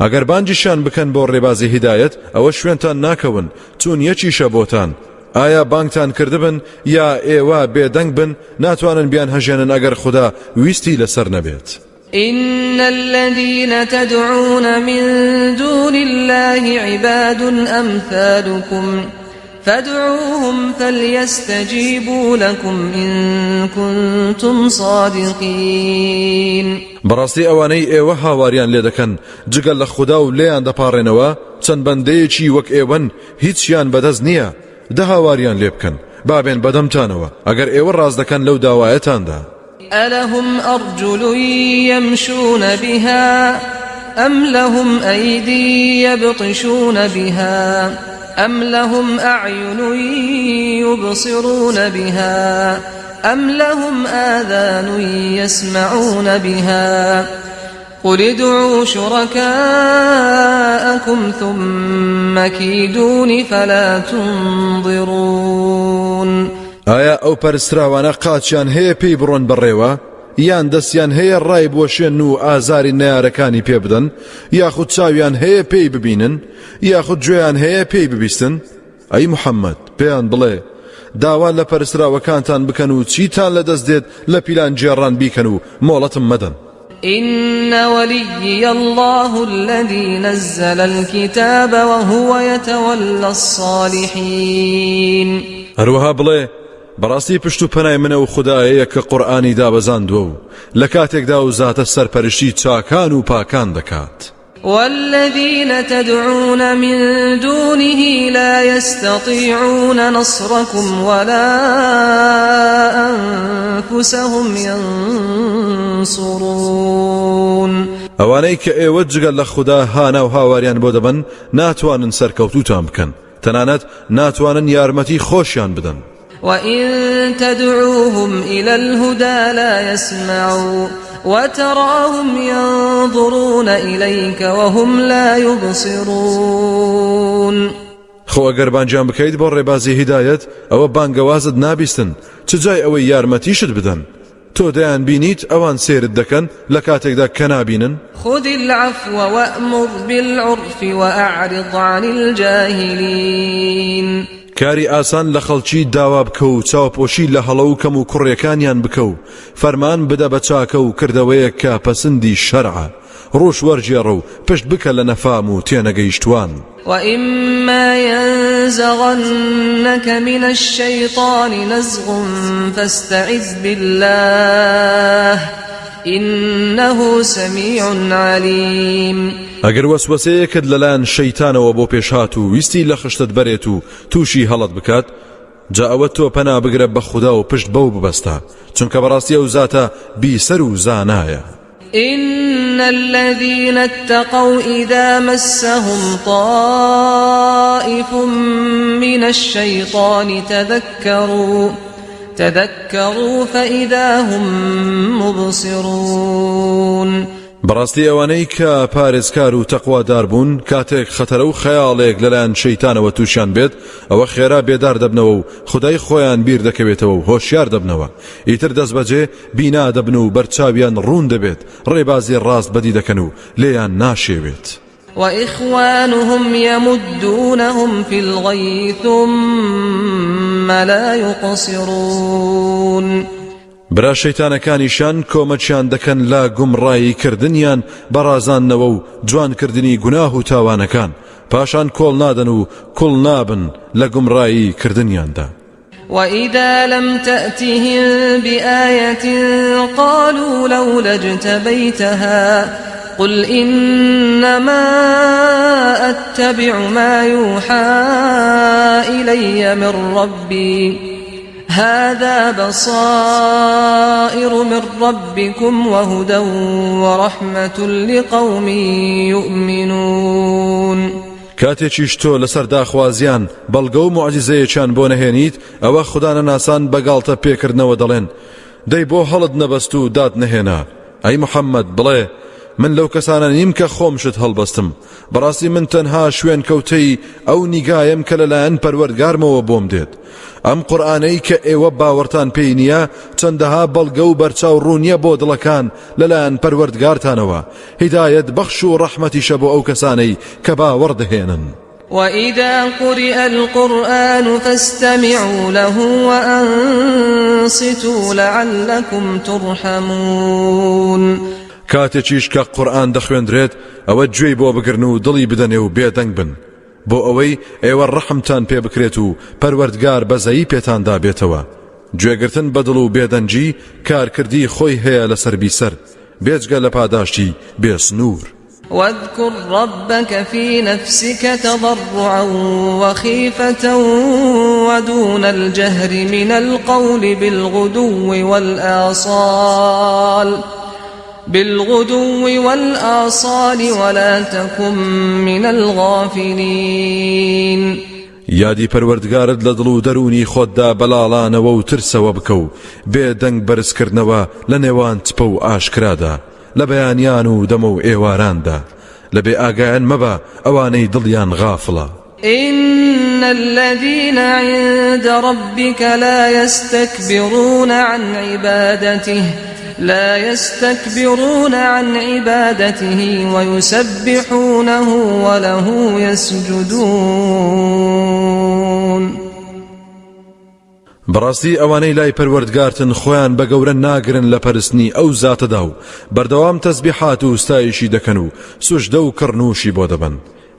ئەگەر بانجیشان بکەن بۆ ڕێبازی هیدایەت ئەوە شوێنتان ناکەون چون یەکیشە بۆتان. ئایا بانگتان کردبن یا ئێوە بێدەنگ بن ناتوانن بیان هەژێنن ئەگەر خوددا ویستی لەسەر نەبێت. إن الذين تدعون من دون الله عباد أمثالكم فادعوهم فليستجيبوا لكم إن كنتم صادقين. بەڕاستی ئەوانەی ئێوە هاواریان لێ دەکەن جگەل لە خوددا و لێیان دەپاڕێنەوە چەند بەندەیەکی وەک ئێوەن هیچیان بەدەست نییە دە هاواریان لێ بکەن بابێن بەدەمتانەوە ئەگەر ئێوە ڕاست دەکەن لەو داوایەتاندا. ألهم أرجل يمشون بها أم لهم أيدي يبطشون بها أم لهم أعين يبصرون بها أم لهم آذان يسمعون بها قل ادعوا شركاءكم ثم كيدون فلا تنظرون. ئایا ئەو پەرستراوانە قاچیان هەیە پێی بڕۆن بەڕێوە یان دەستیان هەیە ڕای بۆشێن و ئازاری نەیارەکانی پێ بدەن یاخود چاویان هەیە پێی ببینن یاخود گوێیان هەیە پێی ببیستن ئەی محەممەد پێیان بڵێ داوا لە پەرستراوەکانتان بکەن و چیتان لەدەست دێت لە پیلان جێڕان بیکەن و مۆڵەتم مەدەن إن وليي الله الذي نزل الكتاب وهو يتولى الصالحين هەروەها بڵێ بەڕاستی پشت و پەنای منە و خودایەیە کە قورئانی دابەزاندووە و لە کاتێکدا و زاتە سەرپەرشتی چاکان و پاکان دەکات والذين تدعون من دونه لا يستطيعون نصركم ولا أنفسهم ينصرون ئەوانەی کە ئێوە جگەل لە خوددا هانا و هاواریان بۆ دەبن ناتوانن سەرکەوتوتان بکەن تەنانەت ناتوانن یارمەتی خۆشیان بدەن وإن تدعوهم إلى الهدى لا يسمعوا وتراهم ينظرون إليك وهم لا يبصرون خۆ ئەگەر بانجیان بکەیت بۆ ڕێبازی هیدایەت ئەوە بانگەوازت نابیستن چ جای ئەوەی یارمەتیشت بدەن تۆ دەیان بینیت ئەوان سێرت دەکەن لە کاتێکدا کە نابینن خذ العفو وأمر بالعرف وأعرض عن الجاهلين کاری ئاسان لە خەڵکی داوا بکە و چاوپۆشی لە هەڵە و کەم و کوڕیەکانیان بکە و فەرمان بدە بە چاکە و کردەوەیە کە پەسەندی شەرعە ڕۆژ وەرجێڕە و پشت بکە لە نەفام و تێنەگەیشتوان وإما ينزغنك من الشيطان نزغ فاستعذ بالله إنه سميع عليم ئەگەر وەسوەسەیەکت لەلایەن شەیتانەوە بۆ پێشهات و ویستی لە خشتت بەرێت و تووشی هەڵت بکات جا ئەوە تۆ پەنا بگرە بە خودا و پشت بەو ببەستە چونکە بەڕاستی ئەو زاتە بیسەر و زانایە إن الذين اتقوا إذا مسهم طائف من الشيطان تذكروا فإذا هم مبصرون بەڕاستی ئەوانەی کە پارێزکار و تەقوادار بوون کاتێک خەتەرە و خەیاڵێک لەلایەن شەیتانەوە تووشیان بێت ئەوە خێرا بێدار دەبنەوە و خودای خۆیان بیر دەکەوێتەوە و هۆشیار دەبنەوە ئیتر دەست بەجێ بینا دەبن و بەرچاویان ڕوون دەبێت ڕێبازی ڕاست بەدی دەکەن و لێیان ناشێوێت وإخوانهم يمدونهم في الغي ثم لا يقصرون برا شەیتانەکانیشان کۆمەچیان دەکەن لا گومڕایی کردنیان بەڕازانەوە و جوانکردنی گوناه و تاوانەکان پاشان کۆڵ نادەن و کوڵ نابن لە گومڕایی کردنیاندا وإذا لم تأتهم بآية قالوا لولا اجتبيتها قل إنما أتبع ما يوحى إلي من ربي هذا بصائر من ربكم وهدى ورحمة لقوم يؤمنون کاتێکیش تۆ لەسەر داخوازیان بەڵگە و معجزەیەکیان بۆ نەهێنیت ئەوە خوددانەناسان بەگاڵتە پێکردنەوە دەڵێن دەی بۆ هەڵت نەبەست و داد نەهێنا ئەی محەممەد بڵێ من لەو کەسانە نیم کە خۆمشت هەڵبەستم بەڕاستی من تەنها شوێن کەوتەی ئەو نیگایم کە لەلایەن پەروەردگارمەوە بۆم دێت ئەم قورئانەی کە ئێوە باوەڕتان پێی نییە چەندەها بەڵگە و بەرچاو ڕوونیە بۆ دڵەکان لەلایەن پەروەردگارتانەوە هیدایەت بەخش و ڕەحمەتیشە بۆ ئەو کەسانەی کە باوەڕ دەهێنن وإذا قرئ القرآن فاستمعوا له وأنصتوا لعلكم ترحمون کاتێکیش کە قورئان دەخوێندرێت ئەوە گوێی بۆ بگرن و دڵی بدەنێ و بێدەنگ بن بۆ ئەوەی ئێوە ڕەحمتان پێ بکرێت و پەروەردگار بەزەیی پێتاندا بێتەوە گوێگرتن بە دڵ و بێدەنجی کارکردی خۆی هەیە لەسەر بیسەر بێجگە لە پاداشتی بێسنوور واذكر ربك في نفسك تضرعا وخيفة ودون الجهر من القول بالغدو والآصال ولا تكن من الغافلين یادی پەروەردگارت لە دڵ و دەرونی خۆتدا بەلاڵانەوە و ترسەوە بکە و بێدەنگ بەرزکردنەوە لە نێوان چپە و ئاشکرادا لە بەیانیان و دەمە و ئێواراندا لە بێ ئاگایان مەبە ئەوانەی دڵیان غافڵە إن الذين عند ربك لا يستكبرون عن عبادته لا يستكبرون عن عبادته ويسبحونه وله يسجدون. بەڕاستی ئەوانەی لای پەروەردگارتن خۆیان بە گەورە ناگرن لە پەرستنی ئەو زاتەدا و بەردەوام تەسبیحات و ستایشی دەکەن و سوژدە و کڕنوشی بۆ دەبن.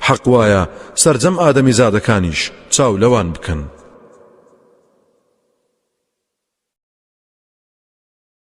حەق وایە سەرجەم ئادەمی زادەکانیش چاو لەوان بکەن.